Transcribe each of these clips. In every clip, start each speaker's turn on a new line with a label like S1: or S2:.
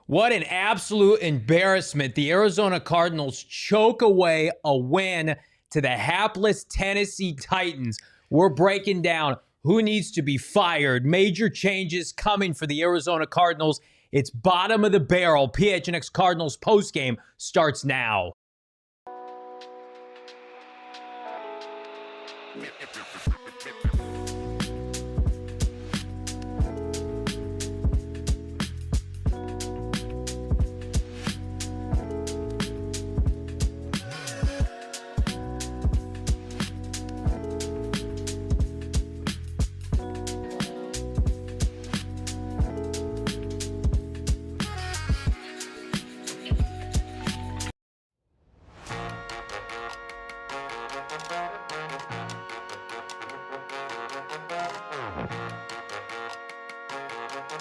S1: What an absolute embarrassment. The Arizona Cardinals choke away a win to the hapless Tennessee Titans. We're breaking down who needs to be fired. Major changes coming for the Arizona Cardinals. It's bottom of the barrel. PHNX Cardinals postgame starts now.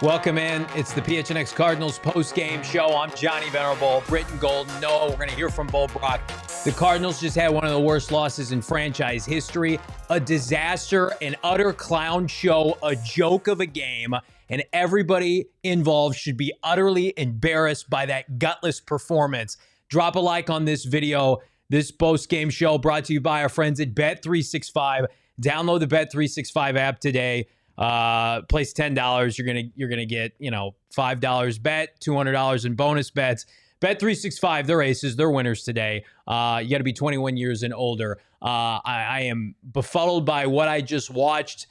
S1: Welcome in. It's the PHNX Cardinals post-game show. I'm Johnny Venerable, Brittan Golden. No, we're going to hear from Brack. The Cardinals just had one of the worst losses in franchise history. A disaster, an utter clown show, a joke of a game, and everybody involved should be utterly embarrassed by that gutless performance. Drop a like on this video. This post-game show brought to you by our friends at Bet365. Download the Bet365 app today. Place $10. You're gonna get, $5 bet, $200 in bonus bets. Bet365, they're aces, they're winners today. You got to be 21 years and older. I am befuddled by what I just watched.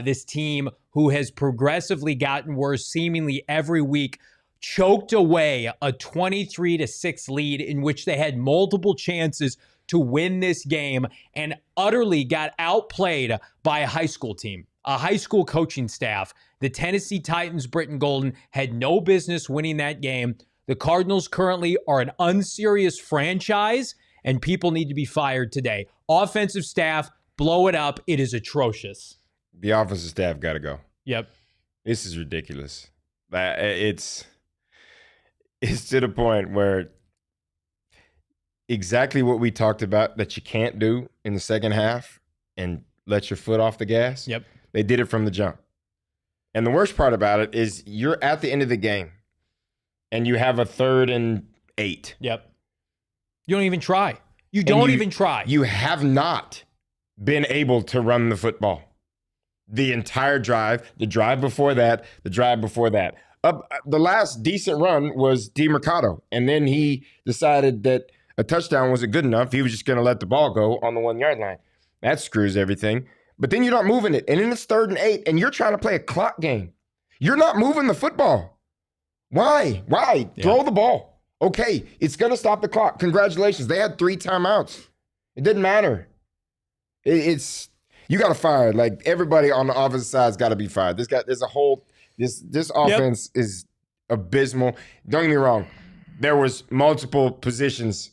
S1: This team, who has progressively gotten worse seemingly every week, choked away a 23-6 lead in which they had multiple chances to win this game and utterly got outplayed by a high school team. A high school coaching staff. The Tennessee Titans, Brittan Golden, had no business winning that game. The Cardinals currently are an unserious franchise, and people need to be fired today. Offensive staff, blow it up. It is atrocious.
S2: The offensive staff got to go.
S1: Yep.
S2: This is ridiculous. It's to the point where exactly what we talked about that you can't do in the second half and let your foot off the gas.
S1: Yep.
S2: They did it from the jump. And the worst part about it is you're at the end of the game and you have a 3rd and 8.
S1: Yep. You don't even try. You don't even try.
S2: You have not been able to run the football. The entire drive, the drive before that, the drive before that. The last decent run was DeMercado. And then he decided that a touchdown wasn't good enough. He was just going to let the ball go on the 1-yard line. That screws everything. But then you're not moving it. And then it's 3rd and 8, and you're trying to play a clock game. You're not moving the football. Why? Yeah. Throw the ball. Okay, it's going to stop the clock. Congratulations. They had 3 timeouts. It didn't matter. You got to fire. Like, everybody on the offensive side's got to be fired. This offense is abysmal. Don't get me wrong. There was multiple positions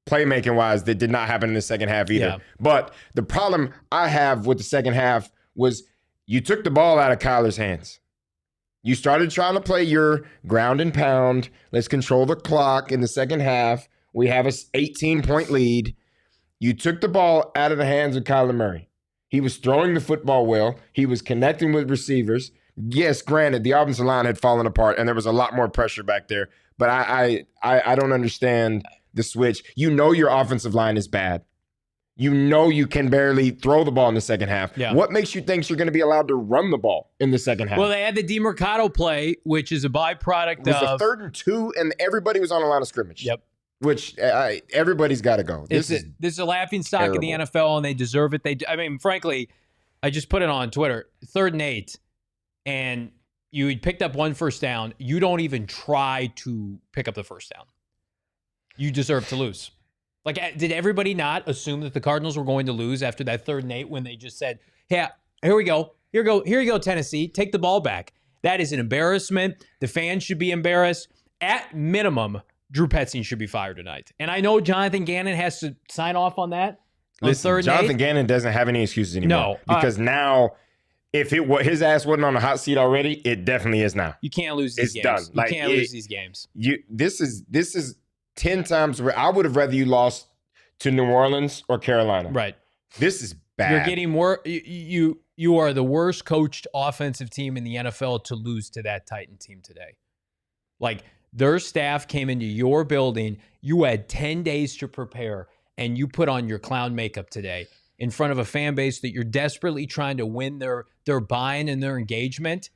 S2: playmaking-wise that did not happen in the second half either. Yeah. But the problem I have with the second half was you took the ball out of Kyler's hands. You started trying to play your ground and pound. Let's control the clock in the second half. We have an 18-point lead. You took the ball out of the hands of Kyler Murray. He was throwing the football well. He was connecting with receivers. Yes, granted, the offensive line had fallen apart, and there was a lot more pressure back there. But I don't understand the switch. You know your offensive line is bad. You know you can barely throw the ball in the second half. Yeah. What makes you think you're going to be allowed to run the ball in the second half?
S1: Well, they had the DeMercado play, which is a byproduct of...
S2: It was the 3rd and 2, and everybody was on the line of scrimmage.
S1: Yep.
S2: Which everybody's got to go. This
S1: is a laughingstock in the NFL, and they deserve it. Frankly, I just put it on Twitter. 3rd and 8, and you had picked up 1 first down. You don't even try to pick up the first down. You deserve to lose. Like, did everybody not assume that the Cardinals were going to lose after that 3rd and 8 when they just said, "Yeah, here we go. Here you go, Tennessee. Take the ball back." That is an embarrassment. The fans should be embarrassed. At minimum, Drew Petzing should be fired tonight. And I know Jonathan Gannon has to sign off on that.
S2: Listen, Jonathan Gannon doesn't have any excuses anymore.
S1: No.
S2: Because now, if his ass wasn't on the hot seat already, it definitely is now.
S1: You can't lose these games.
S2: It's done.
S1: You can't lose these games.
S2: This is 10 times where I would have rather you lost to New Orleans or Carolina.
S1: Right.
S2: This is bad.
S1: You're getting more. You are the worst coached offensive team in the NFL to lose to that Titan team today. Like, their staff came into your building. You had 10 days to prepare, and you put on your clown makeup today in front of a fan base that you're desperately trying to win their buy-in and their engagement.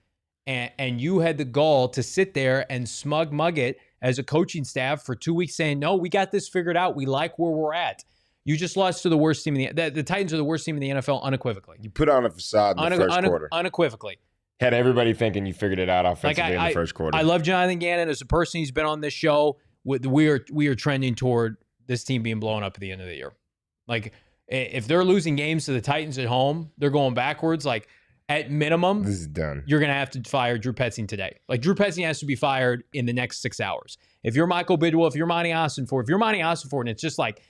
S1: And you had the gall to sit there and mug it as a coaching staff for 2 weeks saying, no, we got this figured out. We like where we're at. You just lost to the worst team in the Titans are the worst team in the NFL unequivocally.
S2: You put on a facade in the first quarter.
S1: Unequivocally.
S2: Had everybody thinking you figured it out offensively in the first quarter.
S1: I love Jonathan Gannon as a person. He's been on this show. We are trending toward this team being blown up at the end of the year. Like, if they're losing games to the Titans at home, they're going backwards. Like, at minimum,
S2: this is done.
S1: You're going to have to fire Drew Petzing today. Like, Drew Petzing has to be fired in the next 6 hours. If you're Michael Bidwell, if you're Monty Ossenfort, and it's just like,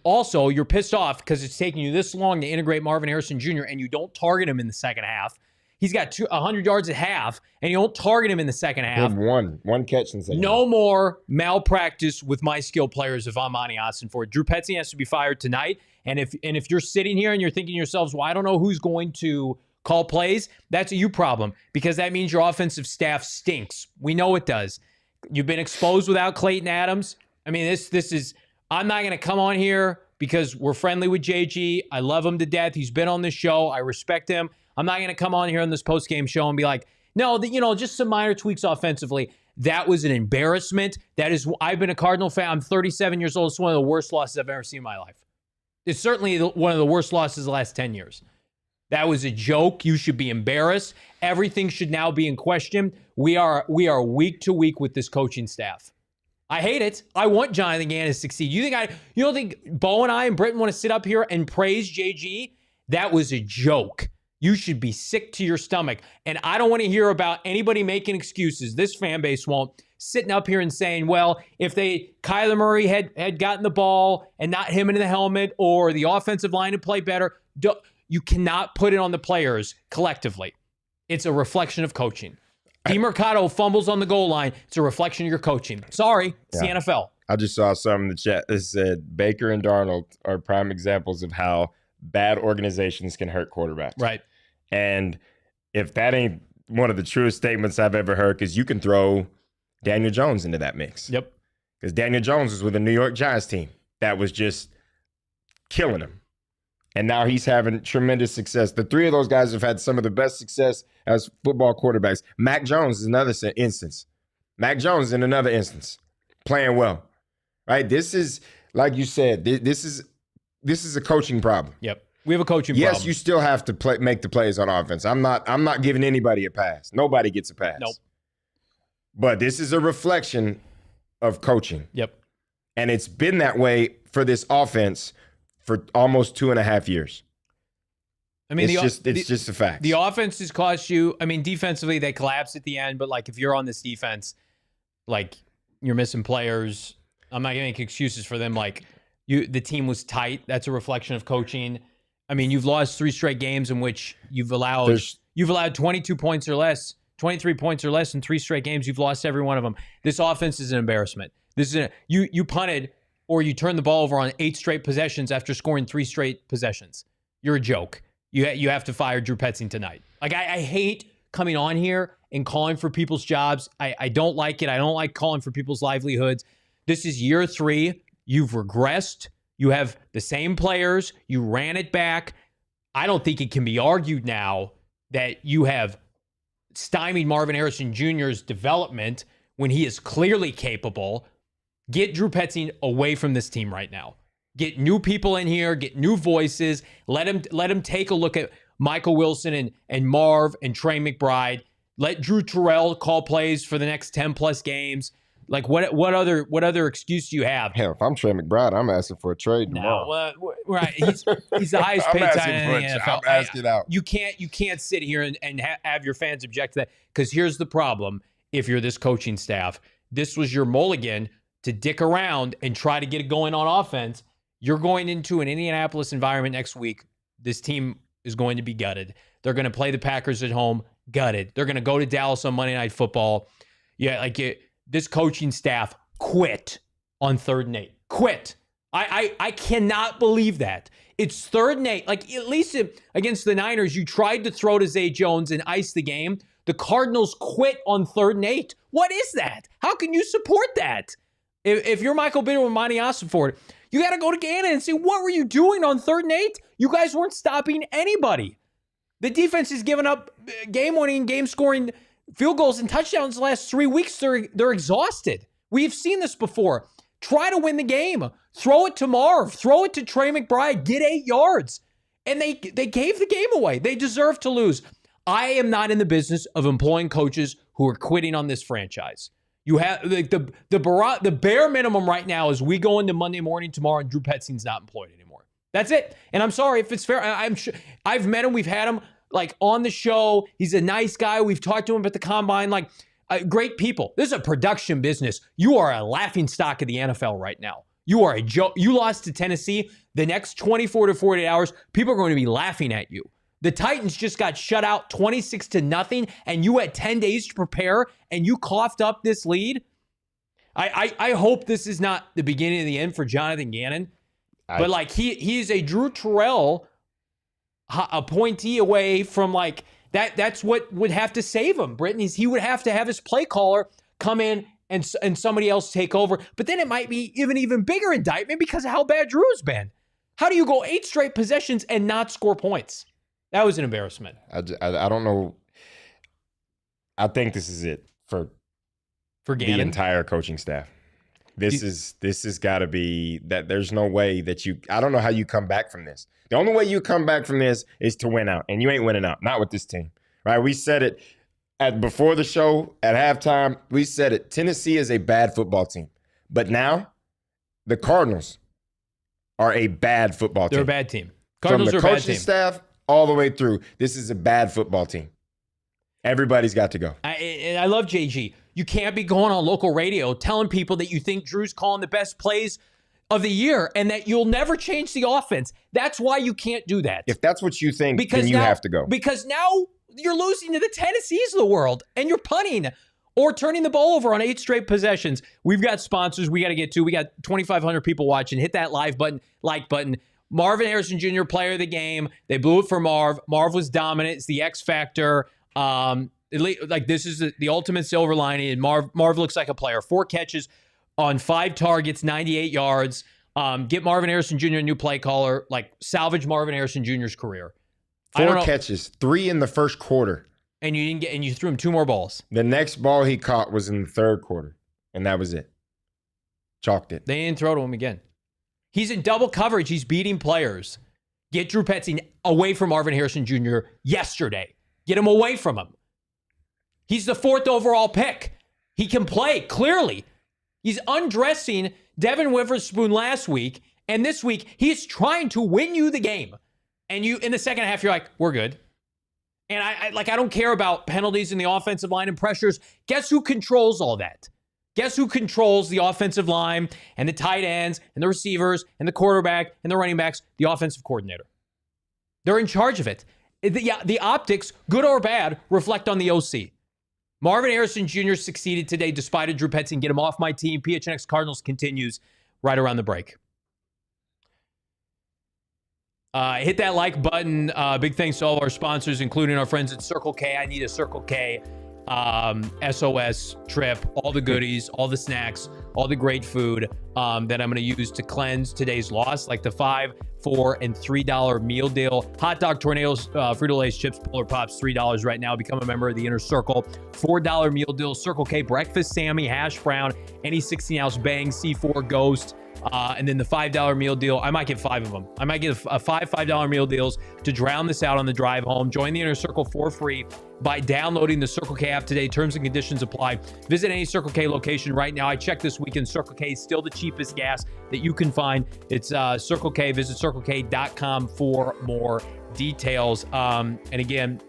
S1: also, you're pissed off because it's taking you this long to integrate Marvin Harrison Jr. and you don't target him in the second half. He's got 100 yards at half, and you don't target him in the second half.
S2: One catch in the second half.
S1: No more malpractice with my skill players if I'm Monty Ossenfort. Drew Petzing has to be fired tonight. And if you're sitting here and you're thinking to yourselves, well, I don't know who's going to call plays, that's a you problem, because that means your offensive staff stinks. We know it does. You've been exposed without Clayton Adams. I mean, this is, I'm not going to come on here because we're friendly with JG. I love him to death. He's been on this show. I respect him. I'm not going to come on here on this post-game show and be like, no, just some minor tweaks offensively. That was an embarrassment. I've been a Cardinal fan. I'm 37 years old. It's one of the worst losses I've ever seen in my life. It's certainly one of the worst losses of the last 10 years. That was a joke. You should be embarrassed. Everything should now be in question. We are week to week with this coaching staff. I hate it. I want Jonathan Gannon to succeed. You don't think Bo and I and Brittan want to sit up here and praise JG? That was a joke. You should be sick to your stomach. And I don't want to hear about anybody making excuses. This fan base won't. Sitting up here and saying, well, if Kyler Murray had gotten the ball and not him in the helmet, or the offensive line had played better, you cannot put it on the players collectively. It's a reflection of coaching. DeMercado fumbles on the goal line. It's a reflection of your coaching. Sorry, it's the NFL.
S2: I just saw something in the chat that said Baker and Darnold are prime examples of how bad organizations can hurt quarterbacks.
S1: Right.
S2: And if that ain't one of the truest statements I've ever heard, because you can throw Daniel Jones into that mix.
S1: Yep.
S2: Because Daniel Jones was with a New York Giants team that was just killing him. And now he's having tremendous success. The three of those guys have had some of the best success as football quarterbacks. Mac Jones is another instance. Mac Jones in another instance, playing well. Right? This is, like you said, this is a coaching problem.
S1: Yep. We have a coaching problem.
S2: Yes, you still have to make the plays on offense. I'm not giving anybody a pass. Nobody gets a pass.
S1: Nope.
S2: But this is a reflection of coaching.
S1: Yep.
S2: And it's been that way for this offense for almost 2.5 years. I mean, it's just a fact.
S1: The offense has cost you. I mean, defensively, they collapsed at the end. But, like, if you're on this defense, like, you're missing players. I'm not going to make excuses for them. Like, the team was tight. That's a reflection of coaching. I mean, you've lost 3 straight games in which you've allowed 22 points or less, 23 points or less in 3 straight games. You've lost every one of them. This offense is an embarrassment. You punted or you turned the ball over on 8 straight possessions after scoring 3 straight possessions. You're a joke. You have to fire Drew Petzing tonight. Like, I hate coming on here and calling for people's jobs. I don't like it. I don't like calling for people's livelihoods. This is year 3. You've regressed. You have the same players. You ran it back. I don't think it can be argued now that you have stymied Marvin Harrison Jr.'s development when he is clearly capable. Get Drew Petzing away from this team right now. Get new people in here. Get new voices. Let him take a look at Michael Wilson and Marv and Trey McBride. Let Drew Terrell call plays for the next 10+ games. Like, what other excuse do you have?
S2: Hell, if I'm Trey McBride, I'm asking for a trade tomorrow.
S1: No, right. He's the highest paid tight end in the NFL.
S2: I'm asking out.
S1: You can't sit here and have your fans object to that, because here's the problem. If you're this coaching staff, this was your mulligan to dick around and try to get it going on offense. You're going into an Indianapolis environment next week. This team is going to be gutted. They're going to play the Packers at home, gutted. They're going to go to Dallas on Monday Night Football. Yeah, this coaching staff quit on 3rd and 8. Quit. I cannot believe that. It's 3rd and 8. Like, at least against the Niners, you tried to throw to Zay Jones and ice the game. The Cardinals quit on 3rd and 8. What is that? How can you support that? If you're Michael Bidder or Monty Ossenford, you got to go to Gannon and say, what were you doing on 3rd and 8? You guys weren't stopping anybody. The defense has given up game-winning, game-scoring field goals and touchdowns the last 3 weeks. They're exhausted. We've seen this before. Try to win the game. Throw it to Marv. Throw it to Trey McBride. Get 8 yards. And they gave the game away. They deserve to lose. I am not in the business of employing coaches who are quitting on this franchise. You have like the bare minimum right now is we go into Monday morning tomorrow and Drew Petzing's not employed anymore. That's it. And I'm sorry if it's fair. I'm sure I've met him. We've had him like on the show. He's a nice guy. We've talked to him at the combine. Like great people. This is a production business. You are a laughing stock of the NFL right now. You are a joke. You lost to Tennessee. The next 24 to 48 hours, people are going to be laughing at you. The Titans just got shut out 26-0, and you had 10 days to prepare, and you coughed up this lead. I hope this is not the beginning of the end for Jonathan Gannon, but like he's a Drew Terrell appointee away from like that. That's what would have to save him. Brittan, he would have to have his play caller come in and somebody else take over. But then it might be even bigger indictment because of how bad Drew's been. How do you go 8 straight possessions and not score points? That was an embarrassment.
S2: I don't know. I think this is it for
S1: Gannon.
S2: The entire coaching staff. This has got to be that. There's no way that I don't know how you come back from this. The only way you come back from this is to win out, and you ain't winning out. Not with this team, right? We said it before the show at halftime. We said it. Tennessee is a bad football team, but now the Cardinals are a bad football team.
S1: They're a bad team. Cardinals are a bad team.
S2: From the coaching staff all the way through, this is a bad football team. Everybody's got to go.
S1: I love JG. You can't be going on local radio telling people that you think Drew's calling the best plays of the year and that you'll never change the offense. That's why you can't do that.
S2: If that's what you think, then you have to go.
S1: Because now you're losing to the Tennessees of the world and you're punting or turning the ball over on 8 straight possessions. We've got sponsors we got to get to. We got 2,500 people watching. Hit that like button. Marvin Harrison Jr., player of the game. They blew it for Marv. Marv was dominant. It's the X factor. Like this is the ultimate silver lining. And Marv looks like a player. 4 catches on 5 targets, 98 yards. Get Marvin Harrison Jr. a new play caller. Like salvage Marvin Harrison Jr.'s career.
S2: 4 catches, 3 in the first quarter.
S1: And you threw him 2 more balls.
S2: The next ball he caught was in the 3rd quarter, and that was it. Chalked it.
S1: They didn't throw to him again. He's in double coverage. He's beating players. Get Drew Petzing away from Marvin Harrison Jr. yesterday. Get him away from him. He's the 4th overall pick. He can play, clearly. He's undressing Devin Witherspoon last week, and this week he's trying to win you the game. And you, in the second half, you're like, we're good. And I don't care about penalties in the offensive line and pressures. Guess who controls all that? Guess who controls the offensive line and the tight ends and the receivers and the quarterback and the running backs? The offensive coordinator. They're in charge of it. The optics, good or bad, reflect on the OC. Marvin Harrison Jr. succeeded today despite a Drew Petzing. Get him off my team. PHNX Cardinals continues right around the break. Hit that like button. Big thanks to all of our sponsors, including our friends at Circle K. I need a Circle K SOS trip. All the goodies, all the snacks, all the great food that I'm going to use to cleanse today's loss, like the $5, $4, and $3 meal deal. Hot dog, tornadoes, Frito-Lay's chips, Polar Pops, $3 right now. Become a member of the Inner Circle. $4 meal deal, Circle K breakfast Sammy, hash brown, any 16-ounce Bang, C4 Ghost. And then the $5 meal deal, I might get 5 of them. I might get five $5 meal deals to drown this out on the drive home. Join the Inner Circle for free by downloading the Circle K app today. Terms and conditions apply. Visit any Circle K location right now. I checked this weekend. Circle K is still the cheapest gas that you can find. It's Circle K. Visit CircleK.com for more details. And again,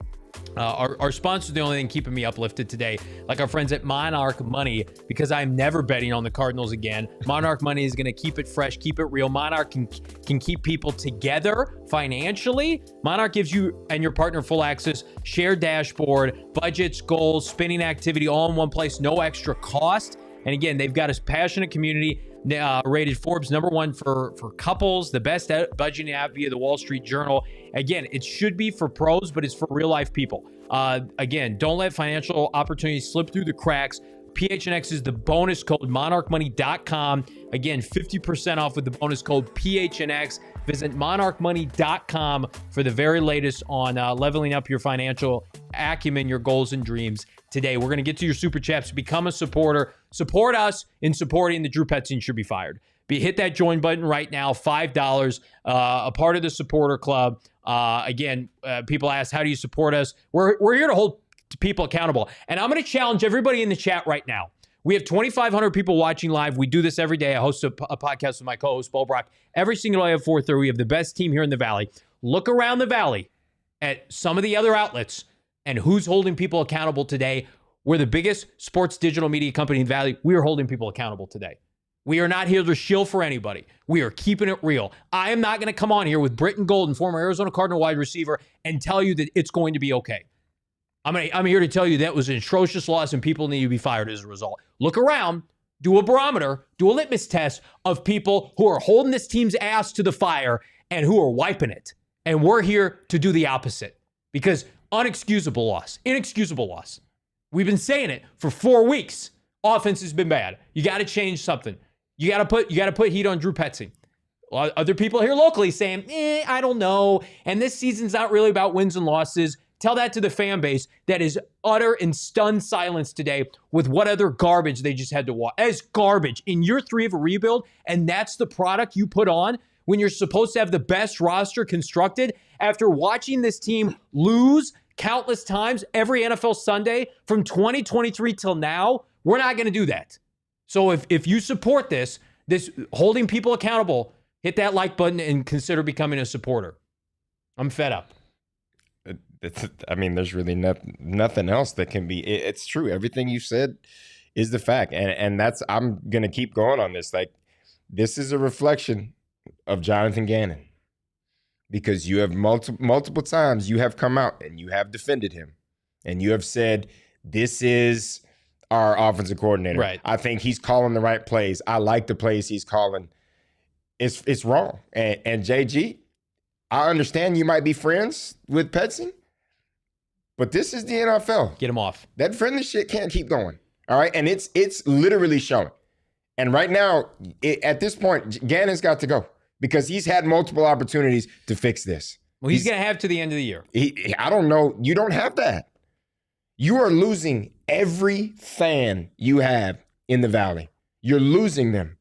S1: our sponsor is the only thing keeping me uplifted today, like our friends at Monarch Money, because I'm never betting on the Cardinals again. Monarch Money is going to keep it fresh, keep it real. Monarch can keep people together financially. Monarch gives you and your partner full access, shared dashboard, budgets, goals, spending activity, all in one place, no extra cost. And again, they've got a passionate community, rated Forbes #1 for couples, the best budgeting app via the Wall Street Journal. Again, it should be for pros, but it's for real life people. Again, don't let financial opportunities slip through the cracks. PHNX is the bonus code monarchmoney.com. Again, 50% off with the bonus code PHNX. Visit monarchmoney.com for the very latest on leveling up your financial acumen, your goals and dreams today. We're going to get to your super chats. Become a supporter. Support us in supporting the Drew Petzing Should Be Fired. Hit that join button right now, $5, a part of the supporter club. Again, people ask, how do you support us? We're here to hold people accountable. And I'm going to challenge everybody in the chat right now. We have 2,500 people watching live. We do this every day. I host a podcast with my co-host, Brack. Every single day at 4:30, we have the best team here in the Valley. Look around the Valley at some of the other outlets and who's holding people accountable today. We're the biggest sports digital media company in the Valley. We are holding people accountable today. We are not here to shill for anybody. We are keeping it real. I am not going to come on here with Brittan Golden, former Arizona Cardinal wide receiver, and tell you that it's going to be okay. I'm here to tell you that was an atrocious loss and people need to be fired as a result. Look around, do a barometer, do a litmus test of people who are holding this team's ass to the fire and who are wiping it. And we're here to do the opposite because inexcusable loss. We've been saying it for 4 weeks. Offense has been bad. You got to change something. You got to put heat on Drew Petzing. Other people here locally saying, I don't know. And this season's not really about wins and losses. Tell that to the fan base that is utter and stunned silence today with what other garbage they just had to watch. As garbage in year 3 of a rebuild, and that's the product you put on when you're supposed to have the best roster constructed after watching this team lose countless times every NFL Sunday from 2023 till now. We're not going to do that. So if you support this holding people accountable, hit that like button and consider becoming a supporter. I'm fed up.
S2: There's really nothing else that can be. It's true. Everything you said is the fact. And that's, I'm going to keep going on this. Like, this is a reflection of Jonathan Gannon because you have multiple times you have come out and you have defended him and you have said, this is our offensive coordinator.
S1: Right.
S2: I think he's calling the right plays. I like the plays he's calling. It's wrong. And JG, I understand you might be friends with Petzing, but this is the NFL.
S1: Get him off.
S2: That friendly shit can't keep going. All right. And it's literally showing. And right now, at this point, Gannon's got to go because he's had multiple opportunities to fix this.
S1: Well, he's going to have to the end of the year.
S2: I don't know. You don't have that. You are losing every fan you have in the Valley. You're losing them.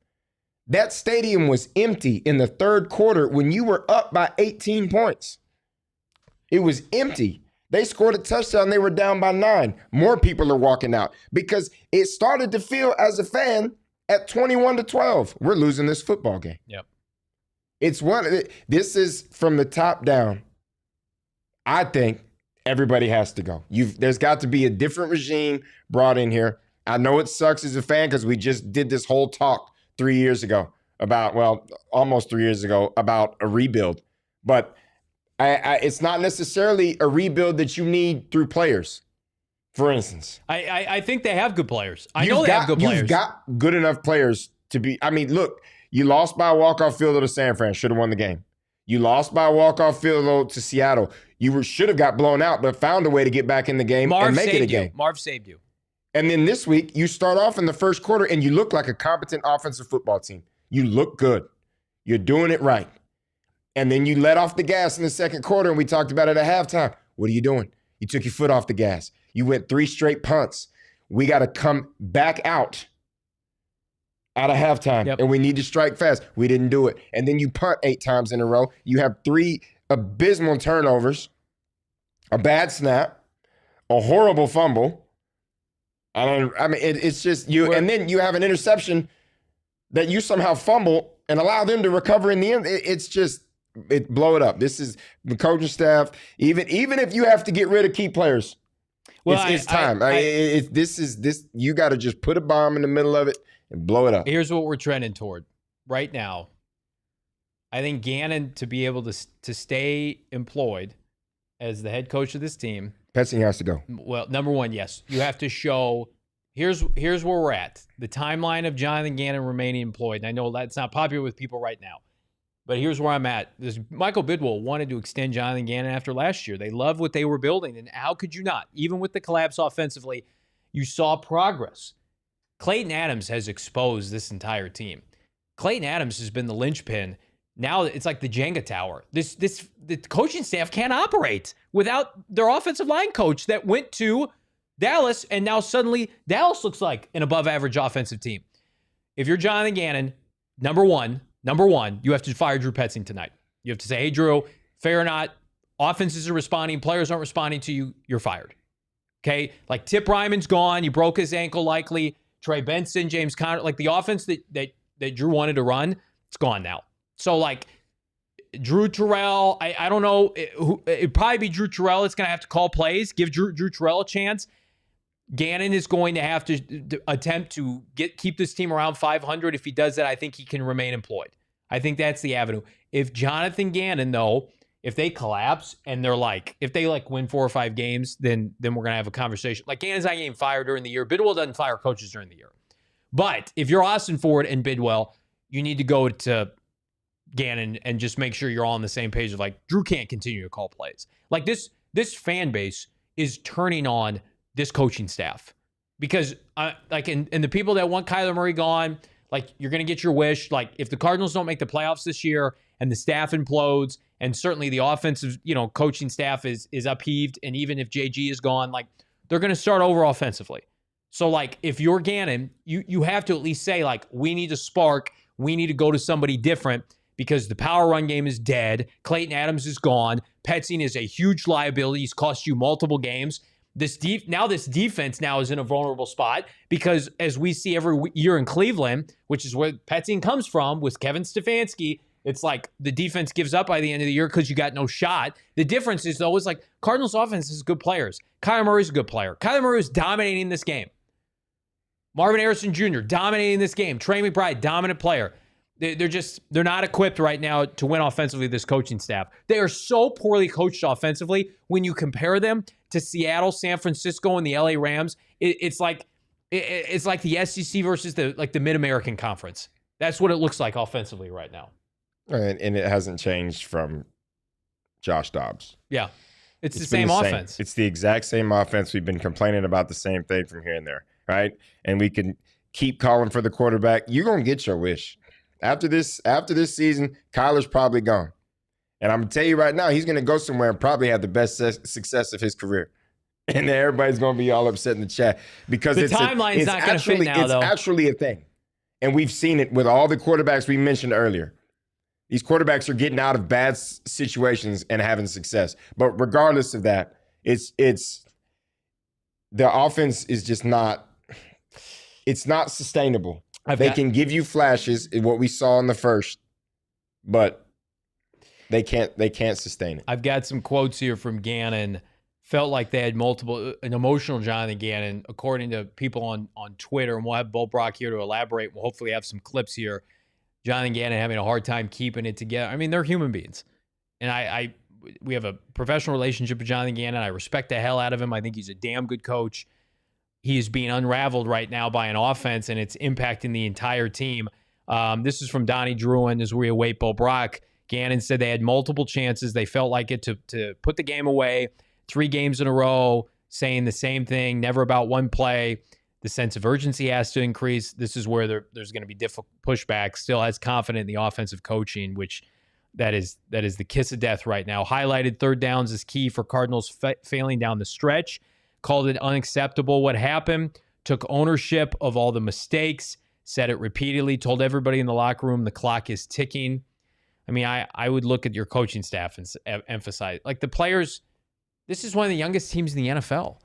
S2: That stadium was empty in the third quarter when you were up by 18 points. It was empty. They scored a touchdown. They were down by 9. More people are walking out because it started to feel as a fan at 21-12. We're losing this football game.
S1: Yep.
S2: This is from the top down. I think everybody has to go. There's got to be a different regime brought in here. I know it sucks as a fan because we just did this whole talk 3 years ago almost 3 years ago about a rebuild. But it's not necessarily a rebuild that you need through players. For instance,
S1: I think they have good players. I know they have good players.
S2: You've got good enough players to be. I mean, look, you lost by a walk-off field goal to San Fran. Should have won the game. You lost by a walk-off field goal to Seattle. You should have got blown out, but found a way to get back in the game and make it a game.
S1: Marv saved you.
S2: And then this week, you start off in the first quarter and you look like a competent offensive football team. You look good. You're doing it right. And then you let off the gas in the second quarter, and we talked about it at halftime. What are you doing? You took your foot off the gas. You went 3 straight punts. We got to come back out of halftime, and we need to strike fast. We didn't do it. And then you punt 8 times in a row. You have 3 abysmal turnovers, a bad snap, a horrible fumble. It's just you. And then you have an interception that you somehow fumble and allow them to recover in the end. Blow it up. This is the coaching staff. Even if you have to get rid of key players, it's time. You got to just put a bomb in the middle of it and blow it up.
S1: Here's what we're trending toward right now. I think Gannon, to be able to stay employed as the head coach of this team,
S2: Petzing has to go.
S1: Well, number one, yes, you have to show here's where we're at. The timeline of Jonathan Gannon remaining employed. And I know that's not popular with people right now, but here's where I'm at. Michael Bidwell wanted to extend Jonathan Gannon after last year. They loved what they were building, and how could you not? Even with the collapse offensively, you saw progress. Clayton Adams has exposed this entire team. Clayton Adams has been the linchpin. Now it's like the Jenga tower. The coaching staff can't operate without their offensive line coach that went to Dallas, and now suddenly Dallas looks like an above-average offensive team. If you're Jonathan Gannon, number one, you have to fire Drew Petzing tonight. You have to say, hey, Drew, fair or not, offenses are responding, players aren't responding to you, you're fired. Okay? Like Tip Ryman's gone, you broke his ankle likely. Trey Benson, James Conner, like the offense that Drew wanted to run, it's gone now. So, like, Drew Terrell, I don't know. It'd probably be Drew Terrell that's going to have to call plays, give Drew Terrell a chance. Gannon is going to have to attempt to keep this team around 500. If he does that, I think he can remain employed. I think that's the avenue. If Jonathan Gannon, though, if they collapse and if they win 4 or 5 games, then we're going to have a conversation. Like, Gannon's not getting fired during the year. Bidwell doesn't fire coaches during the year. But if you're Austin Ford and Bidwell, you need to go to Gannon and just make sure you're all on the same page of, like, Drew can't continue to call plays. Like, this fan base is turning on this coaching staff because and the people that want Kyler Murray gone, like, you're going to get your wish. Like, if the Cardinals don't make the playoffs this year and the staff implodes and certainly the offensive, coaching staff is upheaved, and even if JG is gone, like, they're going to start over offensively. So, like, if you're Gannon, you have to at least say, like, we need a spark. We need to go to somebody different because the power run game is dead. Clayton Adams is gone. Petzing is a huge liability. He's cost you multiple games. This defense now is in a vulnerable spot because, as we see every year in Cleveland, which is where Petzing comes from with Kevin Stefanski, it's like the defense gives up by the end of the year because you got no shot. The difference is, though, is like Cardinals offense has good players. Kyler Murray's a good player. Kyler Murray is dominating this game. Marvin Harrison Jr. dominating this game. Trey McBride, dominant player. They're not equipped right now to win offensively, this coaching staff. They are so poorly coached offensively. When you compare them to Seattle, San Francisco, and the LA Rams, it's like the SEC versus the Mid-American Conference. That's what it looks like offensively right now.
S2: And it hasn't changed from Josh Dobbs.
S1: Yeah. It's the same offense.
S2: It's the exact same offense. We've been complaining about the same thing from here and there, right? And we can keep calling for the quarterback. You're going to get your wish. After this season, Kyler's probably gone. And I'm going to tell you right now, he's going to go somewhere and probably have the best success of his career. And then everybody's going to be all upset in the chat because
S1: the timeline's not going to fit now, though.
S2: It's actually a thing. And we've seen it with all the quarterbacks we mentioned earlier. These quarterbacks are getting out of bad situations and having success. But regardless of that, it's the offense is just not – it's not sustainable. They can give you flashes in what we saw in the first, but they can't sustain it.
S1: I've got some quotes here from Gannon. Felt like they had an emotional Jonathan Gannon, according to people on Twitter. And we'll have Bo Brock here to elaborate. We'll hopefully have some clips here. Jonathan Gannon having a hard time keeping it together. I mean, they're human beings. And we have a professional relationship with Jonathan Gannon. I respect the hell out of him. I think he's a damn good coach. He is being unraveled right now by an offense, and it's impacting the entire team. This is from Donnie Druin as we await Bo Brock. Gannon said they had multiple chances. They felt like it to put the game away. 3 games in a row, saying the same thing, never about one play. The sense of urgency has to increase. This is where there's going to be difficult pushback. Still has confidence in the offensive coaching, which that is the kiss of death right now. Highlighted third downs as key for Cardinals failing down the stretch. Called it unacceptable what happened. Took ownership of all the mistakes. Said it repeatedly. Told everybody in the locker room the clock is ticking. I mean, I would look at your coaching staff and emphasize, like, the players, this is one of the youngest teams in the NFL.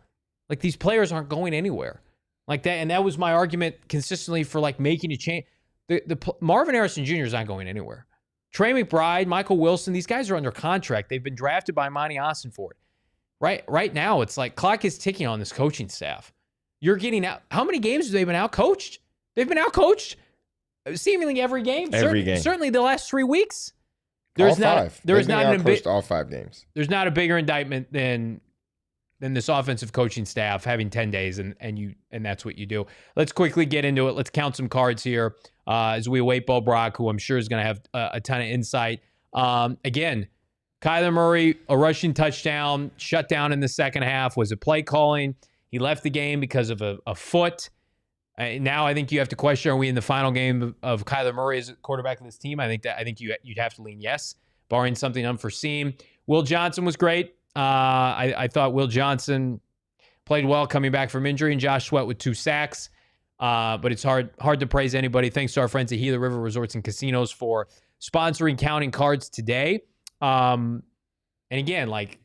S1: Like, these players aren't going anywhere. Like that, and that was my argument consistently for, like, making a change. The Marvin Harrison Jr. is not going anywhere. Trey McBride, Michael Wilson, these guys are under contract. They've been drafted by Monty Austinford. Right now, it's like clock is ticking on this coaching staff. You're getting out. How many games have they been out-coached? They've been out-coached seemingly every game. Certainly the last 3 weeks.
S2: All 5. There's not all 5 games.
S1: There's not a bigger indictment than than this offensive coaching staff having 10 days, and that's what you do. Let's quickly get into it. Let's count some cards here as we await Bo Brack, who I'm sure is going to have a ton of insight. Again, Kyler Murray, a rushing touchdown, shut down in the second half. Was it play calling? He left the game because of a foot. Now I think you have to question, are we in the final game of Kyler Murray as quarterback of this team? I think you'd have to lean yes, barring something unforeseen. Will Johnson was great. I thought Will Johnson played well coming back from injury, and Josh Sweat with 2 sacks. But it's hard to praise anybody. Thanks to our friends at Gila River Resorts and Casinos for sponsoring Counting Cards today. And again, like,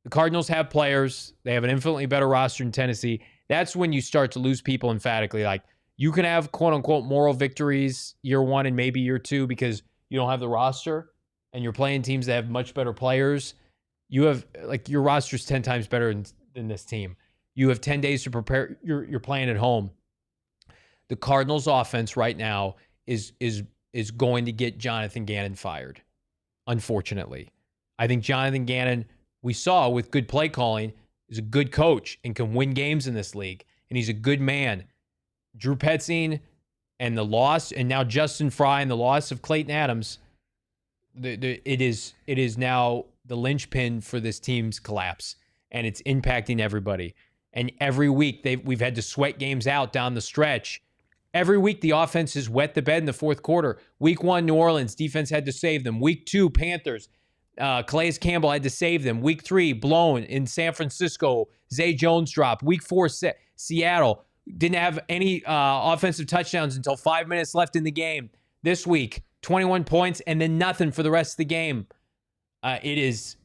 S1: the Cardinals have players. They have an infinitely better roster in Tennessee. That's when you start to lose people emphatically. Like, you can have quote-unquote moral victories year 1 and maybe year 2 because you don't have the roster and you're playing teams that have much better players. You have, like, your roster's 10 times better than this team. You have 10 days to prepare. You're playing at home. The Cardinals offense right now is going to get Jonathan Gannon fired, unfortunately. I think Jonathan Gannon, we saw with good play calling, is a good coach and can win games in this league. And he's a good man. Drew Petzing and the loss, and now Justin Fry and the loss of Clayton Adams, it is now the linchpin for this team's collapse. And it's impacting everybody. And every week we've had to sweat games out down the stretch. Every week the offense has wet the bed in the fourth quarter. Week 1, New Orleans, defense had to save them. Week 2, Panthers, Calais Campbell had to save them. Week 3, blown in San Francisco. Zay Jones dropped. Week 4, Seattle didn't have any offensive touchdowns until 5 minutes left in the game. This week, 21 points and then nothing for the rest of the game. It's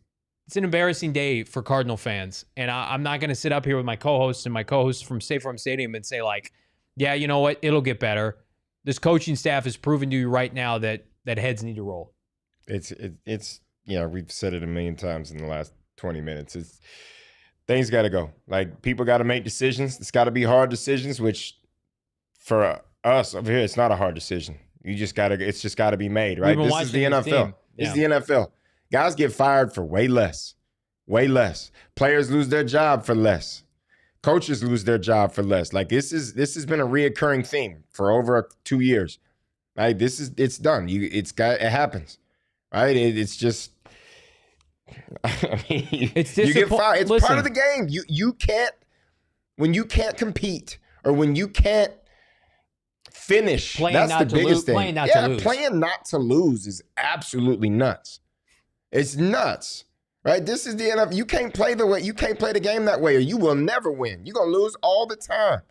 S1: an embarrassing day for Cardinal fans. And I'm not going to sit up here with my co-hosts and my co-hosts from State Farm Stadium and say, like, yeah, you know what? It'll get better. This coaching staff has proven to you right now that heads need to roll.
S2: It's we've said it a million times in the last 20 minutes. Things got to go. Like, people got to make decisions. It's got to be hard decisions, which for us over here, it's not a hard decision. It's just got to be made, right? This is the NFL. This is the NFL. Guys get fired for way less. Way less. Players lose their job for less. Coaches lose their job for less. Like, this has been a reoccurring theme for over 2 years. Right? It's done. It happens. Right? It's just, I mean, you get fired. It's part of the game. You can't, when you can't compete or when you can't finish, that's the biggest thing. Playing not to lose is absolutely nuts. It's nuts. Right? This is the NFL. You can't play the game that way, or you will never win. You're gonna lose all the time.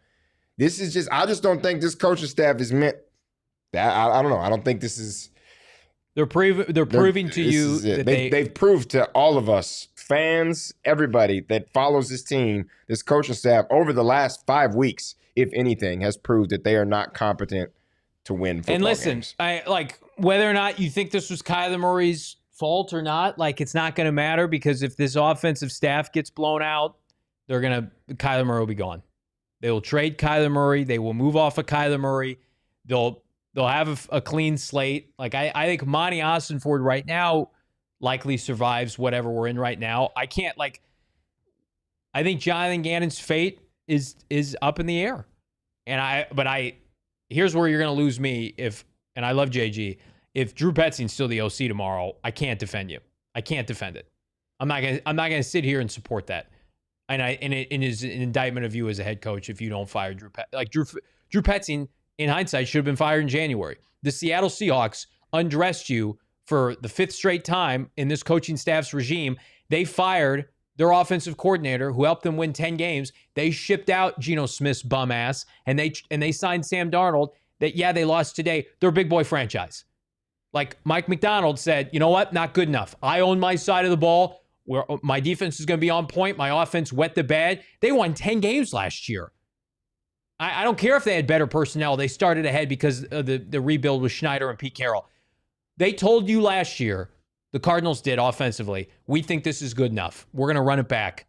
S2: I just don't think this coaching staff is meant that. I don't know. I don't think this is.
S1: They're proving to you that
S2: they've proved to all of us, fans, everybody that follows this team, this coaching staff over the last 5 weeks, if anything, has proved that they are not competent to win football games. And
S1: listen, whether or not you think this was Kyler Murray's fault or not, like, it's not going to matter, because if this offensive staff gets blown out, Kyler Murray will be gone. They will trade Kyler Murray. They will move off of Kyler Murray. They'll have a clean slate. Like, I think Monty Ossenford right now likely survives whatever we're in right now. I think Jonathan Gannon's fate is up in the air. But here's where you're going to lose me and I love JG. If Drew Petzing's still the OC tomorrow, I can't defend you. I can't defend it. I'm not gonna sit here and support that. And it is an indictment of you as a head coach if you don't fire Drew Petzing. Like, Drew Petzing, in hindsight, should have been fired in January. The Seattle Seahawks undressed you for the 5th straight time in this coaching staff's regime. They fired their offensive coordinator, who helped them win 10 games. They shipped out Geno Smith's bum ass, and they signed Sam Darnold. They lost today. They're a big boy franchise. Like Mike McDonald said, you know what? Not good enough. I own my side of the ball. Where my defense is going to be on point. My offense wet the bed. They won 10 games last year. I don't care if they had better personnel. They started ahead because of the rebuild with Schneider and Pete Carroll. They told you last year, the Cardinals did offensively, we think this is good enough. We're going to run it back.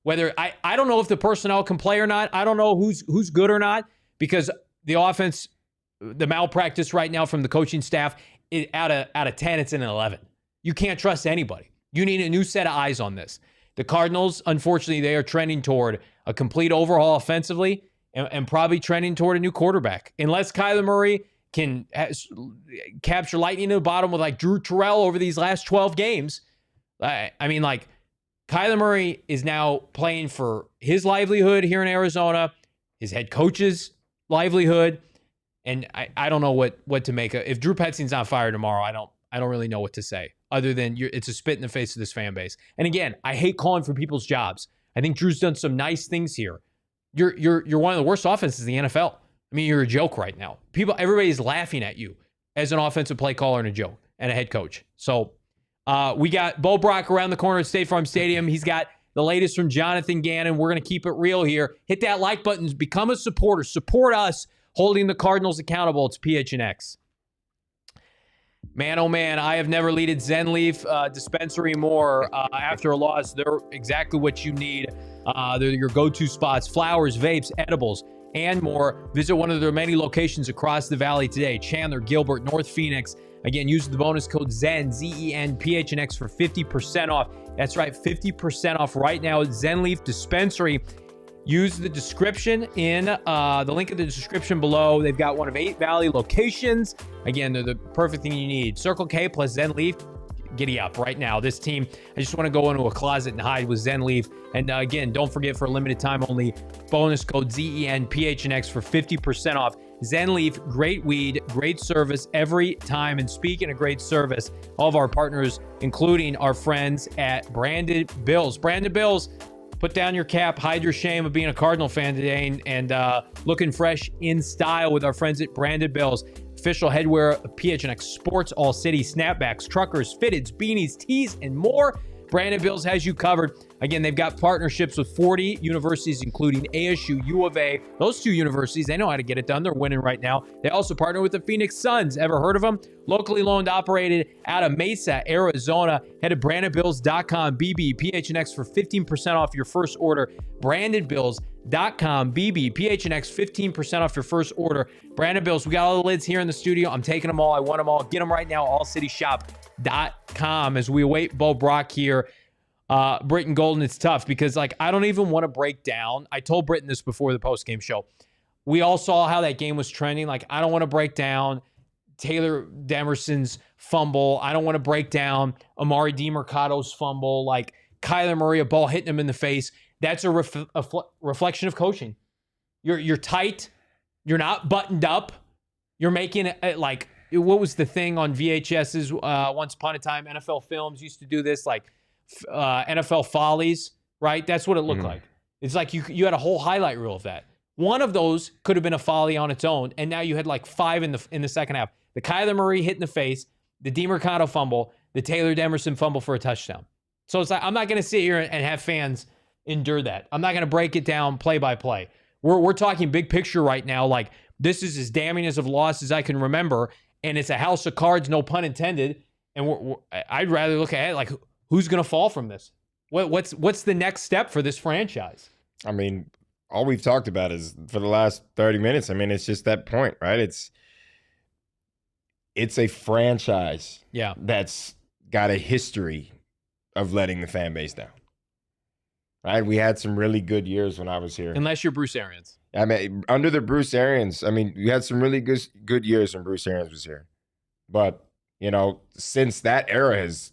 S1: Whether I don't know if the personnel can play or not. I don't know who's good or not, because the offense, the malpractice right now from the coaching staff, out of 10, it's an 11. You can't trust anybody. You need a new set of eyes on this. The Cardinals, unfortunately, they are trending toward a complete overhaul offensively and probably trending toward a new quarterback. Unless Kyler Murray can capture lightning in the bottom with like Drew Terrell over these last 12 games. I mean, like, Kyler Murray is now playing for his livelihood here in Arizona, his head coach's livelihood, and I don't know what to make of. If Drew Petzing's not fired tomorrow, I don't really know what to say other than it's a spit in the face of this fan base. And again, I hate calling for people's jobs. I think Drew's done some nice things here. You're one of the worst offenses in the NFL. I mean, you're a joke right now. Everybody's laughing at you as an offensive play caller and a joke and a head coach. So we got Bo Brack around the corner at State Farm Stadium. He's got the latest from Jonathan Gannon. We're going to keep it real here. Hit that like button. Become a supporter. Support us holding the Cardinals accountable. It's PHNX. Man, oh man, I have never needed Zen Leaf dispensary more. After a loss, they're exactly what you need. They're your go-to spots. Flowers, vapes, edibles, and more. Visit one of their many locations across the valley today. Chandler, Gilbert, North Phoenix. Again, use the bonus code ZEN, Z-E-N, PHNX for 50% off. That's right, 50% off right now at Zen Leaf Dispensary. Use the description in the link in the description below. They've got one of 8 Valley locations. Again, they're the perfect thing you need. Circle K plus Zen Leaf. Giddy up right now. This team, I just want to go into a closet and hide with Zen Leaf. And again, don't forget, for a limited time only, bonus code ZEN, PHNX for 50% off. Zen Leaf, great weed, great service every time. And speaking of great service, all of our partners, including our friends at Branded Bills. Branded Bills, put down your cap, hide your shame of being a Cardinal fan today, and looking fresh in style with our friends at Branded Bills. Official headwear of PHNX Sports, ALLCITY, snapbacks, truckers, fitteds, beanies, tees, and more. Branded Bills has you covered. Again, they've got partnerships with 40 universities, including ASU, U of A. Those 2 universities, they know how to get it done. They're winning right now. They also partner with the Phoenix Suns. Ever heard of them? Locally loaned, operated out of Mesa, Arizona. Head to brandedbills.com, BB, PHNX for 15% off your first order. Brandedbills.com, BB, PHNX, 15% off your first order. Branded Bills, we got all the lids here in the studio. I'm taking them all. I want them all. Get them right now, allcityshop.com. As we await Bo Brack here. Brittan Golden, it's tough because, like, I don't even want to break down. I told Brittan this before the post-game show. We all saw how that game was trending. Like, I don't want to break down Taylor Demerson's fumble. I don't want to break down Amari DiMercado's fumble. Like, Kyler Murray, a ball hitting him in the face. That's a reflection of coaching. You're tight. You're not buttoned up. You're making it like, what was the thing on VHS's once upon a time? NFL Films used to do this, like, NFL Follies, right? That's what it looked like. It's like you had a whole highlight reel of that. One of those could have been a folly on its own, and now you had like 5 in the second half. The Kyler Murray hit in the face, the DiMercado fumble, the Taylor Demerson fumble for a touchdown. So it's like, I'm not going to sit here and have fans endure that. I'm not going to break it down play by play. We're talking big picture right now. Like, this is as damning as of loss as I can remember, and it's a house of cards, no pun intended. And I'd rather look at it like, who's going to fall from this? What's the next step for this franchise?
S2: I mean, all we've talked about is for the last 30 minutes. I mean, it's just that point, right? It's a franchise that's got a history of letting the fan base down. Right? We had some really good years when I was here.
S1: Unless you're Bruce Arians.
S2: I mean, under the Bruce Arians, I mean, we had some really good years when Bruce Arians was here. But, you know, since that era has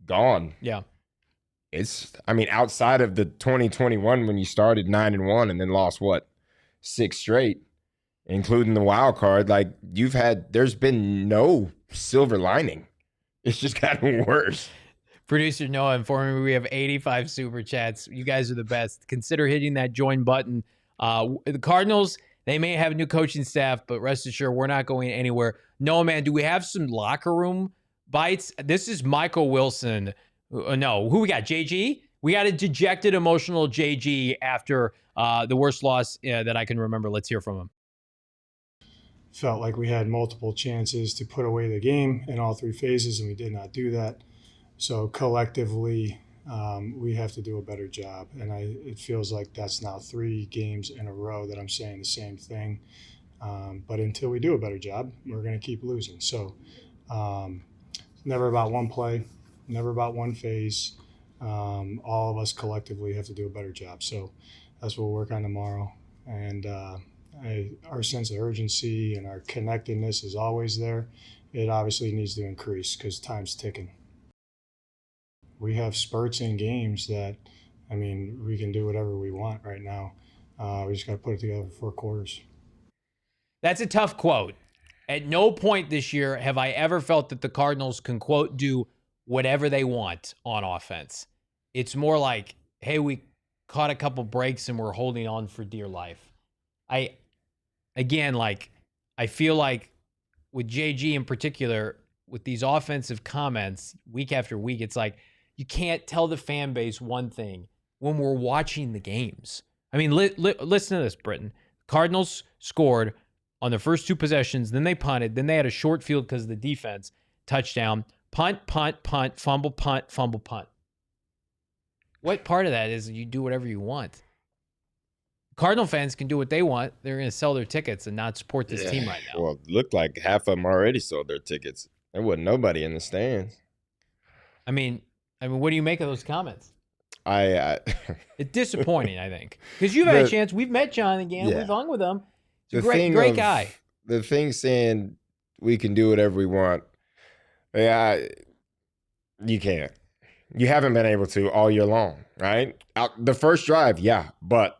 S2: gone.
S1: Yeah.
S2: I mean, outside of the 2021 when you started 9-1 and then lost 6 straight, including the wild card, like, there's been no silver lining. It's just gotten worse.
S1: Producer Noah informing me we have 85 super chats. You guys are the best. Consider hitting that join button. The Cardinals, they may have a new coaching staff, but rest assured we're not going anywhere. Noah, man, do we have some locker room bites? This is Michael Wilson. No, who we got? JG? We got a dejected, emotional JG after the worst loss that I can remember. Let's hear from him.
S3: Felt like we had multiple chances to put away the game in all 3 phases, and we did not do that. So collectively, we have to do a better job. And it feels like that's now 3 games in a row that I'm saying the same thing. But until we do a better job, we're going to keep losing. So never about one play, never about one phase. all of us collectively have to do a better job. So that's what we'll work on tomorrow. And our sense of urgency and our connectedness is always there. It obviously needs to increase because time's ticking. We have spurts in games that, I mean, we can do whatever we want right now. We just got to put it together for 4 quarters.
S1: That's a tough quote. At no point this year have I ever felt that the Cardinals can, quote, do whatever they want on offense. It's more like, hey, we caught a couple breaks and we're holding on for dear life. I feel like with JG in particular, with these offensive comments week after week, it's like you can't tell the fan base one thing when we're watching the games. I mean, listen to this, Brittan. Cardinals scored on their first 2 possessions, then they punted, then they had a short field because of the defense, touchdown, punt, fumble, punt. What part of that is you do whatever you want? Cardinal fans can do what they want. They're going to sell their tickets and not support this team right now.
S2: Well, it looked like half of them already sold their tickets. There wasn't nobody in the stands.
S1: I mean, what do you make of those comments?
S2: It's
S1: disappointing, I think. Because you've had a chance. We've met Jonathan Gannon. Yeah. We've hung with him. He's a great guy.
S2: The thing saying we can do whatever we want, you can't. You haven't been able to all year long, right? The first drive, yeah, but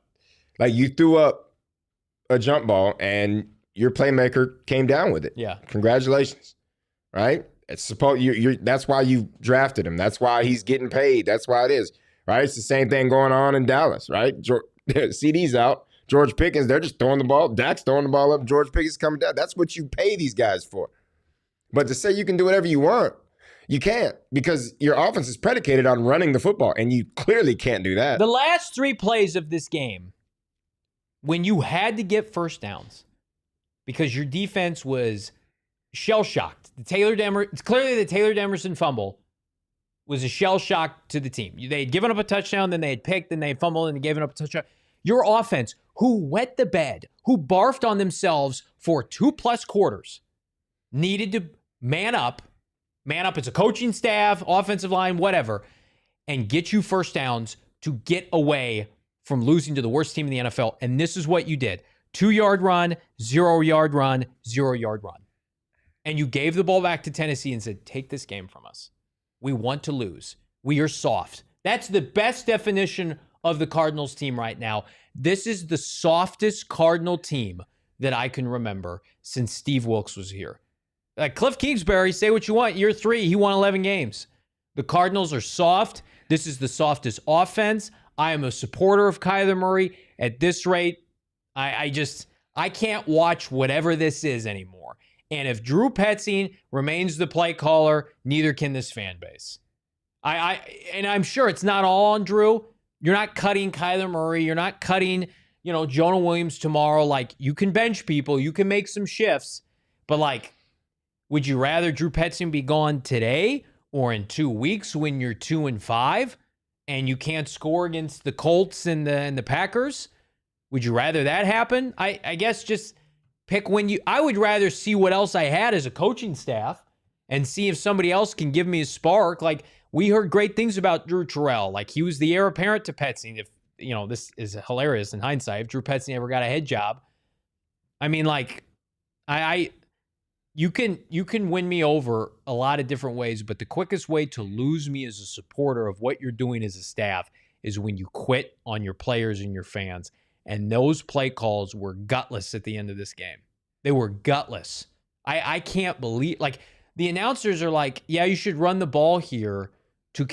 S2: like you threw up a jump ball and your playmaker came down with it.
S1: Yeah.
S2: Congratulations, right? It's supposed that's why you drafted him. That's why he's getting paid. That's why it is, right? It's the same thing going on in Dallas, right? CD's out. George Pickens, they're just throwing the ball. Dak's throwing the ball up. George Pickens coming down. That's what you pay these guys for. But to say you can do whatever you want, you can't, because your offense is predicated on running the football, and you clearly can't do that.
S1: The last 3 plays of this game, when you had to get first downs because your defense was shell-shocked. It's clearly the Taylor Demerson fumble was a shell shock to the team. They had given up a touchdown, then they had picked, then they had fumbled, and they gave up a touchdown. Your offense, who wet the bed, who barfed on themselves for 2+ quarters, needed to man up as a coaching staff, offensive line, whatever, and get you first downs to get away from losing to the worst team in the NFL. And this is what you did. 2-yard run, 0-yard run, 0-yard run. And you gave the ball back to Tennessee and said, take this game from us. We want to lose. We are soft. That's the best definition of the Cardinals team right now. This is the softest Cardinal team that I can remember since Steve Wilkes was here. Cliff Kingsbury, say what you want. Year 3, he won 11 games. The Cardinals are soft. This is the softest offense. I am a supporter of Kyler Murray. At this rate, I can't watch whatever this is anymore. And if Drew Petzing remains the play caller, neither can this fan base. And I'm sure it's not all on Drew. You're not cutting Kyler Murray. You're not cutting, Jonah Williams tomorrow. Like, you can bench people. You can make some shifts. But, would you rather Drew Petzing be gone today or in 2 weeks when you're 2-5 and you can't score against the Colts and the Packers? Would you rather that happen? I guess just pick when I would rather see what else I had as a coaching staff and see if somebody else can give me a spark. We heard great things about Drew Terrell. He was the heir apparent to Petzing. If, this is hilarious in hindsight, if Drew Petzing ever got a head job. I mean, you can win me over a lot of different ways, but the quickest way to lose me as a supporter of what you're doing as a staff is when you quit on your players and your fans. And those play calls were gutless at the end of this game. They were gutless. I can't believe, the announcers are like, yeah, you should run the ball here to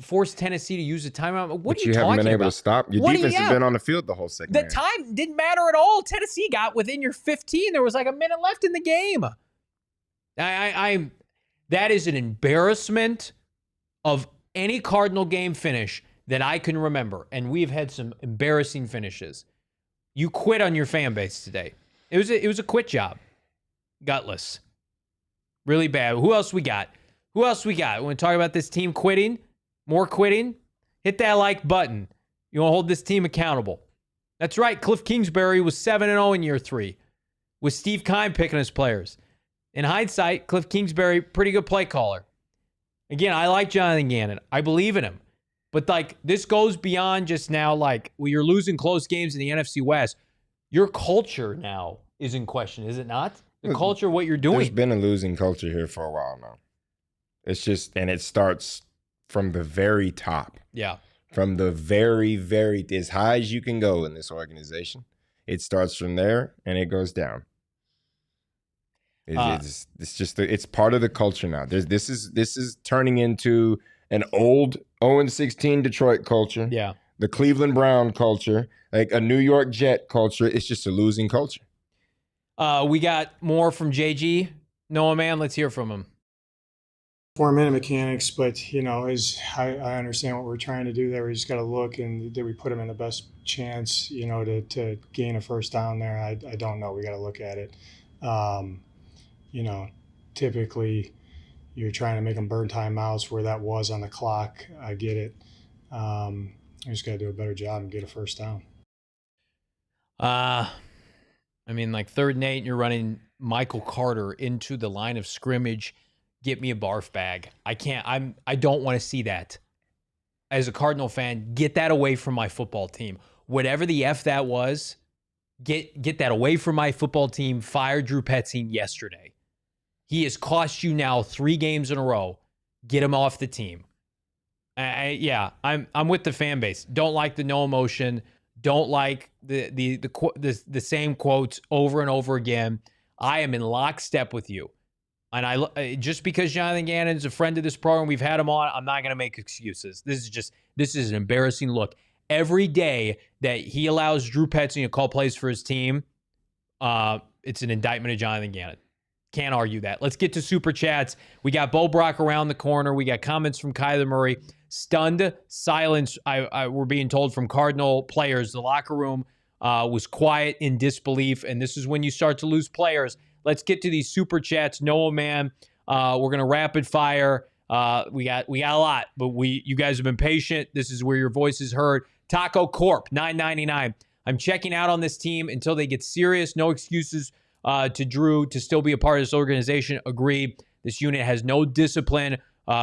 S1: force Tennessee to use the timeout. What are you talking about? You haven't been able to stop.
S2: Your defense has been on the field the whole second half.
S1: The time didn't matter at all. Tennessee got within your 15. There was a minute left in the game. That is an embarrassment of any Cardinal game finish that I can remember. And we've had some embarrassing finishes. You quit on your fan base today. It was a quit job. Gutless. Really bad. Who else we got? We want to talk about this team quitting? More quitting? Hit that like button. You want to hold this team accountable. That's right. Cliff Kingsbury was 7-0 in year 3 with Steve Keim picking his players. In hindsight, Cliff Kingsbury, pretty good play caller. Again, I like Jonathan Gannon. I believe in him. But like this goes beyond just now, like when you're losing close games in the NFC West, your culture now is in question, is it not? The culture, what you're doing.
S2: There's been a losing culture here for a while now. It's just, and it starts from the very top.
S1: Yeah.
S2: From the very, very, as high as you can go in this organization. It starts from there and it goes down. It's just, it's part of the culture now. This is turning into an old 0-16 Detroit culture.
S1: Yeah.
S2: The Cleveland Brown culture, like a New York Jet culture. It's just a losing culture.
S1: We got more from JG. Noah, man, let's hear from him.
S3: 4-minute mechanics, but I understand what we're trying to do there. We just got to look, and did we put them in the best chance, to gain a first down there? I don't know. We got to look at it. Typically you're trying to make them burn timeouts where that was on the clock. I get it. We just got to do a better job and get a first down.
S1: Like 3rd and 8, and you're running Michael Carter into the line of scrimmage. Get me a barf bag. I don't want to see that. As a Cardinal fan, get that away from my football team. Whatever the F that was, get that away from my football team. Fire Drew Petzing yesterday. He has cost you now 3 games in a row. Get him off the team. I'm with the fan base. Don't like the no emotion. Don't like the same quotes over and over again. I am in lockstep with you. And just because Jonathan Gannon is a friend of this program, we've had him on, I'm not going to make excuses. This is an embarrassing look. Every day that he allows Drew Petzing to call plays for his team, it's an indictment of Jonathan Gannon. Can't argue that. Let's get to Super Chats. We got Bo Brack around the corner. We got comments from Kyler Murray. Stunned silence, we're being told, from Cardinal players. The locker room was quiet in disbelief, and this is when you start to lose players. Let's get to these Super Chats. Noah, man, we're going to rapid fire. We got a lot, but you guys have been patient. This is where your voice is heard. Taco Corp, $9.99. I'm checking out on this team until they get serious. No excuses to Drew to still be a part of this organization. Agree. This unit has no discipline.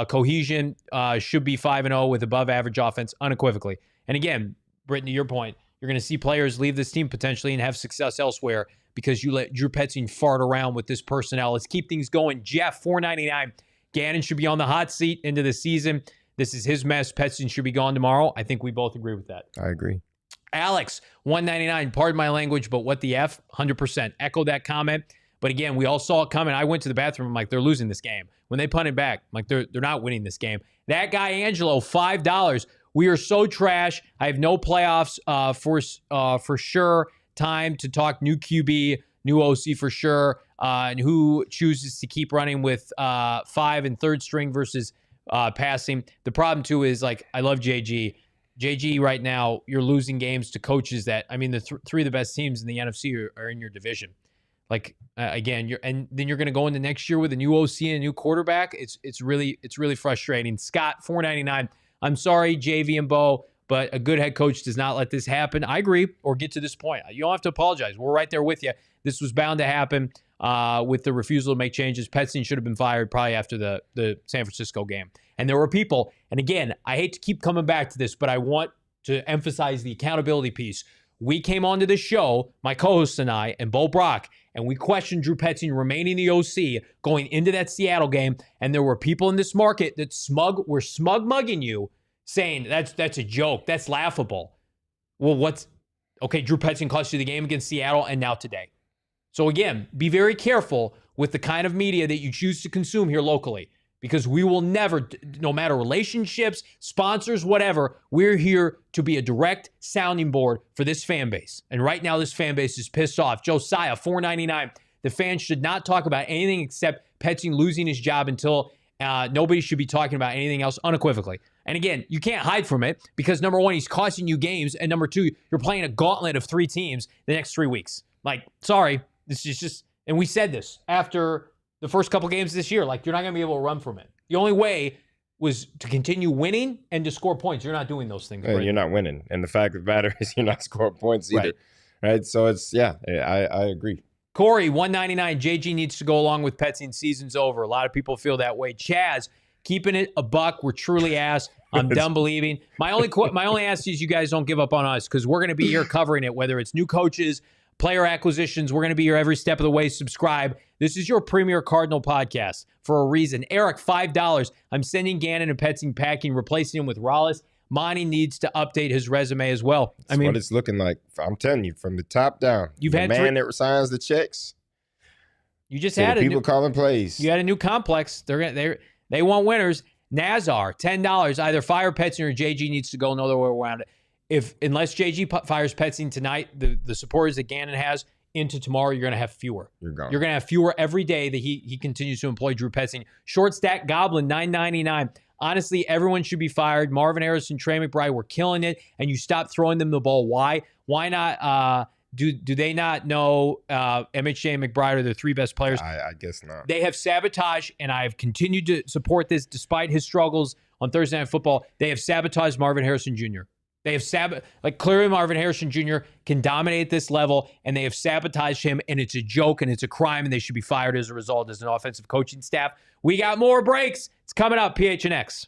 S1: Cohesion, should be 5-0 with above average offense unequivocally. And again, Brittan, to your point, you're going to see players leave this team potentially and have success elsewhere because you let Drew Petzing fart around with this personnel. Let's keep things going. Jeff, $4.99. Gannon should be on the hot seat into the season. This is his mess. Petzing should be gone tomorrow. I think we both agree with that.
S2: I agree.
S1: Alex, $1.99. Pardon my language, but what the F? 100%. Echo that comment. But again, we all saw it coming. I went to the bathroom. I'm like, they're losing this game. When they punted back, I'm like, they're not winning this game. That guy, Angelo, $5. We are so trash. I have no playoffs for sure. Time to talk new QB, new OC for sure, and who chooses to keep running with 5 and 3rd string versus passing. The problem, too, is, like, I love JG. JG, right now, you're losing games to coaches that, the 3 of the best teams in the NFC are in your division. Like, again, then you're going to go into next year with a new OC and a new quarterback. It's really frustrating. Scott, $4.99. I'm sorry, JV and Bo, but a good head coach does not let this happen. I agree, or get to this point. You don't have to apologize. We're right there with you. This was bound to happen with the refusal to make changes. Petzing should have been fired probably after the San Francisco game. And there were people, and again, I hate to keep coming back to this, but I want to emphasize the accountability piece. We came onto the show, my co-host and I, and Bo Brack, and we questioned Drew Petzing remaining the OC going into that Seattle game, and there were people in this market that were smug mugging you, saying that's a joke, that's laughable. Well, okay, Drew Petzing cost you the game against Seattle and now today. So again, be very careful with the kind of media that you choose to consume here locally, because we will never, no matter relationships, sponsors, whatever, we're here to be a direct sounding board for this fan base. And right now, this fan base is pissed off. Josiah, $4.99. The fans should not talk about anything except Petzing losing his job until nobody should be talking about anything else unequivocally. And again, you can't hide from it because, number one, he's costing you games. And number two, you're playing a gauntlet of 3 teams the next 3 weeks. Like, sorry, this is just, and we said this after the first couple games this year, like, you're not going to be able to run from it. The only way was to continue winning and to score points. You're not doing those things.
S2: Right? You're not winning. And the fact of the matter is you're not scoring points either. Right? So it's, I agree.
S1: Corey, $1.99. JG needs to go along with Petzing. Season's over. A lot of people feel that way. Chaz, keeping it a buck. We're truly ass. I'm done believing. My only ask is you guys don't give up on us, because we're going to be here covering it, whether it's new coaches, player acquisitions. We're going to be here every step of the way. Subscribe. This is your premier Cardinal podcast for a reason. Eric, $5. I'm sending Gannon and Petzing packing, replacing him with Rollis. Monty needs to update his resume as well.
S2: That's what it's looking like. I'm telling you, from the top down.
S1: You've
S2: the
S1: had
S2: man that signs the checks.
S1: You just had
S2: people calling plays.
S1: You had a new complex. They want winners. Nazar, $10. Either fire Petzing or JG needs to go another way around it. Unless JG fires Petzing tonight, the supporters that Gannon has into tomorrow, you're going to have fewer.
S2: You're gone.
S1: You're going to have fewer every day that he continues to employ Drew Petzing. Short stack Goblin, $9.99. Honestly, everyone should be fired. Marvin Harrison, Trey McBride were killing it, and you stopped throwing them the ball. Why? Why not? Do they not know MHJ and McBride are their three best players?
S2: I guess not.
S1: They have sabotaged, and I've continued to support this despite his struggles on Thursday Night Football. They have sabotaged Marvin Harrison Jr. They have clearly Marvin Harrison Jr. can dominate this level, and they have sabotaged him, and it's a joke, and it's a crime, and they should be fired as a result as an offensive coaching staff. We got more breaks. It's coming up, PHNX.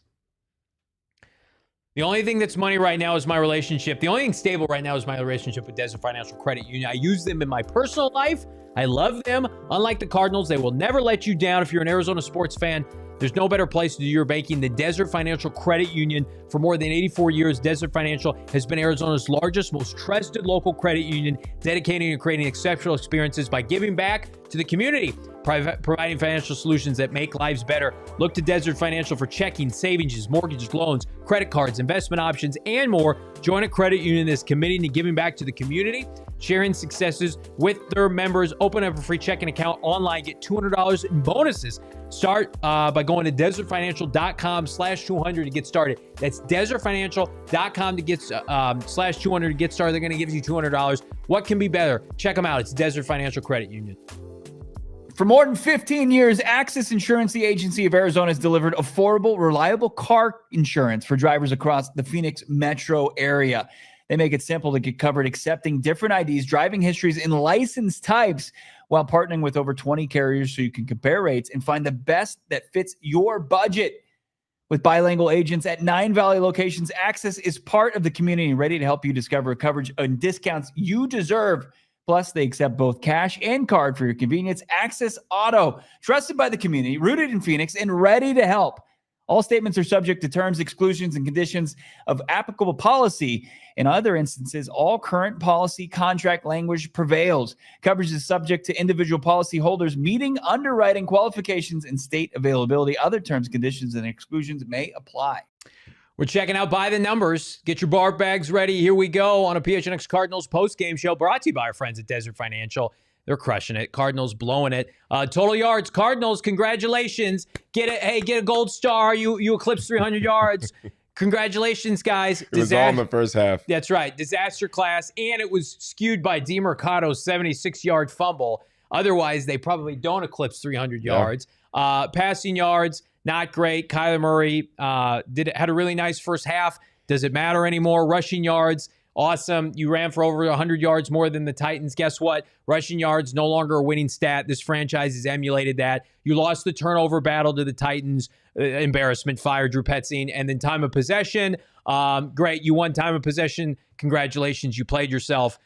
S1: The only thing that's money right now is my relationship. The only thing stable right now is my relationship with Desert Financial Credit Union. I use them in my personal life. I love them. Unlike the Cardinals, they will never let you down. If you're an Arizona sports fan, there's no better place to do your banking than Desert Financial Credit Union. For more than 84 years, Desert Financial has been Arizona's largest, most trusted local credit union, dedicating and creating exceptional experiences by giving back to the community, providing financial solutions that make lives better. Look to Desert Financial for checking, savings, mortgages, loans, credit cards, investment options, and more. Join a credit union that's committing to giving back to the community, sharing successes with their members. Open up a free checking account online. Get $200 in bonuses. Start by going to desertfinancial.com/200 to get started. That's desertfinancial.com to get /200 to get started. They're going to give you $200. What can be better? Check them out. It's Desert Financial Credit Union.
S4: For more than 15 years, Access Insurance, the agency of Arizona, has delivered affordable, reliable car insurance for drivers across the Phoenix metro area. They make it simple to get covered, accepting different IDs, driving histories, and license types, while partnering with over 20 carriers so you can compare rates and find the best that fits your budget. With bilingual agents at 9 Valley locations, Access is part of the community and ready to help you discover coverage and discounts you deserve. Plus, they accept both cash and card for your convenience. Access Auto, trusted by the community, rooted in Phoenix, and ready to help. All statements are subject to terms, exclusions, and conditions of applicable policy. In other instances, all current policy contract language prevails. Coverage is subject to individual policy holders meeting underwriting qualifications and state availability. Other terms, conditions, and exclusions may apply.
S1: We're checking out By the Numbers. Get your bar bags ready. Here we go on a PHNX Cardinals post-game show brought to you by our friends at Desert Financial. They're crushing it. Cardinals blowing it. Total yards. Cardinals, congratulations. Get a gold star. You eclipsed 300 yards. Congratulations, guys.
S2: It was all in the first half.
S1: That's right. Disaster class. And it was skewed by DeMercado's 76-yard fumble. Otherwise, they probably don't eclipse 300 yards. Passing yards, not great. Kyler Murray had a really nice first half. Does it matter anymore? Rushing yards, awesome. You ran for over 100 yards more than the Titans. Guess what? Rushing yards, no longer a winning stat. This franchise has emulated that. You lost the turnover battle to the Titans. Embarrassment. Fire Drew Petzing. And then time of possession. Great. You won time of possession. Congratulations. You played yourself.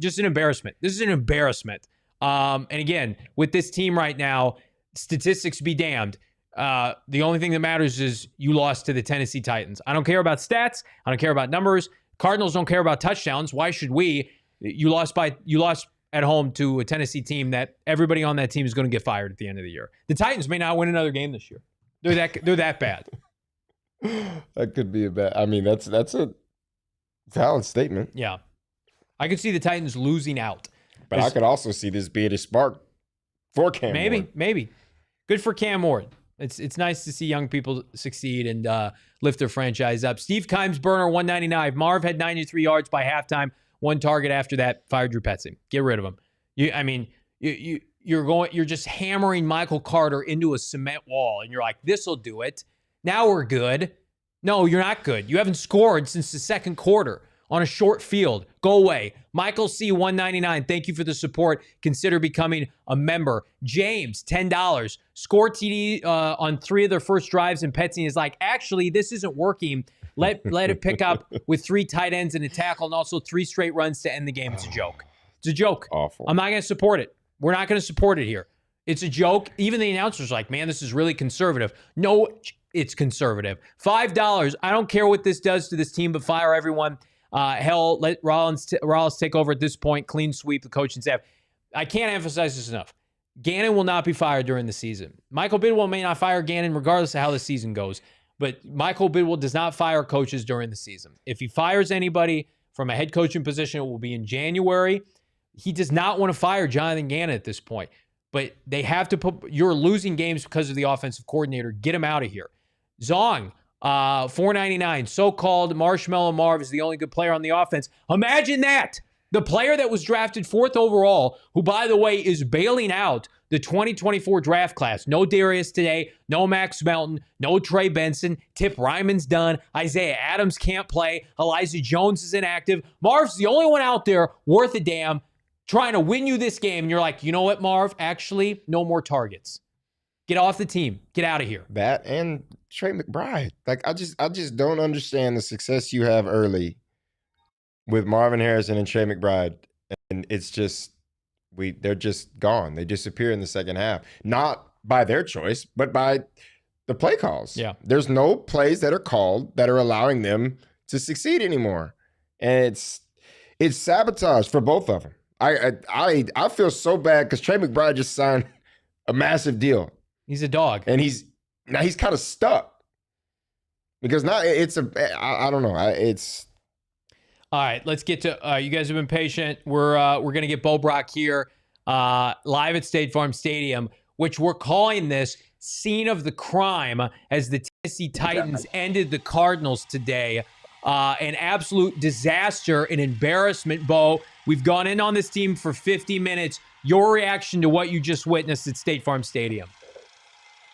S1: Just an embarrassment. This is an embarrassment. And again, with this team right now, statistics be damned. The only thing that matters is you lost to the Tennessee Titans. I don't care about stats. I don't care about numbers. Cardinals don't care about touchdowns. Why should we? You lost at home to a Tennessee team that everybody on that team is going to get fired at the end of the year. The Titans may not win another game this year. They're that bad.
S2: That could be a bad. I mean, that's a valid statement.
S1: Yeah, I could see the Titans losing out.
S2: But I could also see this being a spark for Cam Ward.
S1: Maybe. Good for Cam Ward. It's nice to see young people succeed and lift their franchise up. Steve Kimes burner 199. Marv had 93 yards by halftime. One target after that. Fired Drew Petzing. Get rid of him. You're just hammering Michael Carter into a cement wall, and you're like, this'll do it. Now we're good. No, you're not good. You haven't scored since the second quarter. on a short field. Go away. Michael C. 199, thank you for the support. Consider becoming a member. James, $10. Score TD on 3 of their first drives, and Petzing is like, actually, this isn't working. Let it pick up with 3 tight ends and a tackle, and also 3 straight runs to end the game. It's a joke. It's a joke.
S2: Awful.
S1: I'm not going to support it. We're not going to support it here. It's a joke. Even the announcer's like, man, this is really conservative. No, it's conservative. $5. I don't care what this does to this team, but fire everyone. Hell, let Rollins take over at this point. Clean sweep the coaching staff. I can't emphasize this enough. Gannon will not be fired during the season. Michael Bidwell may not fire Gannon regardless of how the season goes, but Michael Bidwell does not fire coaches during the season. If he fires anybody from a head coaching position, it will be in January. He does not want to fire Jonathan Gannon at this point. But they have to put, you're losing games because of the offensive coordinator. Get him out of here. Zong, $4.99. So-called Marshmallow Marv is the only good player on the offense. Imagine that. The player that was drafted 4th overall, who, by the way, is bailing out the 2024 draft class. No Darius today. No Max Melton. No Trey Benson. Tip Ryman's done. Isaiah Adams can't play. Elijah Jones is inactive. Marv's the only one out there worth a damn, trying to win you this game, and you're like, you know what, Marv? Actually, no more targets. Get off the team. Get out of here.
S2: That and Trey McBride. Like, I just don't understand the success you have early with Marvin Harrison and Trey McBride. And it's just, they're just gone. They disappear in the second half. Not by their choice, but by the play calls.
S1: Yeah.
S2: There's no plays that are called that are allowing them to succeed anymore. And it's sabotage for both of them. I feel so bad because Trey McBride just signed a massive deal.
S1: He's a dog,
S2: and he's kind of stuck because now I don't know. It's
S1: all right. Let's get to you guys have been patient. We're gonna get Bo Brack here live at State Farm Stadium, which we're calling this scene of the crime as the Tennessee Titans ended the Cardinals today. An absolute disaster, an embarrassment, Bo. We've gone in on this team for 50 minutes. Your reaction to what you just witnessed at State Farm Stadium?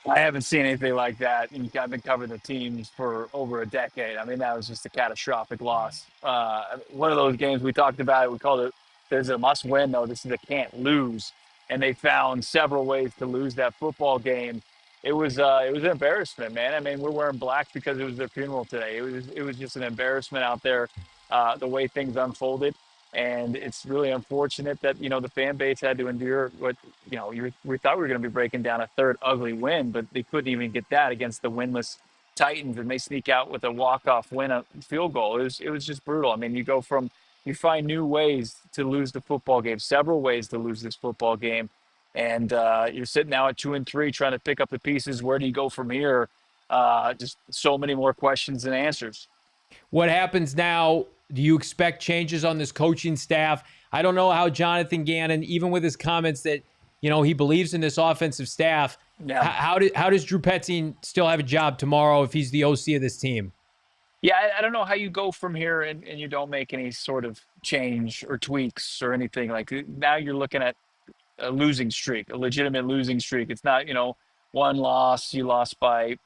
S5: I haven't seen anything like that. I've been covering the teams for over a decade. I mean, that was just a catastrophic loss. One of those games we talked about, we called it, there's a must win, though. This is a can't lose. And they found several ways to lose that football game. It was an embarrassment, man. I mean, we're wearing black because it was their funeral today. It was just an embarrassment out there, the way things unfolded. And it's really unfortunate that, the fan base had to endure what, we thought we were going to be breaking down a third ugly win, but they couldn't even get that against the winless Titans, and they sneak out with a walk-off win, a field goal. It was just brutal. I mean, you find new ways to lose the football game, several ways to lose this football game. And you're sitting now at 2-3 trying to pick up the pieces. Where do you go from here? Just so many more questions than answers.
S1: What happens now? Do you expect changes on this coaching staff? I don't know how Jonathan Gannon, even with his comments that, he believes in this offensive staff, how does Drew Petzing still have a job tomorrow if he's the OC of this team?
S5: Yeah, I don't know how you go from here and you don't make any sort of change or tweaks or anything. Like, now you're looking at a losing streak, a legitimate losing streak. It's not, one loss. You lost by,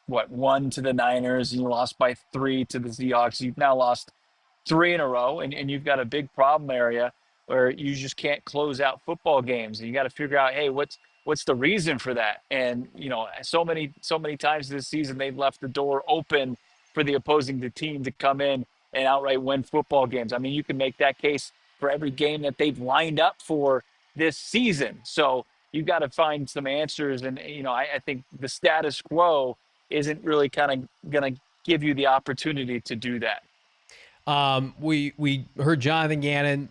S5: 1 to the Niners, and you lost by 3 to the Seahawks. You've now lost 3 in a row, and you've got a big problem area where you just can't close out football games. And you got to figure out, hey, what's the reason for that? And, so many times this season, they've left the door open for the opposing team to come in and outright win football games. I mean, you can make that case for every game that they've lined up for this season. So you've got to find some answers. And, I think the status quo isn't really kind of going to give you the opportunity to do that.
S1: We heard Jonathan Gannon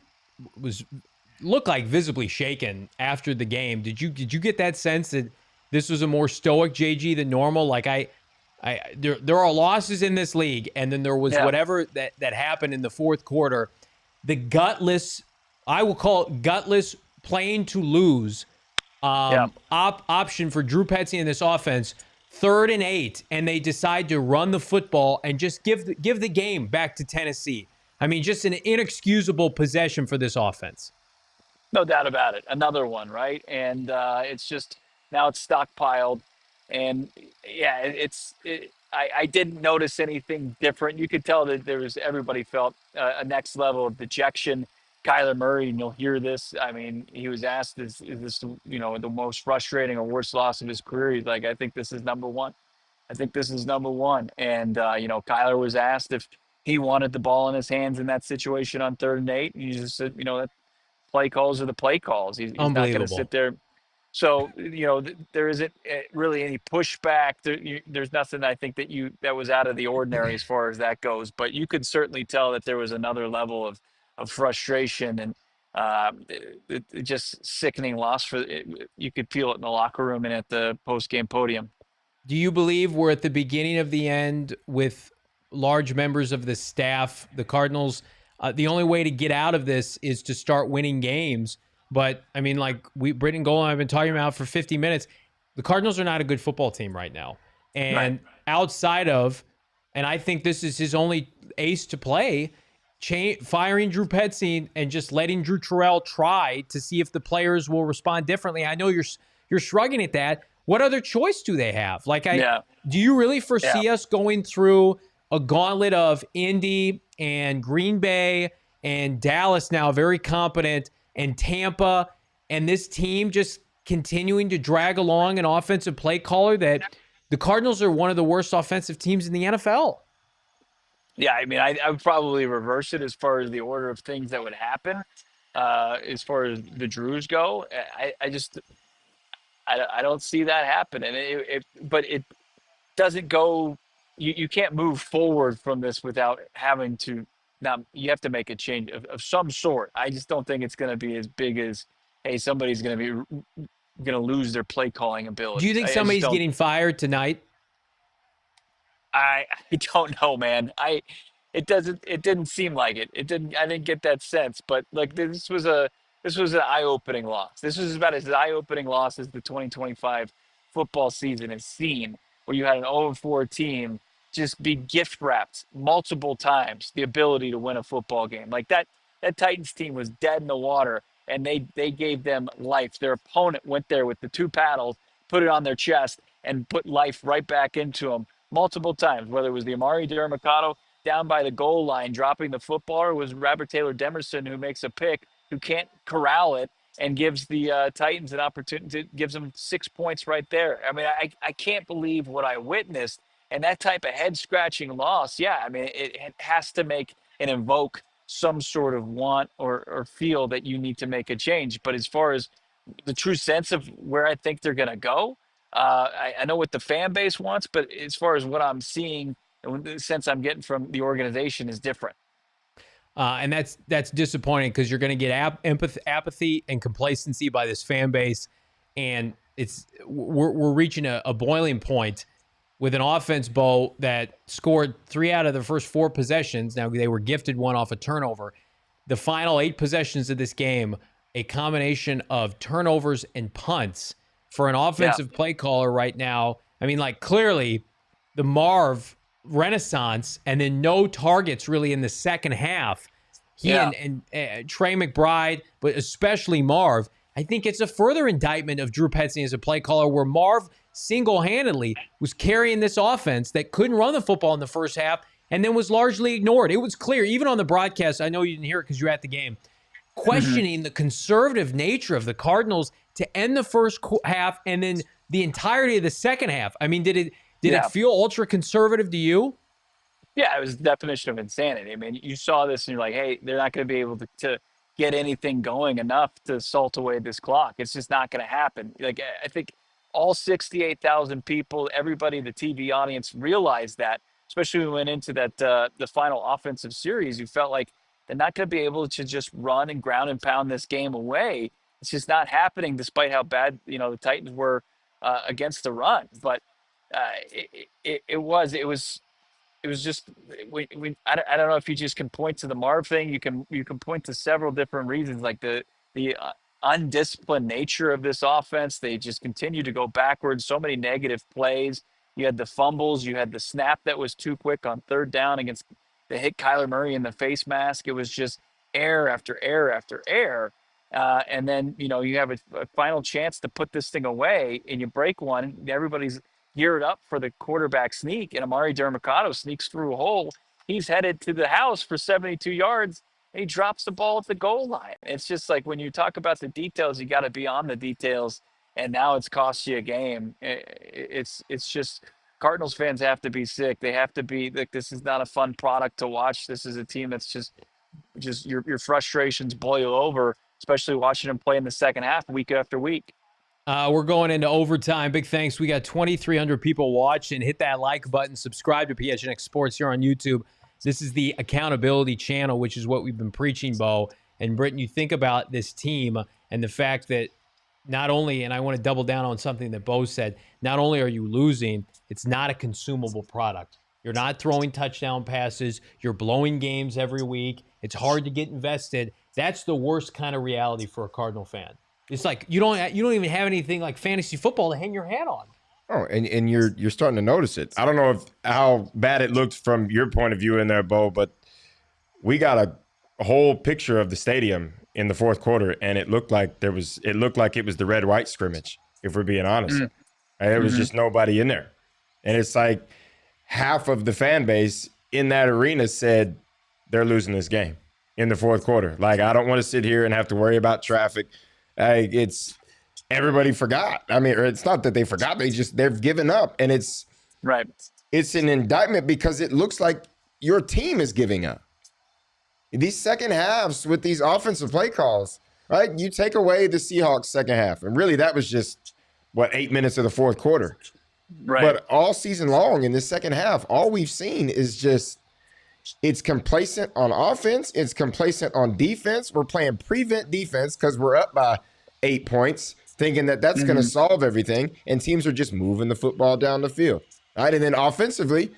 S1: looked like visibly shaken after the game. Did you get that sense that this was a more stoic JG than normal? Like there are losses in this league, and then there was whatever that happened in the fourth quarter. The gutless, I will call it gutless, playing to lose option for Drew Petzing in this offense. 3rd and 8, and they decide to run the football and just give the game back to Tennessee. I mean, just an inexcusable possession for this offense.
S5: No doubt about it. Another one, right? And it's just now it's stockpiled, and I didn't notice anything different. You could tell that everybody felt a next level of dejection. Kyler Murray, and you'll hear this. I mean, he was asked, is this, the most frustrating or worst loss of his career? He's like, I think this is number one. I think this is number one. And, Kyler was asked if he wanted the ball in his hands in that situation on 3rd and 8. And he just said, that play calls are the play calls. He's not going to sit there. So, there isn't really any pushback. There's nothing I think that was out of the ordinary as far as that goes. But you could certainly tell that there was another level of frustration and just sickening loss. You could feel it in the locker room and at the post-game podium.
S1: Do you believe we're at the beginning of the end with large members of the staff? The Cardinals, the only way to get out of this is to start winning games. But, I mean, like Brittan Gold and I have been talking about for 50 minutes, the Cardinals are not a good football team right now. And outside of, and I think this is his only ace to play, firing Drew Petzing and just letting Drew Terrell try to see if the players will respond differently. I know you're shrugging at that. What other choice do they have? Do you really foresee us going through a gauntlet of Indy and Green Bay and Dallas now very competent and Tampa and this team just continuing to drag along an offensive play caller that the Cardinals are one of the worst offensive teams in the NFL?
S5: Yeah, I mean, I would probably reverse it as far as the order of things that would happen. As far as the Drews go, I don't see that happen. And but it doesn't go. You can't move forward from this without having to. Now you have to make a change of some sort. I just don't think it's going to be as big as, hey, somebody's going to lose their play calling ability.
S1: Do you think somebody's getting fired tonight?
S5: I don't know, man. It didn't seem like it. I didn't get that sense. But like this was an eye-opening loss. This was about as eye-opening loss as the 2025 football season has seen, where you had an 0-4 team just be gift wrapped multiple times the ability to win a football game. Like that Titans team was dead in the water, and they gave them life. Their opponent went there with the 2 paddles, put it on their chest, and put life right back into them multiple times, whether it was the Amari Dermicado down by the goal line dropping the football, or it was Robert Taylor Demerson who makes a pick, who can't corral it and gives the Titans an opportunity, gives them 6 points right there. I mean, I can't believe what I witnessed. And that type of head-scratching loss, yeah, I mean, it has to make and invoke some sort of want or feel that you need to make a change. But as far as the true sense of where I think they're going to go, I know what the fan base wants, but as far as what I'm seeing and the sense I'm getting from the organization is different.
S1: And that's disappointing because you're going to get apathy and complacency by this fan base, and we're reaching a boiling point with an offense, Bo, that scored 3 out of the first 4 possessions. Now, they were gifted 1 off a turnover. The final 8 possessions of this game, a combination of turnovers and punts for an offensive play caller right now. I mean, like, clearly the Marv renaissance and then no targets really in the second half. He and Trey McBride, but especially Marv, I think it's a further indictment of Drew Petzing as a play caller, where Marv single-handedly was carrying this offense that couldn't run the football in the first half and then was largely ignored. It was clear, even on the broadcast, I know you didn't hear it because you were at the game, questioning the conservative nature of the Cardinals to end the first half and then the entirety of the second half. I mean, did it feel ultra-conservative to you?
S5: Yeah, it was the definition of insanity. I mean, you saw this and you're like, hey, they're not going to be able to get anything going enough to salt away this clock. It's just not going to happen. Like, I think all 68,000 people, everybody, the TV audience realized that, especially when we went into that the final offensive series. You felt like they're not going to be able to just run and ground and pound this game away. It's just not happening, despite how bad the Titans were against the run. But it was just I don't know if you just can point to the Marv thing. You can point to several different reasons, like the undisciplined nature of this offense. They just continue to go backwards. So many negative plays. You had the fumbles. You had the snap that was too quick on 3rd down against the hit Kyler Murray in the face mask. It was just error after error after error. And then, you have a final chance to put this thing away and you break one. Everybody's geared up for the quarterback sneak, and Amari Dermacado sneaks through a hole. He's headed to the house for 72 yards. And he drops the ball at the goal line. It's just like when you talk about the details, you got to be on the details. And now it's cost you a game. It's just Cardinals fans have to be sick. They have to be like, this is not a fun product to watch. This is a team that's just your frustrations boil over, especially watching them play in the second half week after week.
S1: We're going into overtime. Big thanks. We got 2,300 people watching. Hit that like button. Subscribe to PHNX Sports here on YouTube. This is the accountability channel, which is what we've been preaching, Bo. And Brittan, you think about this team and the fact that not only, and I want to double down on something that Bo said, not only are you losing, it's not a consumable product. You're not throwing touchdown passes. You're blowing games every week. It's hard to get invested. That's the worst kind of reality for a Cardinal fan. It's like you don't even have anything like fantasy football to hang your hat on.
S2: Oh, and you're starting to notice it. I don't know how bad it looked from your point of view in there, Bo, but we got a whole picture of the stadium in the fourth quarter, and it looked like it was the red-white scrimmage, if we're being honest. Mm-hmm. And it was just nobody in there. And it's like half of the fan base in that arena said they're losing this game in the fourth quarter. Like, I don't want to sit here and have to worry about traffic. It's everybody forgot. I mean, or it's not that they forgot. They've given up. And it's
S5: right.
S2: It's an indictment because it looks like your team is giving up. These second halves with these offensive play calls, right? You take away the Seahawks second half. And really that was just, 8 minutes of the fourth quarter.
S5: Right.
S2: But all season long in this second half, all we've seen is just it's complacent on offense. It's complacent on defense. We're playing prevent defense because we're up by 8 points, thinking that that's going to solve everything. And teams are just moving the football down the field. Right. And then offensively,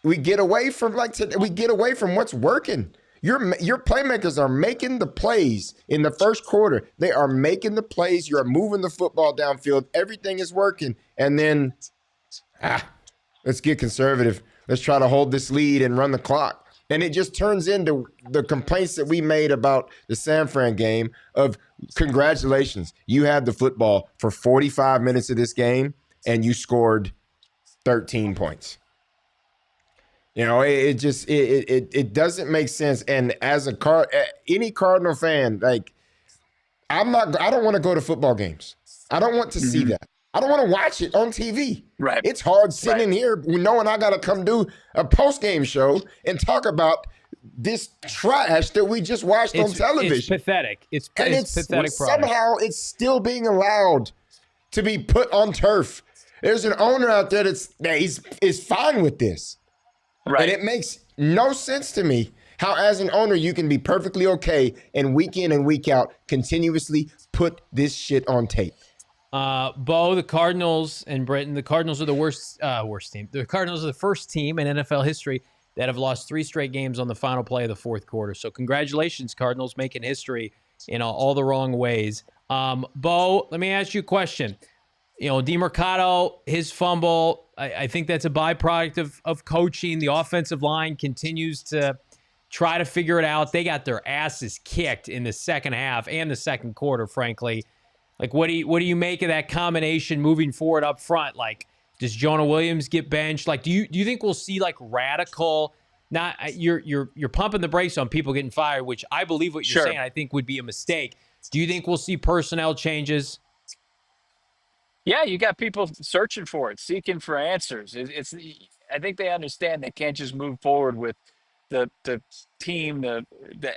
S2: we get away from what's working. Your playmakers are making the plays in the first quarter. They are making the plays. You're moving the football downfield. Everything is working. And then, let's get conservative. Let's try to hold this lead and run the clock. And it just turns into the complaints that we made about the San Fran game of congratulations. You had the football for 45 minutes of this game, and you scored 13 points. You know, it doesn't make sense. And as any Cardinal fan, like I don't want to go to football games. I don't want to see that. I don't want to watch it on TV.
S5: Right.
S2: It's hard sitting here knowing I got to come do a post-game show and talk about this trash that we just watched on television.
S1: It's pathetic. It's pathetic.
S2: Somehow it's still being allowed to be put on turf. There's an owner out there is fine with this. Right. And it makes no sense to me how, as an owner, you can be perfectly okay and week in and week out continuously put this shit on tape.
S1: Bo, the Cardinals and Brittan, the Cardinals are the worst team. The Cardinals are the first team in NFL history that have lost 3 straight games on the final play of the fourth quarter. So congratulations, Cardinals, making history in all the wrong ways. Bo, let me ask you a question. You know, DeMarcado, his fumble, I think that's a byproduct of coaching. The offensive line continues to try to figure it out. They got their asses kicked in the second half and the second quarter, frankly. Like, what do you make of that combination moving forward up front? Like, does Jonah Williams get benched? Like, do you think we'll see like radical? Not you're pumping the brakes on people getting fired, which I believe what you're saying I think would be a mistake. Do you think we'll see personnel changes?
S5: Yeah, you got people searching for it, seeking for answers. I think they understand they can't just move forward with the team,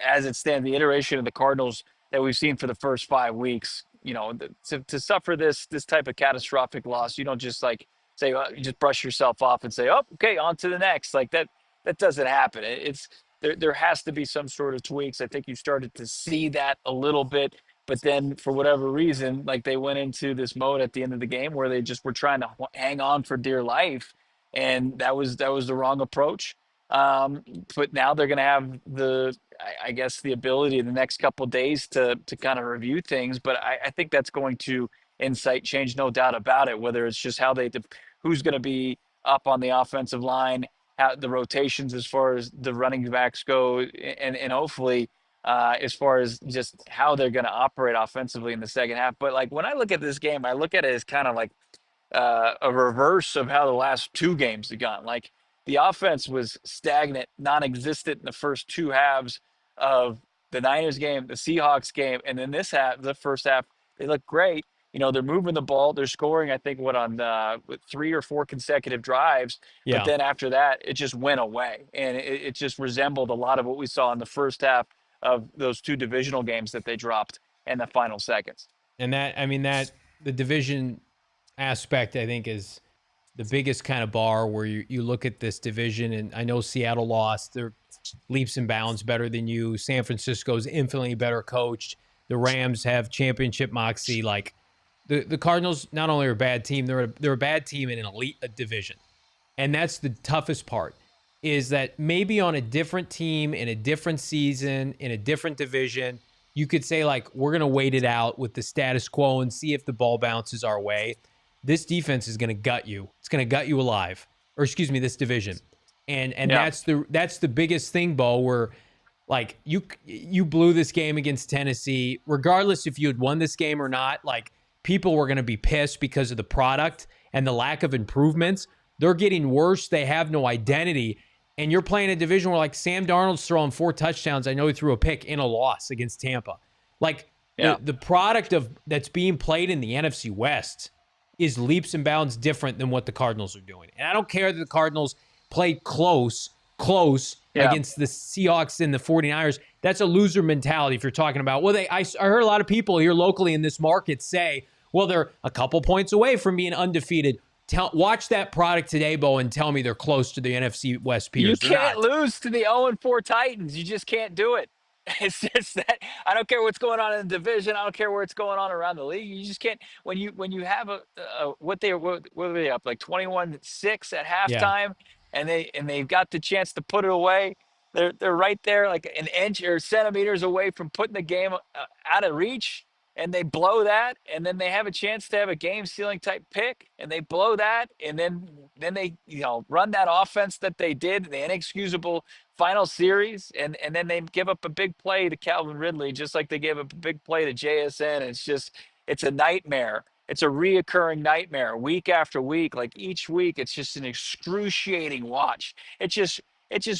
S5: as it stands, the iteration of the Cardinals that we've seen for the first 5 weeks. You know, to suffer this type of catastrophic loss, you don't just like say, you just brush yourself off and say, oh, okay, on to the next. Like that doesn't happen. There has to be some sort of tweaks. I think you started to see that a little bit. But then for whatever reason, like they went into this mode at the end of the game where they just were trying to hang on for dear life. And that was the wrong approach. But now they're going to have the ability in the next couple of days to kind of review things. But I think that's going to incite change, no doubt about it, whether it's just who's going to be up on the offensive line, how the rotations as far as the running backs go, and hopefully as far as just how they're going to operate offensively in the second half. But like when I look at this game, I look at it as kind of like a reverse of how the last two games have gone. Like the offense was stagnant, non-existent in the first two halves of the Niners game, the Seahawks game, and then this half, the first half, they look great. You know, they're moving the ball, they're scoring, I think, on 3 or 4 consecutive drives. But
S1: Yeah.
S5: then after that, it just went away, and it just resembled a lot of what we saw in the first half of those two divisional games that they dropped in the final seconds.
S1: And that the division aspect, I think, is the biggest kind of bar where you look at this division, and I know Seattle lost. They're leaps and bounds better than you. San Francisco's infinitely better coached. The Rams have championship moxie. Like the Cardinals not only are a bad team, they're a bad team in an elite division. And that's the toughest part, is that maybe on a different team, in a different season, in a different division, you could say, like, we're going to wait it out with the status quo and see if the ball bounces our way. This defense is going to gut you. It's going to gut you alive. Or excuse me, this division. And
S5: Yeah.
S1: that's the biggest thing, Bo, where like you blew this game against Tennessee. Regardless if you had won this game or not, like people were going to be pissed because of the product and the lack of improvements. They're getting worse. They have no identity. And you're playing a division where like Sam Darnold's throwing 4 touchdowns. I know he threw a pick in a loss against Tampa. Like the product of that's being played in the NFC West is leaps and bounds different than what the Cardinals are doing. And I don't care that the Cardinals played close against the Seahawks and the 49ers. That's a loser mentality if you're talking about, well, I heard a lot of people here locally in this market say, well, they're a couple points away from being undefeated. Watch that product today, Bo, and tell me they're close to the NFC West peers.
S5: You can't lose to the 0-4 Titans. You just can't do it. It's just that I don't care what's going on in the division. I don't care what's going on around the league. You just can't when you have what were they up like 21-6 at halftime, and they've got the chance to put it away. They're right there like an inch or centimeters away from putting the game out of reach, and they blow that, and then they have a chance to have a game-sealing type pick, and they blow that, and then they run that offense that they did, the inexcusable final series, and then they give up a big play to Calvin Ridley, just like they gave up a big play to JSN. It's a nightmare. It's a reoccurring nightmare week after week. Like each week, it's just an excruciating watch. It just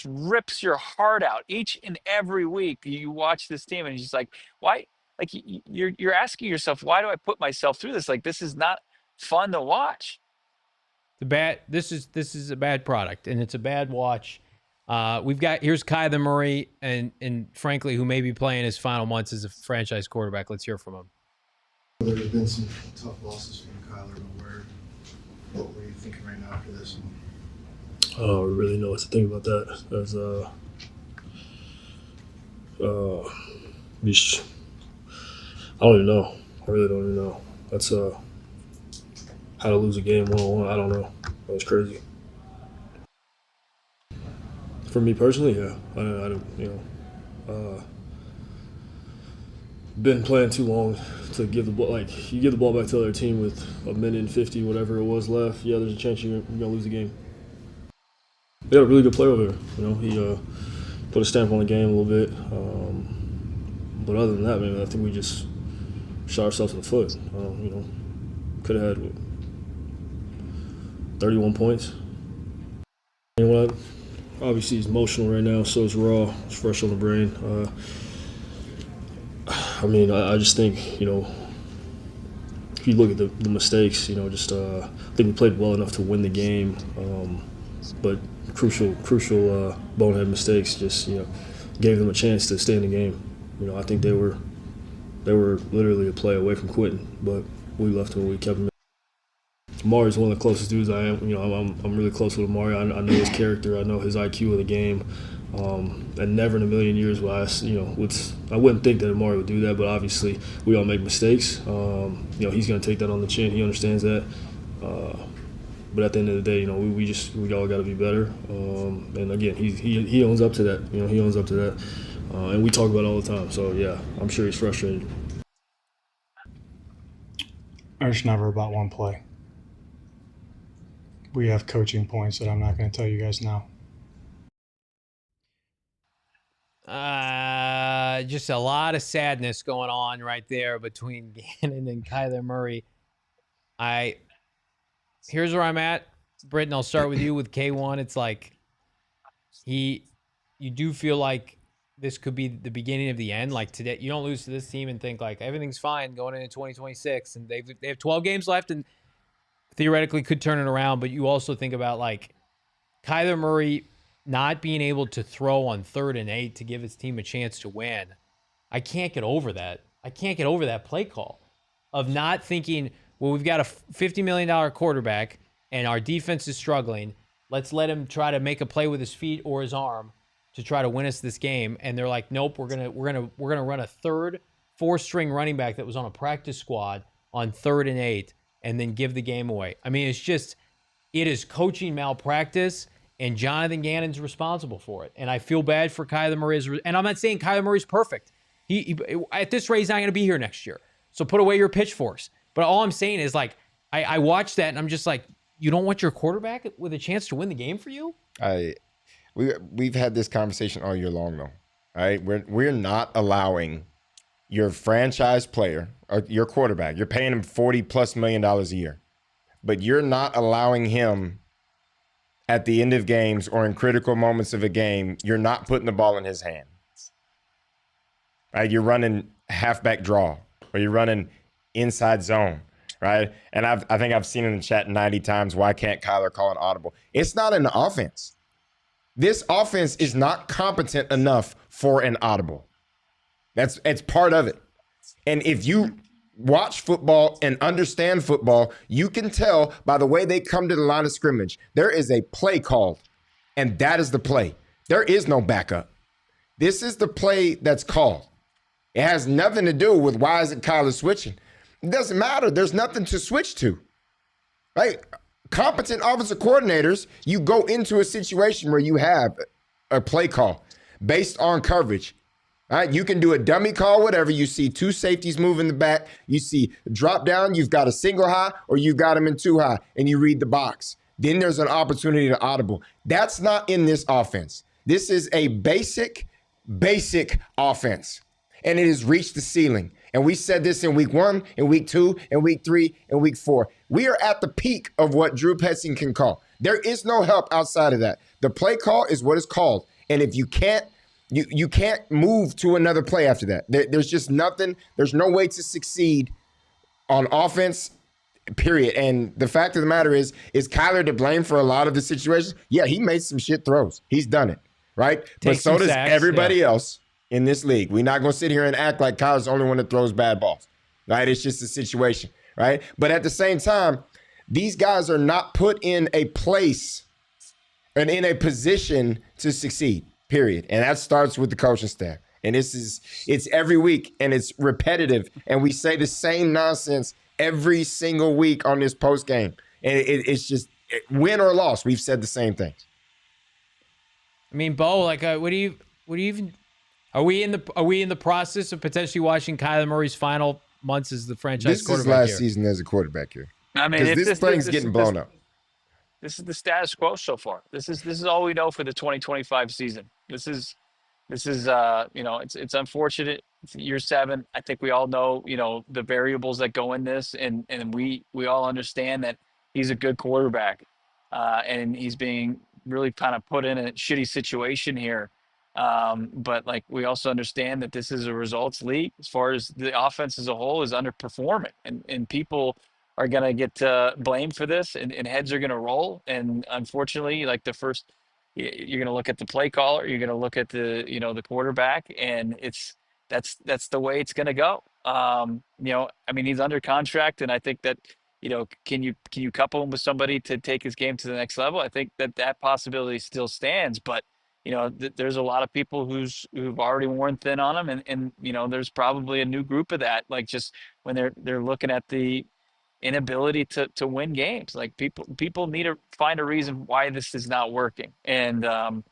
S5: rips your heart out each and every week. You watch this team, and it's just like, why? Like you're asking yourself, why do I put myself through this? Like this is not fun to watch.
S1: This is a bad product, and it's a bad watch. Here's Kyler Murray, and frankly, who may be playing his final months as a franchise quarterback. Let's hear from him.
S6: There have been some tough losses from Kyler, but what were you thinking right now after this?
S7: I don't really know what to think about that. I don't even know. I really don't even know. That's how to lose a game 1-on-1. I don't know. That was crazy. For me personally, yeah. I don't, been playing too long to give the ball. Like you give the ball back to the other team with 1:50, whatever it was left. Yeah, there's a chance you're gonna lose the game. We had a really good player over there. He put a stamp on the game a little bit. But other than that, man, I think we just shot ourselves in the foot. Could have had 31 points. And what? Obviously, he's emotional right now, so it's raw. It's fresh on the brain. I just think, if you look at the mistakes, I think we played well enough to win the game. But crucial bonehead mistakes just, gave them a chance to stay in the game. I think they were literally a play away from quitting, but we left them and we kept them. Amari's one of the closest dudes I am. I'm really close with Amari. I know his character. I know his IQ of the game. And never in a million years would I wouldn't think that Amari would do that, but obviously we all make mistakes. He's going to take that on the chin. He understands that. But at the end of the day, we all got to be better. And again, he owns up to that. He owns up to that. And we talk about it all the time. So yeah, I'm sure he's frustrated.
S3: It's never about one play. We have coaching points that I'm not going to tell you guys now.
S1: Just a lot of sadness going on right there between Gannon and Kyler Murray. here's where I'm at. Brittan, I'll start with you with K1. It's like you do feel like this could be the beginning of the end. Like today, you don't lose to this team and think like everything's fine going into 2026, and they have 12 games left and theoretically could turn it around. But you also think about like Kyler Murray not being able to throw on 3rd and 8 to give his team a chance to win. I can't get over that. I can't get over that play call of not thinking, well, we've got a $50 million quarterback and our defense is struggling. Let's let him try to make a play with his feet or his arm to try to win us this game. And they're like, nope, we're gonna run a 3rd, 4-string running back that was on a practice squad on 3rd and 8 and then give the game away. I mean, it is coaching malpractice, and Jonathan Gannon's responsible for it. And I feel bad for Kyler Murray. And I'm not saying Kyler Murray's perfect. He at this rate, he's not going to be here next year. So put away your pitchforks. But all I'm saying is, like, I watched that, and I'm just like, you don't want your quarterback with a chance to win the game for you?
S2: We've had this conversation all year long, though. All right, we're not allowing your franchise player or your quarterback. You're paying him $40+ million a year, but you're not allowing him at the end of games or in critical moments of a game. You're not putting the ball in his hands. Right? You're running halfback draw, or you're running inside zone. Right. And I think I've seen in the chat 90 times, why can't Kyler call an audible? It's not an offense. This offense is not competent enough for an audible. It's part of it. And if you watch football and understand football, you can tell by the way they come to the line of scrimmage, there is a play called, and that is the play. There is no backup. This is the play that's called. It has nothing to do with why isn't Kyler switching. It doesn't matter. There's nothing to switch to, right? Competent offensive coordinators, you go into a situation where you have a play call based on coverage, right? You can do a dummy call, whatever. You see 2 safeties move in the back. You see drop down, you've got a single high, or you've got them in 2 high, and you read the box. Then there's an opportunity to audible. That's not in this offense. This is a basic offense, and it has reached the ceiling. And we said this in week 1, in week 2, in week 3, and week 4. We are at the peak of what Drew Petzing can call. There is no help outside of that. The play call is what is called. And if you can't, you can't move to another play after that. There's just nothing. There's no way to succeed on offense, period. And the fact of the matter is Kyler to blame for a lot of the situations? Yeah, he made some shit throws. He's done it, right? But so does everybody else in this league. We're not going to sit here and act like Kyler's the only one that throws bad balls, right? It's just a situation, right? But at the same time, these guys are not put in a place and in a position to succeed, period. And that starts with the coaching staff. And it's every week, and it's repetitive. And we say the same nonsense every single week on this post game. And it's just win or loss. We've said the same things.
S1: I mean, Bo, like, what do you even? Are we in the process of potentially watching Kyler Murray's final months as the franchise quarterback?
S2: This is last season as a quarterback here.
S5: I mean,
S2: this thing's getting blown up.
S5: This is the status quo so far. This is all we know for the 2025 season. This is it's unfortunate. It's year 7. I think we all know, the variables that go in this, and we all understand that he's a good quarterback, and he's being really kind of put in a shitty situation here. But like, we also understand that this is a results league as far as the offense as a whole is underperforming, and people are going to get blamed for this, and heads are going to roll. And unfortunately, like you're going to look at the play caller, you're going to look at the quarterback, and that's the way it's going to go. I mean, he's under contract, and I think that, can you couple him with somebody to take his game to the next level? I think that possibility still stands, but there's a lot of people who've already worn thin on him, and there's probably a new group of that, like, just when they're looking at the inability to win games. Like, people need to find a reason why this is not working. And I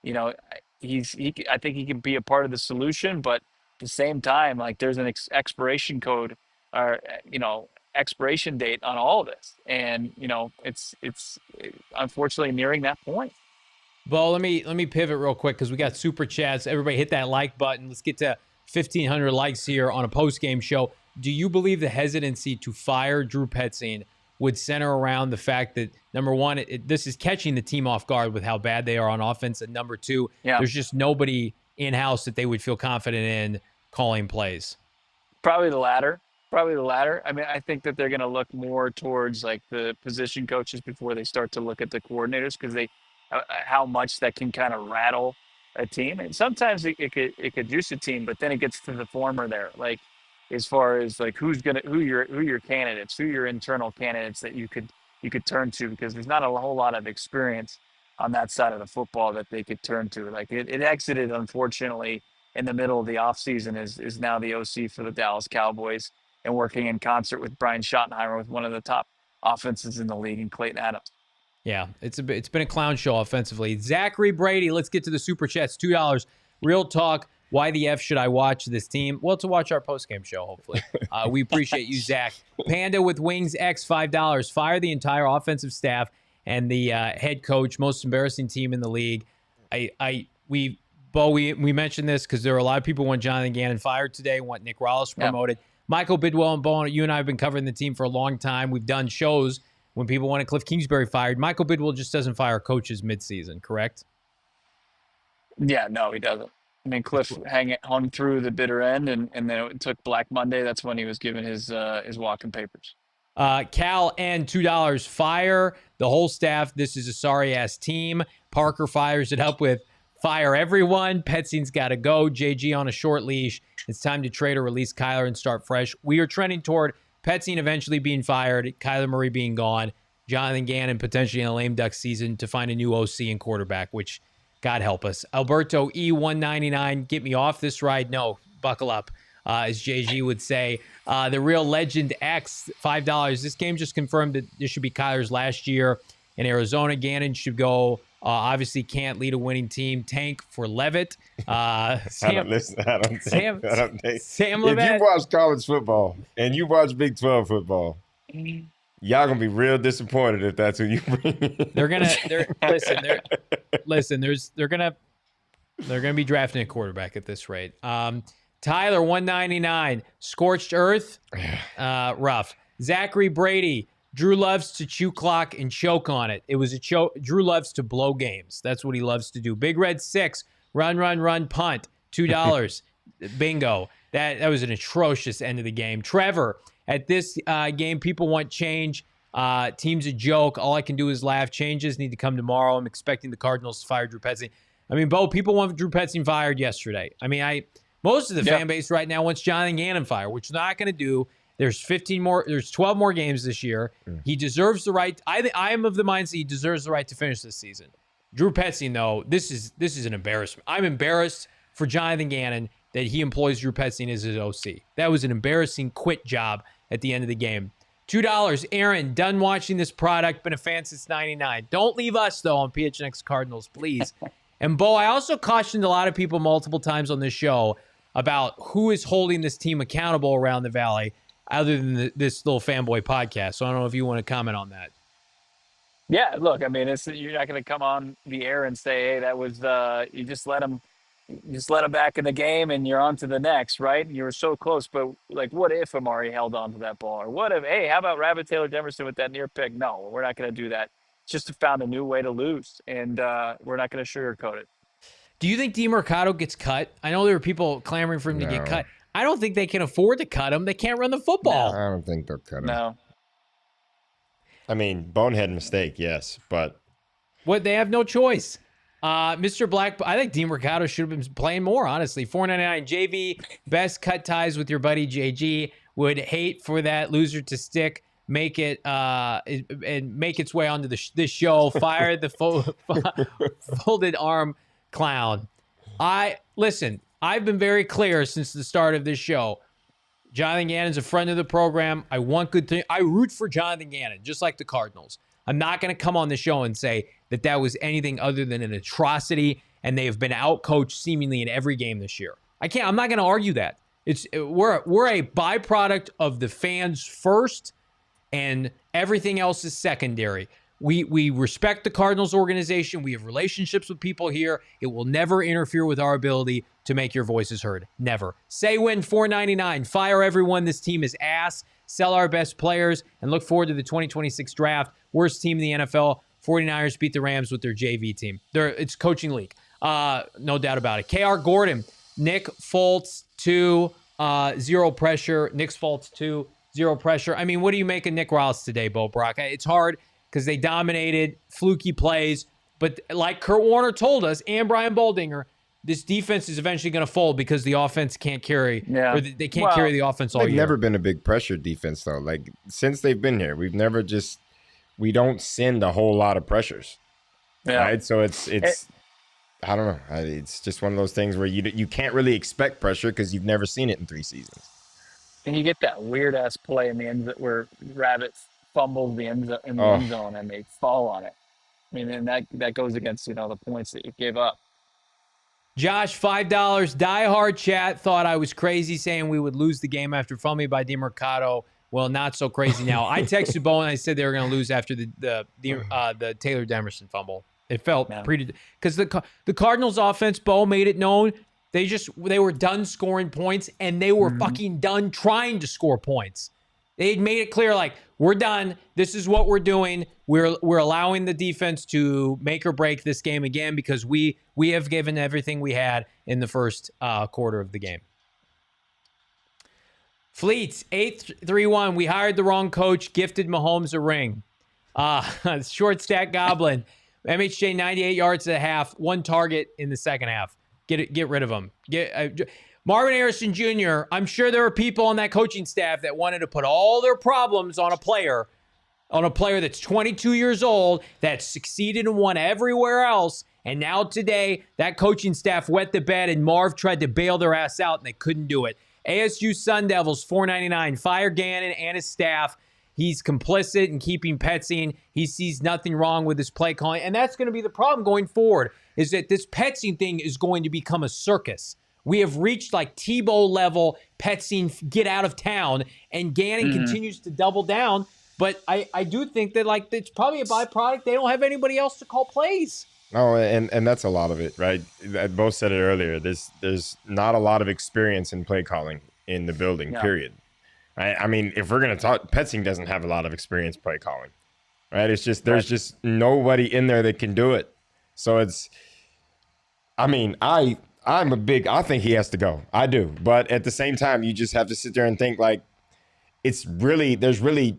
S5: think he can be a part of the solution, but at the same time, like, there's an expiration code, or expiration date on all of this, and it's unfortunately nearing that point.
S1: Bo, let me pivot real quick because we got super chats. Everybody hit that like button. Let's get to 1,500 likes here on a post-game show. Do you believe the hesitancy to fire Drew Petzing would center around the fact that, number one, this is catching the team off guard with how bad they are on offense, and number two, there's just nobody in-house that they would feel confident in calling plays.
S5: Probably the latter. I mean, I think that they're going to look more towards like the position coaches before they start to look at the coordinators, because how much that can kind of rattle a team, and sometimes it could juice a team, but then it gets to the former there, like as far as like who your candidates, who your internal candidates that you could turn to, because there's not a whole lot of experience on that side of the football that they could turn to. Like it exited, unfortunately, in the middle of the offseason, is now the OC for the Dallas Cowboys and working in concert with Brian Schottenheimer with one of the top offenses in the league in Clayton Adams.
S1: Yeah, it's been a clown show offensively. Zachary Brady, let's get to the Super Chats. $2. Real talk. Why the F should I watch this team? Well, to watch our postgame show, hopefully. We appreciate you, Zach. Panda with Wings X, $5. Fire the entire offensive staff and the head coach. Most embarrassing team in the league. We mentioned this because there are a lot of people who want Jonathan Gannon fired today, want Nick Rallis promoted. Yep. Michael Bidwell and Bo, you and I have been covering the team for a long time. We've done shows when people wanted Cliff Kingsbury fired. Michael Bidwell just doesn't fire coaches midseason, correct?
S5: Yeah, no, he doesn't. I mean, Cliff hung through the bitter end, and then it took Black Monday. That's when he was given his walking papers.
S1: Cal and $2. Fire the whole staff. This is a sorry-ass team. Parker fires it up with fire everyone. Petzing's got to go. JG on a short leash. It's time to trade or release Kyler and start fresh. We are trending toward Petzing eventually being fired, Kyler Murray being gone, Jonathan Gannon potentially in a lame duck season to find a new OC and quarterback, which, God help us. Alberto E199, get me off this ride. No, buckle up, as JG would say. The Real Legend X, $5. This game just confirmed that this should be Kyler's last year in Arizona. Gannon should go. Obviously can't lead a winning team. Tank for Levitt. Sam
S2: If
S1: Levitt.
S2: you watch college football and you watch Big 12 football, y'all gonna be real disappointed if that's who you bring.
S1: They're gonna be drafting a quarterback at this rate. Tyler 199, Scorched Earth, rough. Zachary Brady, Drew loves to chew clock and choke on it. It was a choke. Drew loves to blow games. That's what he loves to do. Big Red 6, run, punt, $2. Bingo. That was an atrocious end of the game. Trevor, at this game, people want change. Team's a joke. All I can do is laugh. Changes need to come tomorrow. I'm expecting the Cardinals to fire Drew Petzing. I mean, Bo, people want Drew Petzing fired yesterday. I mean, most of the fan base right now wants Jonathan Gannon fired, which they're not going to do. There's 12 more games this year. He deserves the right. I am of the mindset he deserves the right to finish this season. Drew Petzing, though, this is an embarrassment. I'm embarrassed for Jonathan Gannon that he employs Drew Petzing as his OC. That was an embarrassing quit job at the end of the game. $2. Aaron, done watching this product. Been a fan since '99. Don't leave us, though, on PHNX Cardinals, please. And, Bo, I also cautioned a lot of people multiple times on this show about who is holding this team accountable around the Valley other than this little fanboy podcast. So I don't know if you want to comment on that.
S5: Yeah, look, I mean, you're not going to come on the air and say, hey, that was, you just let him back in the game and you're on to the next, right? You were so close, but like, what if Amari held on to that ball? Or what if, hey, how about Rabbit Taylor Demerson with that near pick? No, we're not going to do that. Just found a new way to lose, and we're not going to sugarcoat it.
S1: Do you think DeMercado gets cut? I know there were people clamoring for him to get cut. I don't think they can afford to cut him. They can't run the football.
S2: No, I don't think they'll cut him.
S5: No.
S2: I mean, bonehead mistake, yes, but
S1: they have no choice. Mr. Black, I think DeMercado should have been playing more, honestly. $4.99 JV, best cut ties with your buddy JG. Would hate for that loser to stick. Make it and make its way onto this show. Fire the folded arm clown. I've been very clear since the start of this show. Jonathan Gannon's a friend of the program. I want good things. I root for Jonathan Gannon, just like the Cardinals. I'm not going to come on the show and say that was anything other than an atrocity, and they have been outcoached seemingly in every game this year. I'm not going to argue that. We're a byproduct of the fans first, and everything else is secondary. We respect the Cardinals organization. We have relationships with people here. It will never interfere with our ability to make your voices heard. Never. Say win $4.99. Fire everyone. This team is ass. sell our best players, and look forward to the 2026 draft. Worst team in the NFL. 49ers beat the Rams with their JV team. It's coaching league. No doubt about it. KR Gordon, Nick Foltz 2, 0 pressure. Nick Foltz 2, 0 pressure. I mean, what do you make of Nick Rouse today, Bo Brock? It's hard because they dominated, fluky plays. But like Kurt Warner told us, and Brian Baldinger, this defense is eventually going to fold because the offense can't carry, or they can't carry the offense all year.
S2: They've never been a big pressure defense, though. Like, since they've been here, we don't send a whole lot of pressures. Yeah. Right? So it's I don't know. It's just one of those things where you can't really expect pressure because you've never seen it in 3 seasons.
S5: And you get that weird-ass play in the end where Rabbit fumbles the end zone and they fall on it. I mean, and that goes against, the points that you gave up.
S1: Josh, $5. Diehard chat thought I was crazy saying we would lose the game after fumbling by DeMercado. Well, not so crazy now. I texted Bo and I said they were going to lose after the Taylor Demerson fumble. It felt pretty because the Cardinals offense, Bo made it known they were done scoring points and they were fucking done trying to score points. They had made it clear, like, we're done. This is what we're doing. We're allowing the defense to make or break this game again because we have given everything we had in the first quarter of the game. Fleets, 831. We hired the wrong coach, gifted Mahomes a ring. Short stack Goblin. MHJ 98 yards at a half, 1 target in the second half. Get rid of him. Marvin Harrison Jr., I'm sure there are people on that coaching staff that wanted to put all their problems on a player that's 22 years old, that succeeded and won everywhere else, and now today that coaching staff wet the bed and Marv tried to bail their ass out and they couldn't do it. ASU Sun Devils, $4.99. Fire Gannon and his staff. He's complicit in keeping Petzing. He sees nothing wrong with his play calling, and that's going to be the problem going forward, is that this Petzing thing is going to become a circus. We have reached like Tebow level Petzing get out of town, and Gannon continues to double down. But I do think that, like, it's probably a byproduct. They don't have anybody else to call plays.
S2: Oh, and that's a lot of it, right? Both said it earlier. There's not a lot of experience in play calling in the building, period. Right? I mean, if we're going to talk, Petzing doesn't have a lot of experience play calling, right? It's just, there's just nobody in there that can do it. So it's, I mean, I think he has to go. I do. But at the same time, you just have to sit there and think, like, there's really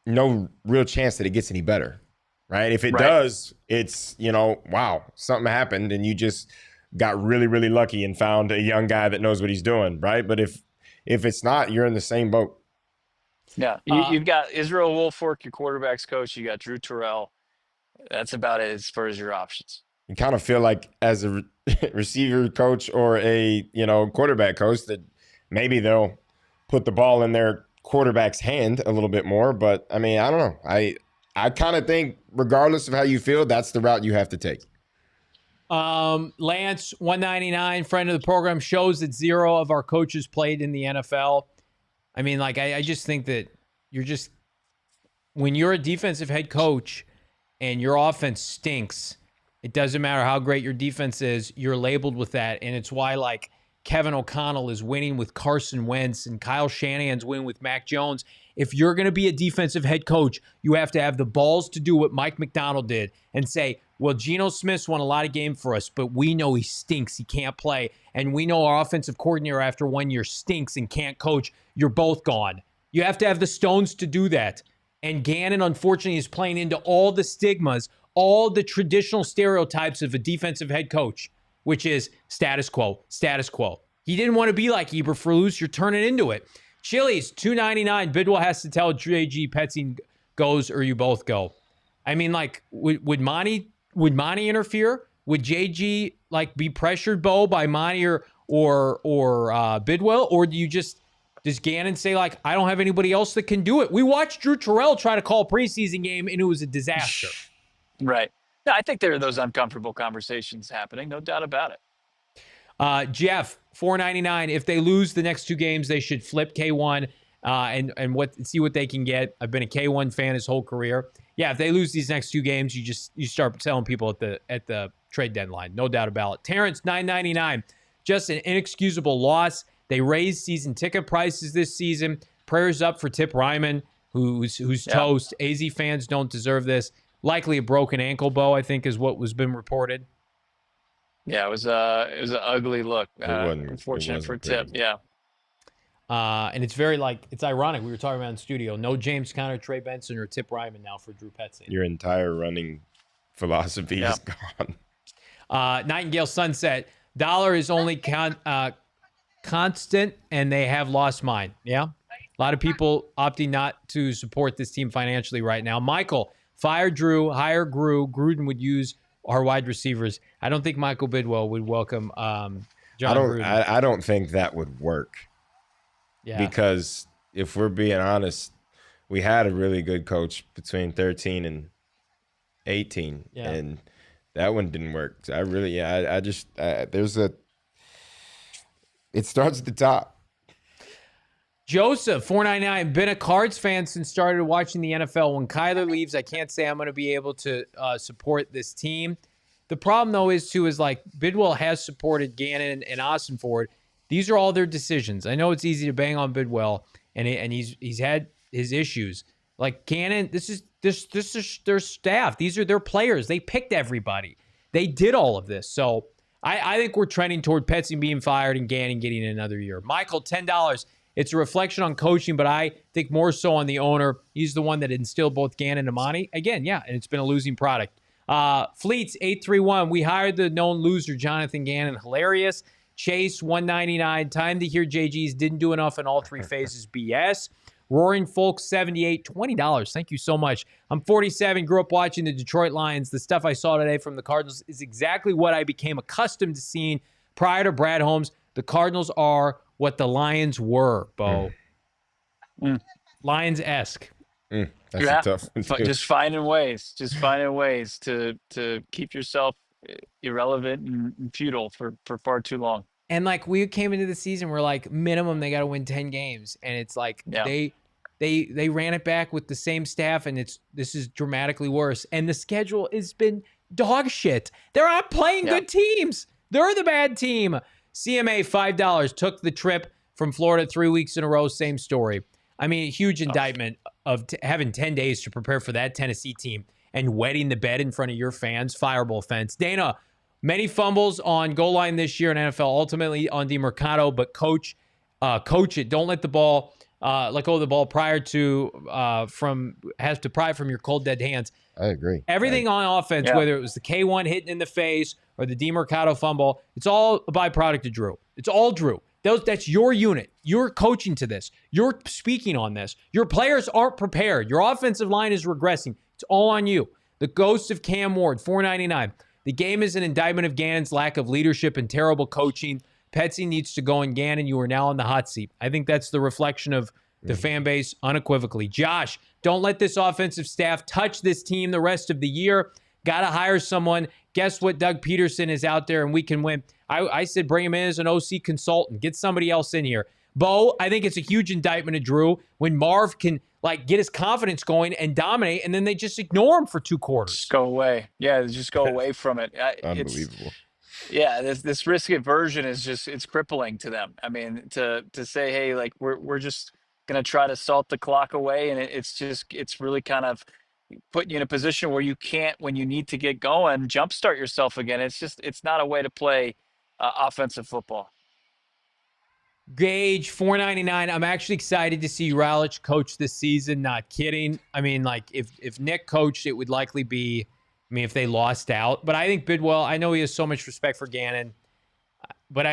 S2: no real chance that it gets any better, right? If it does, it's, wow, something happened and you just got really, really lucky and found a young guy that knows what he's doing, right? But if it's not, you're in the same boat.
S5: Yeah, you've got Israel Woolfolk, your quarterback's coach. You got Drew Terrell. That's about it as far as your options.
S2: You kind of feel like as a receiver coach or a quarterback coach that maybe they'll put the ball in their quarterback's hand a little bit more. But I mean, I don't know. I kind of think regardless of how you feel, that's the route you have to take.
S1: Lance, 199, friend of the program, shows that 0 of our coaches played in the NFL. I mean, like, I just think that when you're a defensive head coach and your offense stinks, it doesn't matter how great your defense is, you're labeled with that. And it's why, like, Kevin O'Connell is winning with Carson Wentz and Kyle Shanahan's winning with Mac Jones. If you're going to be a defensive head coach, you have to have the balls to do what Mike McDonald did and say, well, Geno Smith's won a lot of games for us, but we know he stinks. He can't play. And we know our offensive coordinator after 1 year stinks and can't coach. You're both gone. You have to have the stones to do that. And Gannon, unfortunately, is playing into all the stigmas, all the traditional stereotypes of a defensive head coach, which is status quo, status quo. He didn't want to be like Eberflus. You're turning into it. Chili's, $2.99. Bidwell has to tell JG Petzing goes or you both go. I mean, like, would Monty interfere? Would JG, like, be pressured, Bo, by Monty or Bidwell? Or does Gannon say, like, I don't have anybody else that can do it? We watched Drew Terrell try to call a preseason game, and it was a disaster.
S5: Right. No, I think there are those uncomfortable conversations happening. No doubt about it.
S1: Jeff, $4.99. If they lose the next 2 games, they should flip K1 and see what they can get. I've been a K1 fan his whole career. Yeah, if they lose these next 2 games, you start selling people at the trade deadline. No doubt about it. Terrence, $9.99. Just an inexcusable loss. They raised season ticket prices this season. prayers up for Tip Ryman, who's toast. AZ fans don't deserve this. Likely a broken ankle, Bo, I think is what was been reported.
S5: Yeah, it was an ugly look. Unfortunate for Tip. Yeah.
S1: And it's very it's ironic. We were talking about in the studio. No James Conner, Trey Benson, or Tip Ryman now for Drew Petzing.
S2: Your entire running philosophy is gone.
S1: Nightingale Sunset. Dollar is only constant, and they have lost mine. Yeah? A lot of people opting not to support this team financially right now. Michael, fire Drew, hire Gruden would use our wide receivers. I don't think Michael Bidwell would welcome John Gruden.
S2: I don't think that would work. Yeah. Because if we're being honest, we had a really good coach between 13 and 18, and that one didn't work. So it starts at the top.
S1: Joseph, 499, been a Cards fan since started watching the NFL. When Kyler leaves, I can't say I'm going to be able to support this team. The problem, though, is Bidwell has supported Gannon and Ossenford. These are all their decisions. I know it's easy to bang on Bidwell, and he's had his issues. Like Gannon, this is their staff. These are their players. They picked everybody. They did all of this. So I think we're trending toward Petzing being fired and Gannon getting another year. Michael, $10. It's a reflection on coaching, but I think more so on the owner. He's the one that instilled both Gannon and Amani. Again, and it's been a losing product. Fleets, 831. We hired the known loser, Jonathan Gannon. Hilarious. Chase, 199. Time to hear JG's didn't do enough in all three phases. BS. Roaring Folks, 78. $20. Thank you so much. I'm 47. Grew up watching the Detroit Lions. The stuff I saw today from the Cardinals is exactly what I became accustomed to seeing prior to Brad Holmes. The Cardinals are what the Lions were, Bo. Lions-esque.
S2: That's a tough one, too.
S5: Just finding ways to keep yourself irrelevant and futile for far too long.
S1: And we came into the season, we're like, minimum they got to win 10 games, and it's like they ran it back with the same staff, and this is dramatically worse. And the schedule has been dog shit. They're not playing good teams. They're the bad team. CMA, $5, took the trip from Florida 3 weeks in a row. Same story. I mean, a huge indictment of having 10 days to prepare for that Tennessee team and wetting the bed in front of your fans. Fireable offense. Dana, many fumbles on goal line this year in NFL, ultimately on DeMercado, but coach it. Don't let the ball let go of the ball prior to from your cold dead hands.
S2: I agree.
S1: Everything on offense, whether it was the K1 hitting in the face or the DeMercado fumble, it's all a byproduct of Drew. It's all Drew. That's your unit. You're coaching to this. You're speaking on this. Your players aren't prepared. Your offensive line is regressing. It's all on you. The ghost of Cam Ward, $4.99. The game is an indictment of Gannon's lack of leadership and terrible coaching. Petzing needs to go, and Gannon, you are now on the hot seat. I think that's the reflection of the fan base unequivocally. Josh, don't let this offensive staff touch this team the rest of the year. Got to hire someone. Guess what? Doug Peterson is out there, and we can win. I said bring him in as an OC consultant. Get somebody else in here. Bo, I think it's a huge indictment of Drew when Marv can get his confidence going and dominate, and then they just ignore him for 2 quarters.
S5: Just go away. Yeah, just go away from it.
S2: Unbelievable.
S5: This risk aversion is it's crippling to them. I mean, to say, hey, we're just gonna try to salt the clock away, and it's really kind of putting you in a position where you can't, when you need to get going, jumpstart yourself again. It's not a way to play offensive football.
S1: Gage, $4.99. I'm actually excited to see Ralich coach this season. Not kidding. I mean, if Nick coached, it would likely be, if they lost out. But I think Bidwell, I know he has so much respect for Gannon. But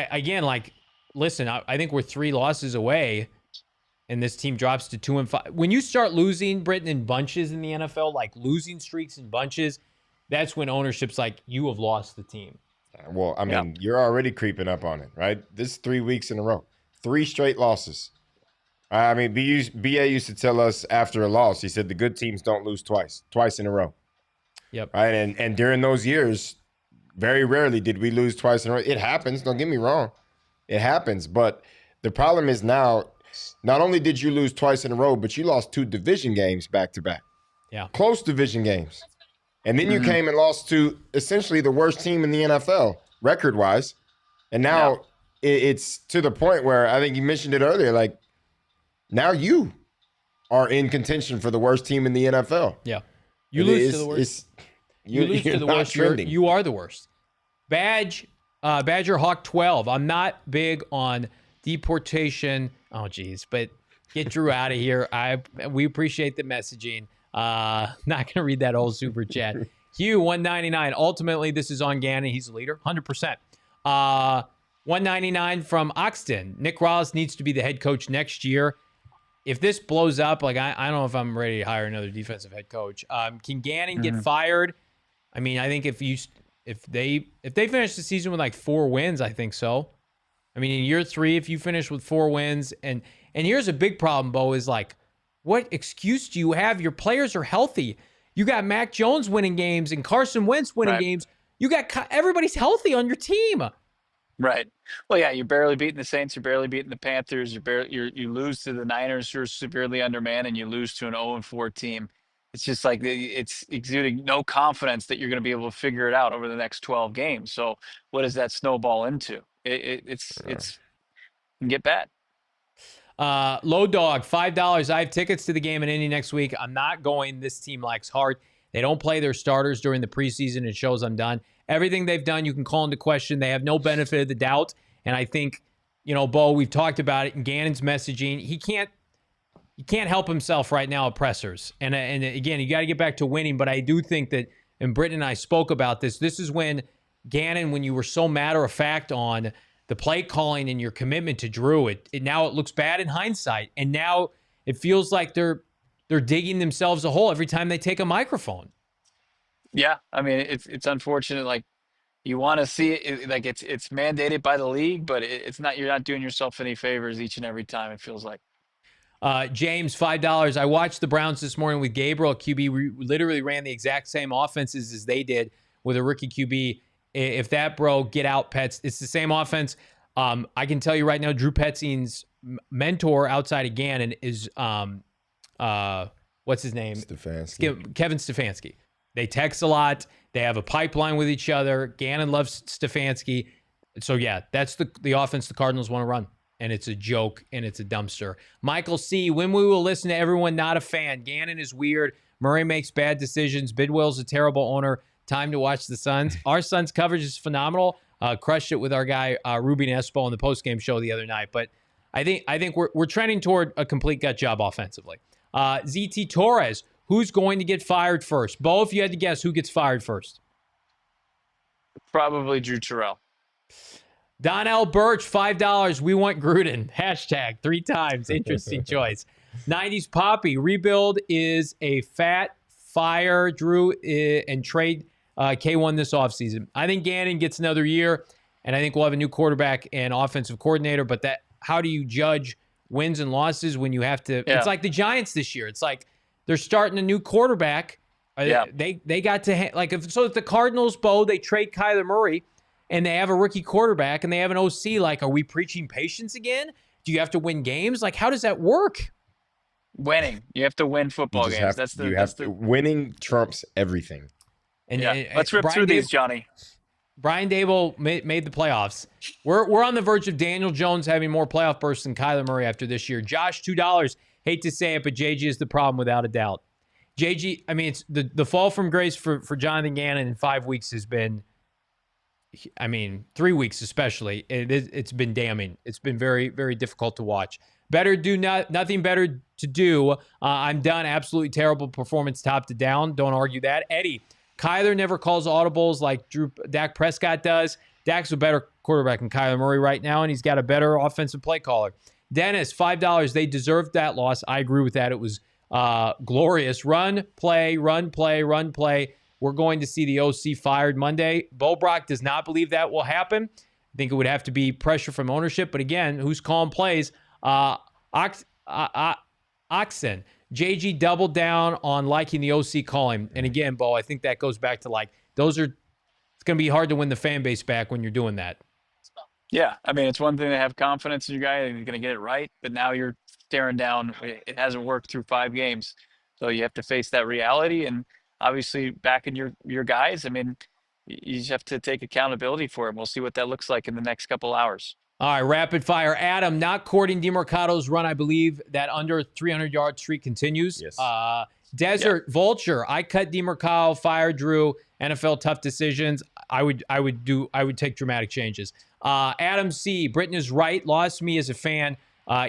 S1: listen, I think we're 3 losses away, and this team drops to 2-5. When you start losing, Brittan, in bunches in the NFL, losing streaks in bunches, that's when ownership's you have lost the team.
S2: Well, you're already creeping up on it, right? This is 3 weeks in a row. 3 straight losses. BA used to tell us after a loss, he said the good teams don't lose twice in a row.
S1: Yep.
S2: Right. And during those years, very rarely did we lose twice in a row. It happens. Don't get me wrong. It happens. But the problem is now, not only did you lose twice in a row, but you lost 2 division games back to back.
S1: Yeah.
S2: Close division games. And then you came and lost to essentially the worst team in the NFL, record-wise. And now it's to the point where I think you mentioned it earlier, now you are in contention for the worst team in the NFL.
S1: Yeah. You lose to the worst. You lose to the worst. You are the worst. Badger Hawk 12. I'm not big on deportation. Oh, geez. But get Drew out of here. We appreciate the messaging. Not going to read that whole super chat. Hugh, 199. Ultimately, this is on Gannon. He's the leader. 100%. 199 from Oxton. Nick Rawls needs to be the head coach next year. If this blows up, like I don't know if I'm ready to hire another defensive head coach. Can Gannon get fired? I mean, I think if they finish the season with like 4 wins, I think so. I mean, in year 3, if you finish with 4 wins, and here's a big problem, Bo, is like, what excuse do you have? Your players are healthy. You got Mac Jones winning games and Carson Wentz winning games. You got everybody's healthy on your team.
S5: Right. Well, yeah, you're barely beating the Saints. You're barely beating the Panthers. You lose to the Niners, who are severely undermanned, and you lose to an 0-4 team. It's just like it's exuding no confidence that you're going to be able to figure it out over the next 12 games. So what does that snowball into? It can get bad.
S1: Low Dog, $5. I have tickets to the game in Indy next week. I'm not going. This team lacks heart. They don't play their starters during the preseason. It shows I'm done. Everything they've done, you can call into question. They have no benefit of the doubt. And I think, Bo, we've talked about it in Gannon's messaging. He can't help himself right now at pressers. And again, you got to get back to winning. But I do think that, and Brittan and I spoke about this, this is when Gannon, when you were so matter of fact on the play calling and your commitment to Drew, now it looks bad in hindsight. And now it feels like they're digging themselves a hole every time they take a microphone.
S5: Yeah, I mean, it's unfortunate. Like, you want to see it, like it's mandated by the league, but it's not. You're not doing yourself any favors each and every time. It feels like.
S1: James, $5. I watched the Browns this morning with Gabriel at QB. We literally ran the exact same offenses as they did with a rookie QB. If that get out, Pets. It's the same offense. I can tell you right now, Drew Petzing's mentor outside of Gannon is what's his name? Kevin Stefanski. They text a lot. They have a pipeline with each other. Gannon loves Stefanski. So, yeah, that's the offense the Cardinals want to run. And it's a joke, and it's a dumpster. Michael C., when we will listen to everyone not a fan. Gannon is weird. Murray makes bad decisions. Bidwell's a terrible owner. Time to watch the Suns. Our Suns coverage is phenomenal. Crushed it with our guy, Ruben Espo, on the postgame show the other night. But I think we're trending toward a complete gut job offensively. ZT Torres, who's going to get fired first? Bo, if you had to guess, who gets fired first?
S5: Probably Drew Terrell.
S1: Donnell Birch, $5. We want Gruden. Hashtag 3 times. Interesting choice. 90s Poppy. Rebuild is a fat fire, Drew, and trade K1 this offseason. I think Gannon gets another year, and I think we'll have a new quarterback and offensive coordinator. But how do you judge wins and losses when you have to? Yeah. It's like the Giants this year. It's like they're starting a new quarterback.
S5: Yeah.
S1: They got to if the Cardinals, Bo, they trade Kyler Murray, and they have a rookie quarterback, and they have an OC. Like, are we preaching patience again? Do you have to win games? Like, how does that work?
S5: Winning. You have to win football games.
S2: Winning trumps everything.
S5: And let's rip through these, Johnny.
S1: Brian Dable made the playoffs. We're on the verge of Daniel Jones having more playoff bursts than Kyler Murray after this year. Josh, $2. Hate to say it, but JG is the problem without a doubt. JG, I mean, it's the fall from grace for Jonathan Gannon in 5 weeks has been, 3 weeks especially. It's been damning. It's been very, very difficult to watch. Nothing better to do. I'm done. Absolutely terrible performance top to down. Don't argue that. Eddie, Kyler never calls audibles like Dak Prescott does. Dak's a better quarterback than Kyler Murray right now, and he's got a better offensive play caller. Dennis, $5. They deserved that loss. I agree with that. It was glorious. Run, play, run, play, run, play. We're going to see the OC fired Monday. Bo Brock does not believe that will happen. I think it would have to be pressure from ownership. But again, who's calling plays? Oxen. JG doubled down on liking the OC calling. And again, Bo, I think that goes back to it's going to be hard to win the fan base back when you're doing that.
S5: Yeah. I mean, it's one thing to have confidence in your guy and you're going to get it right, but now you're staring down. It hasn't worked through 5 games. So you have to face that reality and obviously backing your guys. I mean, you just have to take accountability for it. We'll see what that looks like in the next couple hours.
S1: All right, rapid fire. Adam, not courting DeMercado's run. I believe that under 300-yard streak continues.
S2: Yes.
S1: Desert Vulture. I cut DeMercado, fire Drew. NFL tough decisions. I would take dramatic changes. Adam C. Brittan is right. Lost me as a fan.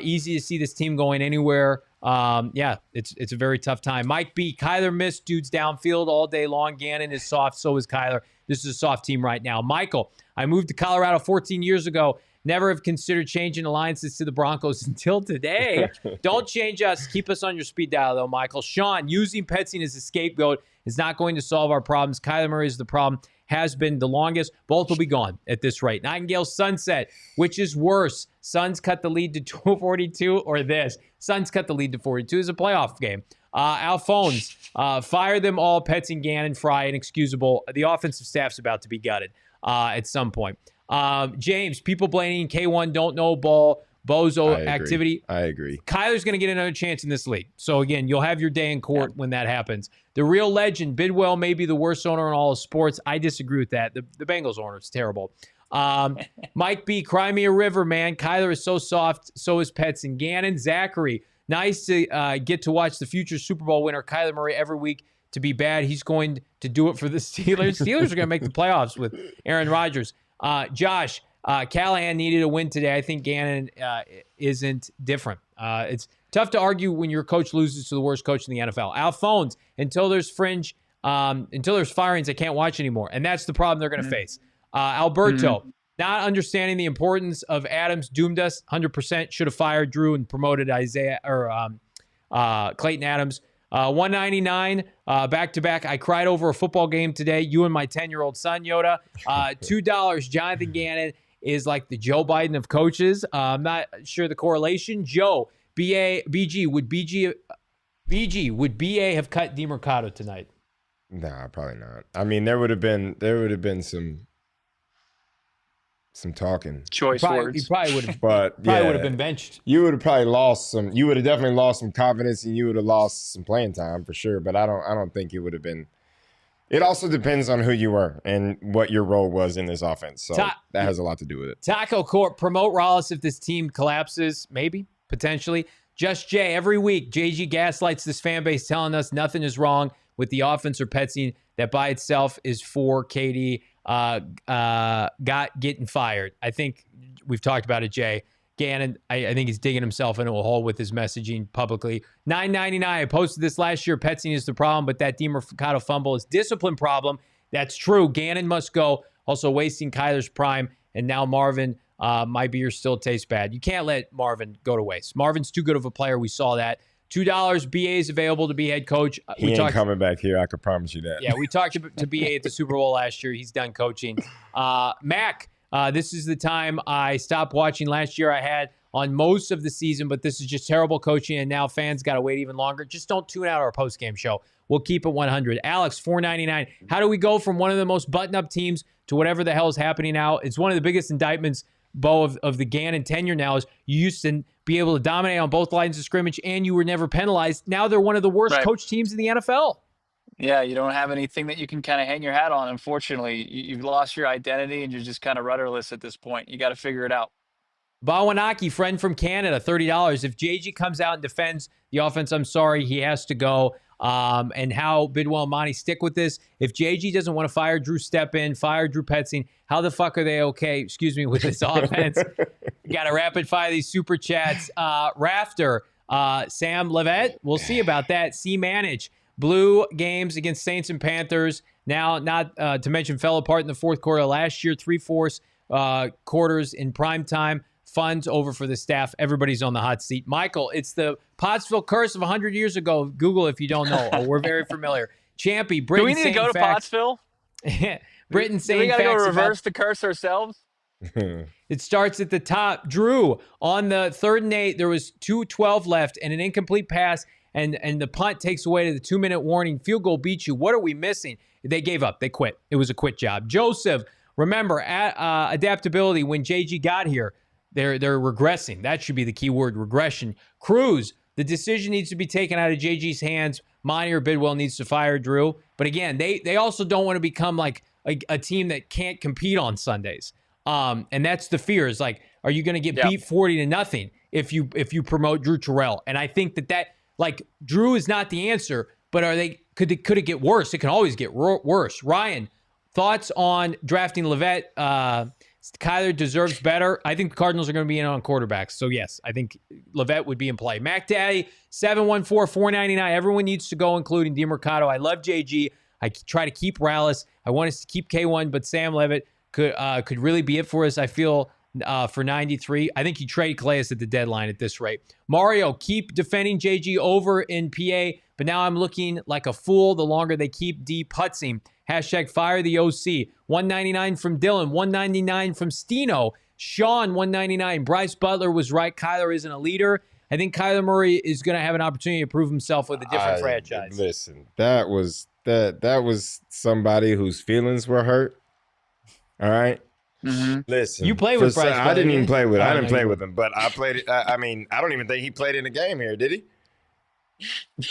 S1: Easy to see this team going anywhere. It's a very tough time. Mike B. Kyler missed dudes downfield all day long. Gannon is soft. So is Kyler. This is a soft team right now. Michael, I moved to Colorado 14 years ago. Never have considered changing alliances to the Broncos until today. Don't change us. Keep us on your speed dial, though, Michael. Sean, using Petzing as a scapegoat is not going to solve our problems. Kyler Murray is the problem. Has been the longest. Both will be gone at this rate. Nightingale Sunset, which is worse? Suns cut the lead to 42 or this? Suns cut the lead to 42. It's a playoff game. Alphonse, fire them all. Petzing, Gannon, Fry, inexcusable. The offensive staff's about to be gutted at some point. James, people blaming K1 don't know ball, bozo activity.
S2: I agree.
S1: Kyler's going to get another chance in this league. So, again, you'll have your day in court when that happens. The real legend, Bidwell may be the worst owner in all of sports. I disagree with that. The Bengals owner is terrible. Mike B., cry me a river, man. Kyler is so soft. So is Petzing. Gannon, Zachary, nice to get to watch the future Super Bowl winner, Kyler Murray, every week. To be bad, he's going to do it for the Steelers. Steelers are going to make the playoffs with Aaron Rodgers. Josh, Callahan needed a win today. I think Gannon isn't different. It's tough to argue when your coach loses to the worst coach in the NFL. Alphonse, until there's firings, I can't watch anymore. And that's the problem they're going to face. Alberto, not understanding the importance of Adams doomed us. 100% should have fired Drew and promoted Isaiah or Clayton Adams. 199 back-to-back. I cried over a football game today. You and my 10-year-old son, Yoda. $2. Jonathan Gannon is like the Joe Biden of coaches. I'm not sure the correlation. Joe, BG, would BA have cut DeMercado tonight?
S2: Nah, probably not. I mean, there would have been some talking.
S5: Choice words.
S1: He probably would have.
S2: But
S1: would have been benched.
S2: You would have probably lost some. You would have definitely lost some confidence, and you would have lost some playing time for sure. But I don't think it would have been. It also depends on who you were and what your role was in this offense. So that has a lot to do with it.
S1: Taco Court, promote Rollis if this team collapses. Maybe, potentially. Just Jay, every week, JG gaslights this fan base, telling us nothing is wrong with the offense or Petzing. That by itself is for KD. Getting fired. I think we've talked about it, Jay. Gannon, I think he's digging himself into a hole with his messaging publicly. $9.99. I posted this last year. Petzing is the problem, but that DeMercado fumble is discipline problem. That's true. Gannon must go. Also wasting Kyler's prime. And now Marvin, my beer still tastes bad. You can't let Marvin go to waste. Marvin's too good of a player. We saw that. $2. BA is available to be head coach.
S2: He ain't coming back here. I can promise you that.
S1: Yeah, we talked to BA at the Super Bowl last year. He's done coaching. Mac, this is the time I stopped watching. Last year I had on most of the season, but this is just terrible coaching, and now fans got to wait even longer. Just don't tune out our post-game show. We'll keep it 100. Alex, $4.99. How do we go from one of the most button-up teams to whatever the hell is happening now? It's one of the biggest indictments, Bo, of the Gannon tenure now is you used to be able to dominate on both lines of scrimmage and you were never penalized. Now they're one of the worst coach teams in the NFL.
S5: Yeah, you don't have anything that you can kind of hang your hat on, unfortunately. You've lost your identity and you're just kind of rudderless at this point. You got to figure it out.
S1: Bawanaki, friend from Canada, $30. If JG comes out and defends the offense, I'm sorry, he has to go. And how Bidwell and Monty stick with this. If JG doesn't want to fire Drew, step in, fire Drew Petzing, how the fuck are they with this offense? You got to rapid fire these super chats. Rafter, Sam Levitt, we'll see about that. C-Manage, Blue games against Saints and Panthers. Now, not to mention, fell apart in the fourth quarter last year, 3/4 quarters in prime time. Funds over for the staff. Everybody's on the hot seat. Michael, it's the Pottsville curse of 100 years ago. Google if you don't know. We're very familiar. Champy, Brittan.
S5: Do we need to go to Pottsville?
S1: Brittan saying
S5: we got to go reverse the curse ourselves?
S1: It starts at the top. Drew, on the 3rd and 8, there was 2:12 left and an incomplete pass, and the punt takes away to the 2-minute warning. Field goal beats you. What are we missing? They gave up. They quit. It was a quit job. Joseph, remember, adaptability. When JG got here, they're regressing. That should be the key word, regression. Cruz, the decision needs to be taken out of JG's hands. Monty or Bidwell needs to fire Drew. But again, they also don't want to become like a team that can't compete on Sundays. And that's the fear is like, are you going to get beat 40-0 if you promote Drew Terrell? And I think that like Drew is not the answer, but could it get worse? It can always get worse. Ryan, thoughts on drafting Levet? Kyler deserves better. I think the Cardinals are going to be in on quarterbacks. So, yes, I think Levet would be in play. Mac Daddy, 714-499. Everyone needs to go, including DeMercado. I love JG. I try to keep Rallis. I want us to keep K1, but Sam Levitt could really be it for us, I feel, for 93. I think you trade Calais at the deadline at this rate. Mario, keep defending JG over in PA, but now I'm looking like a fool the longer they keep D putzing. Hashtag fire the OC. 199 from Dylan. 199 from Stino. Sean, 199. Bryce Butler was right. Kyler isn't a leader. I think Kyler Murray is going to have an opportunity to prove himself with a different franchise.
S2: Listen, that was somebody whose feelings were hurt. All right.
S1: Mm-hmm.
S2: Listen,
S1: you played with Bryce.
S2: I didn't even play with. I didn't play with him, but I played it. I mean, I don't even think he played in a game here, did he?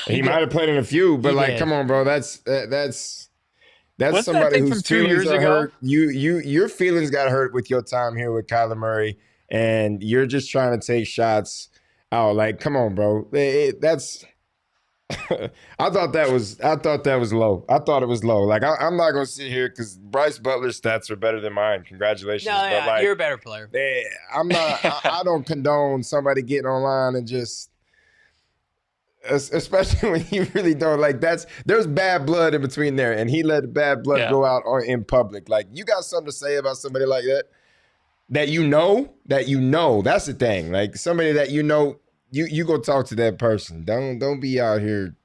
S2: He might have played in a few, but come on, bro. That's somebody whose feelings are hurt. Your feelings got hurt with your time here with Kyler Murray, and you're just trying to take shots out. Like, come on, bro. That's. I thought that was low. I thought it was low. Like, I'm not gonna sit here because Bryce Butler's stats are better than mine. Congratulations.
S1: No, yeah,
S2: but
S1: you're a better player.
S2: I'm not. I don't condone somebody getting online and just. Especially when you really don't there's bad blood in between there, and he let the bad blood go out in public. Like, you got something to say about somebody like that, that you know, that's the thing. Like, somebody that you go talk to that person. Don't be out here.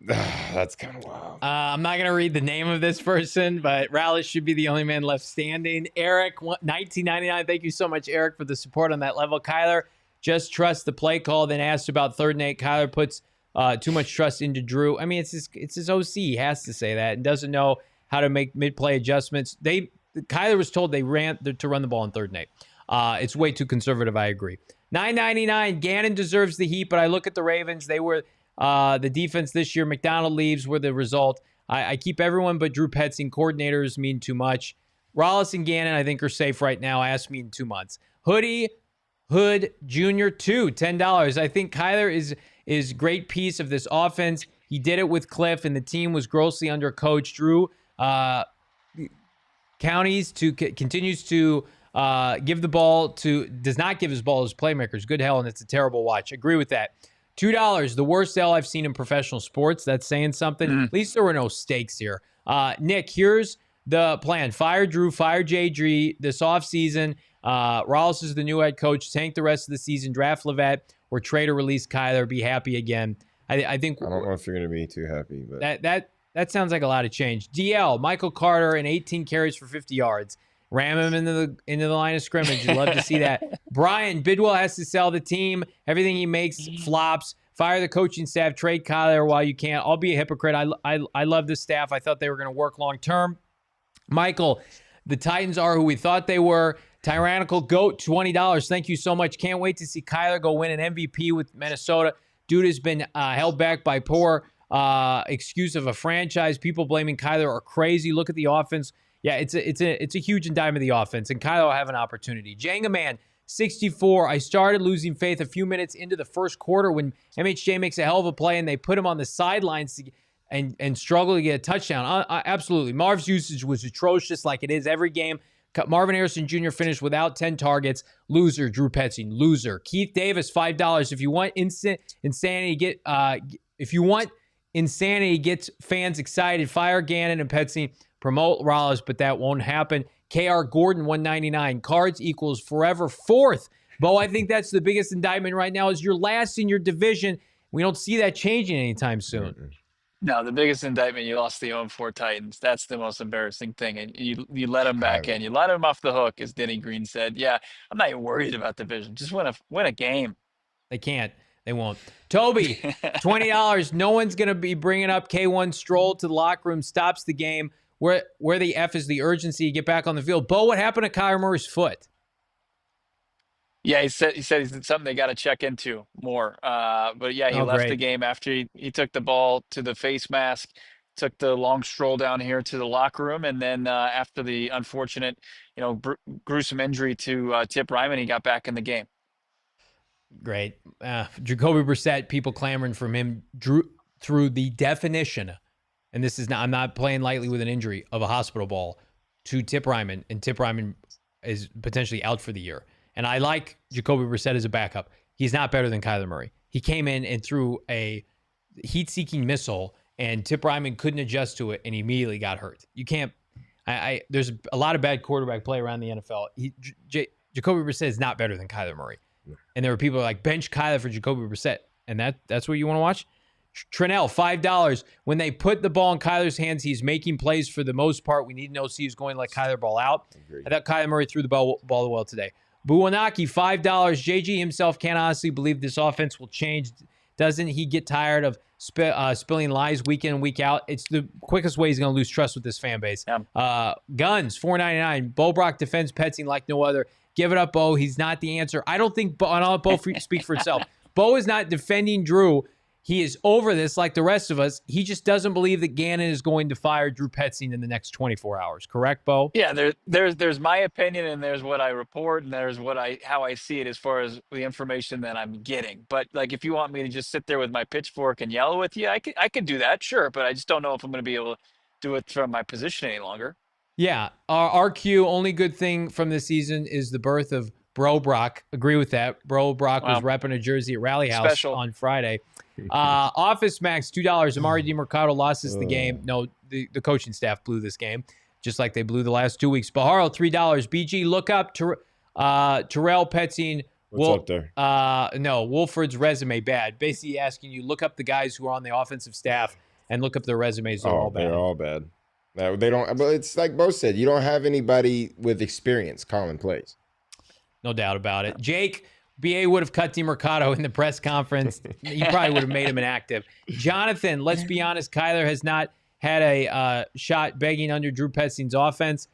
S2: That's kind of wild.
S1: I'm not gonna read the name of this person, but Rallis should be the only man left standing. Eric, 1999. Thank you so much, Eric, for the support on that level. Kyler, just trust the play call, then asked about 3rd and 8. Kyler puts too much trust into Drew. I mean, it's his OC. He has to say that and doesn't know how to make mid-play adjustments. Kyler was told they ran to run the ball on 3rd and 8. It's way too conservative, I agree. 999, Gannon deserves the heat, but I look at the Ravens. They were the defense this year. McDonald leaves were the result. I keep everyone but Drew Petzing. Coordinators mean too much. Rallis and Gannon, I think, are safe right now. Ask me in 2 months. Hood Jr. 2, $10. I think Kyler is great piece of this offense. He did it with Cliff, and the team was grossly undercoached. Drew continues to does not give his ball to his playmakers. Good hell, and it's a terrible watch. Agree with that. $2, the worst sell I've seen in professional sports. That's saying something. At least there were no stakes here. Nick, here's the plan. Fire Drew, fire JG this offseason. Rallis is the new head coach. Tank the rest of the season. Draft Levet or trade or release Kyler. Be happy again. I think.
S2: I don't know if you're going to be too happy, but
S1: that sounds like a lot of change. DL Michael Carter and 18 carries for 50 yards. Ram him into the line of scrimmage. You'd love to see that. Brian Bidwell has to sell the team. Everything he makes flops. Fire the coaching staff. Trade Kyler while you can. I'll be a hypocrite. I love this staff. I thought they were going to work long term. Michael, the Titans are who we thought they were. Tyrannical Goat, $20. Thank you so much. Can't wait to see Kyler go win an MVP with Minnesota. Dude has been held back by poor excuse of a franchise. People blaming Kyler are crazy. Look at the offense. Yeah, it's a huge indictment of the offense, and Kyler will have an opportunity. Jenga Man, 64. I started losing faith a few minutes into the first quarter when MHJ makes a hell of a play, and they put him on the sidelines and struggle to get a touchdown. Absolutely. Marv's usage was atrocious like it is every game. Marvin Harrison Jr. finished without 10 targets. Loser, Drew Petzing. Loser. Keith Davis, $5. If you want insanity gets fans excited, fire Gannon and Petzing. Promote Rallis, but that won't happen. KR Gordon, $199. Cards equals forever 4th. Bo, I think that's the biggest indictment right now is you're last in your division. We don't see that changing anytime soon.
S5: No, the biggest indictment, you lost the 0-4 Titans. That's the most embarrassing thing. And you let them back in. You let them off the hook, as Denny Green said. Yeah, I'm not even worried about the division. Just win a game.
S1: They can't. They won't. Toby, $20. No one's going to be bringing up K1 Stroll to the locker room. Stops the game. Where the F is the urgency to get back on the field. Bo, what happened to Kyler Murray's foot?
S5: Yeah, he said it's something they got to check into more. But yeah, he left the game after he took the ball to the face mask took the long stroll down here to the locker room, and then after the unfortunate, gruesome injury to Tip Ryman, he got back in the game.
S1: Great. Jacoby Brissett, people clamoring from him, drew through the definition, and this is not, I'm not playing lightly with an injury, of a hospital ball to Tip Ryman, and Tip Ryman is potentially out for the year. And I like Jacoby Brissett as a backup. He's not better than Kyler Murray. He came in and threw a heat-seeking missile, and Tip Ryman couldn't adjust to it, and he immediately got hurt. You can't. There's a lot of bad quarterback play around the NFL. Jacoby Brissett is not better than Kyler Murray. And there were people like, bench Kyler for Jacoby Brissett. And that's what you want to watch? Trenell, $5. When they put the ball in Kyler's hands, he's making plays for the most part. We need an OC who's going to let Kyler ball out. I thought Kyler Murray threw the ball well today. Buwanaki, $5. JG himself can't honestly believe this offense will change. Doesn't he get tired of spilling lies week in and week out? It's the quickest way he's going to lose trust with this fan base. Yeah. Guns, $4.99. Bo Brock defends Petzing like no other. Give it up, Bo. He's not the answer. I don't think Bo, and I'll let Bo speak for itself. Bo is not defending Drew. He is over this like the rest of us. He just doesn't believe that Gannon is going to fire Drew Petzing in the next 24 hours. Correct, Bo?
S5: Yeah, there's my opinion, and there's what I report, and there's how I see it as far as the information that I'm getting. But like, if you want me to just sit there with my pitchfork and yell with you, I could do that, sure. But I just don't know if I'm going to be able to do it from my position any longer.
S1: Yeah, our RQ, only good thing from this season is the birth of Bro Brock. Agree with that. Bro Brock was repping a jersey at Rally House on Friday. Office Max, $2. Amari DiMercado lost us the game. No, the coaching staff blew this game, just like they blew the last 2 weeks. Baharo, $3. BG, look up Terrell Petzing.
S2: What's up there?
S1: No, Wolford's resume bad. Basically asking you, look up the guys who are on the offensive staff and look up their resumes. They're all bad.
S2: They're all bad. They don't. But it's like Bo said, you don't have anybody with experience calling plays.
S1: No doubt about it. Jake, BA would have cut DiMercado in the press conference. He probably would have made him inactive. Jonathan, let's be honest, Kyler has not had a shot begging under Drew Petzing's offense.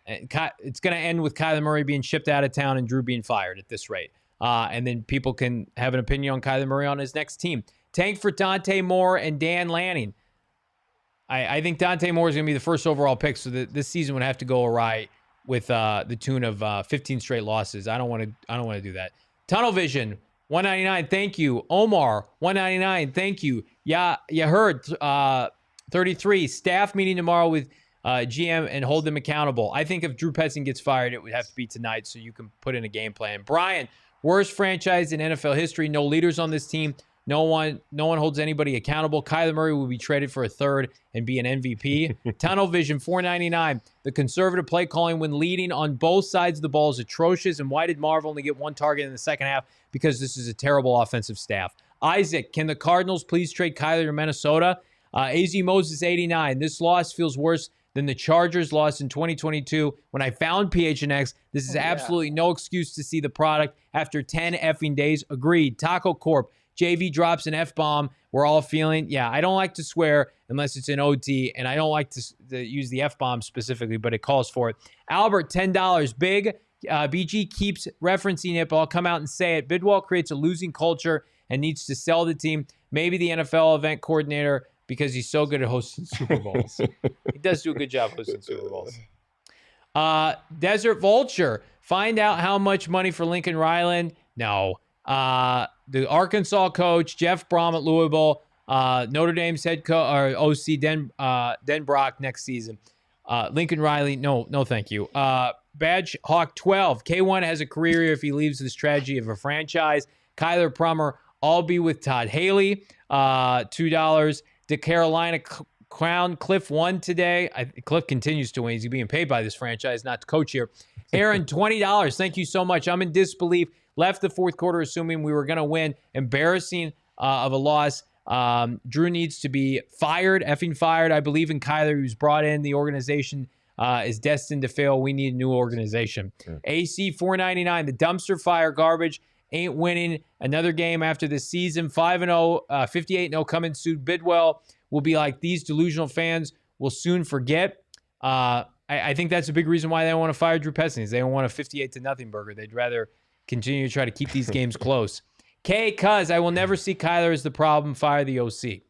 S1: It's going to end with Kyler Murray being shipped out of town and Drew being fired at this rate. And then people can have an opinion on Kyler Murray on his next team. Tank for Dante Moore and Dan Lanning. I think Dante Moore is going to be the first overall pick, so this season would have to go awry with the tune of 15 straight losses. I don't want to do that. Tunnel Vision, $1.99. Thank you. Omar, $1.99. Thank you. Yeah, you heard. 33. Staff meeting tomorrow with GM and hold them accountable. I think if Drew Petzing gets fired, it would have to be tonight, so you can put in a game plan. Brian, worst franchise in NFL history. No leaders on this team. No one holds anybody accountable. Kyler Murray will be traded for a third and be an MVP. Tunnel Vision, $4.99. The conservative play calling when leading on both sides of the ball is atrocious. And why did Marv only get one target in the second half? Because this is a terrible offensive staff. Isaac, can the Cardinals please trade Kyler to Minnesota? AZ Moses, $89. This loss feels worse than the Chargers loss in 2022. When I found PHNX, this is absolutely no excuse to see the product after 10 effing days. Agreed. Taco Corp. JV drops an F-bomb. We're all feeling, I don't like to swear unless it's an OT, and I don't like to use the F-bomb specifically, but it calls for it. Albert, $10. Big. BG keeps referencing it, but I'll come out and say it. Bidwell creates a losing culture and needs to sell the team. Maybe the NFL event coordinator because he's so good at hosting Super Bowls. He does do a good job hosting Super Bowls. Desert Vulture, find out how much money for Lincoln Ryland. No. The Arkansas coach, Jeff Brom at Louisville, Notre Dame's head coach, or OC Den Brock next season. Lincoln Riley, no, thank you. Badge Hawk 12. K1 has a career here if he leaves this tragedy of a franchise. Kyler Prummer, I'll be with Todd Haley. $2. The Carolina Crown, Cliff won today. Cliff continues to win. He's being paid by this franchise, not to coach here. Aaron, $20. Thank you so much. I'm in disbelief. Left the fourth quarter assuming we were going to win. Embarrassing of a loss. Drew needs to be fired, effing fired. I believe in Kyler, who's brought in. The organization is destined to fail. We need a new organization. AC, $4.99. The dumpster fire garbage ain't winning another game after this season. 5-0, 58-0 coming soon. Bidwell will be like, these delusional fans will soon forget. I think that's a big reason why they don't want to fire Drew Petzing. They don't want a 58-0 burger. They'd rather continue to try to keep these games close. Cuz I will never see Kyler as the problem. Fire the OC.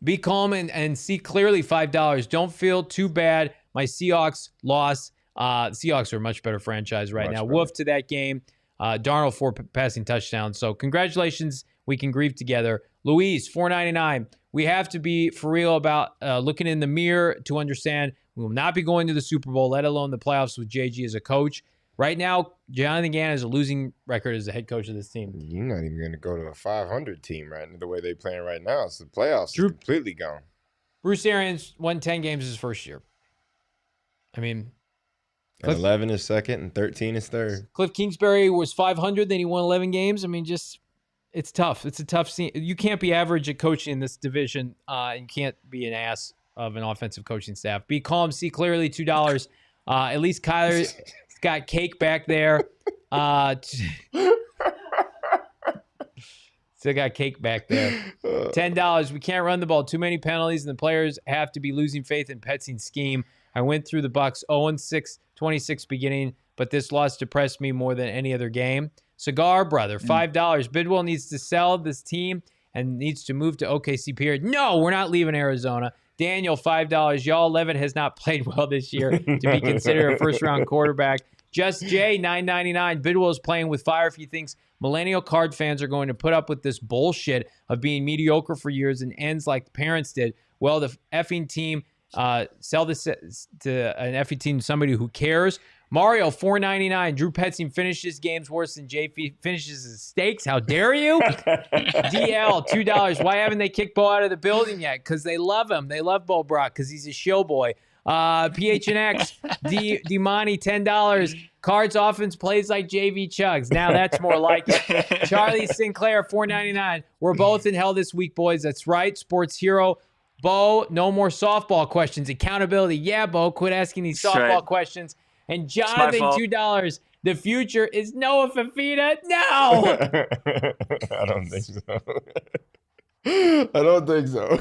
S1: Be calm and see clearly, $5. Don't feel too bad. My Seahawks lost. Seahawks are a much better franchise right now. Woof to that game. Darnold 4 passing touchdowns. So congratulations. We can grieve together. Louise, $4.99. We have to be for real about looking in the mirror to understand we will not be going to the Super Bowl, let alone the playoffs with JG as a coach. Right now, Jonathan Gannon has a losing record as the head coach of this team.
S2: You're not even going to go to a 500 team right the way they're playing right now. So the playoffs is completely gone.
S1: Bruce Arians won 10 games his first year. I mean,
S2: and 11 is second and 13 is third.
S1: Cliff Kingsbury was 500, then he won 11 games. I mean, it's tough. It's a tough scene. You can't be average at coaching in this division, and you can't be an ass of an offensive coaching staff. Be calm, see clearly, $2. At least Kyler's got cake back there. Still got cake back there. $10. We can't run the ball. Too many penalties, and the players have to be losing faith in Petzing's scheme. I went through the Bucs 0-6, 26 beginning, but this loss depressed me more than any other game. Cigar Brother, $5. Bidwell needs to sell this team and needs to move to OKC, period. No, we're not leaving Arizona. Daniel, $5. Y'all, Levitt has not played well this year to be considered a first-round quarterback. Just Jay, $9.99. Bidwell is playing with fire if he thinks millennial card fans are going to put up with this bullshit of being mediocre for years and ends like the parents did. Well, the effing team, sell this to an effing team, somebody who cares. Mario, $4.99. Drew Petzing finishes games worse than JP finishes his steaks. How dare you? DL, $2. Why haven't they kicked Bo out of the building yet? Because they love him. They love Bo Brock because he's a show boy. PHNX, Demani, $10. Cards offense plays like JV Chugs. Now that's more like it. Charlie Sinclair, $4.99. We're both in hell this week, boys. That's right. Sports hero. Bo, no more softball questions. Accountability. Yeah, Bo, quit asking these softball questions. And Jonathan, $2. The future is Noah Fafita. No!
S2: I don't think so. I don't think so.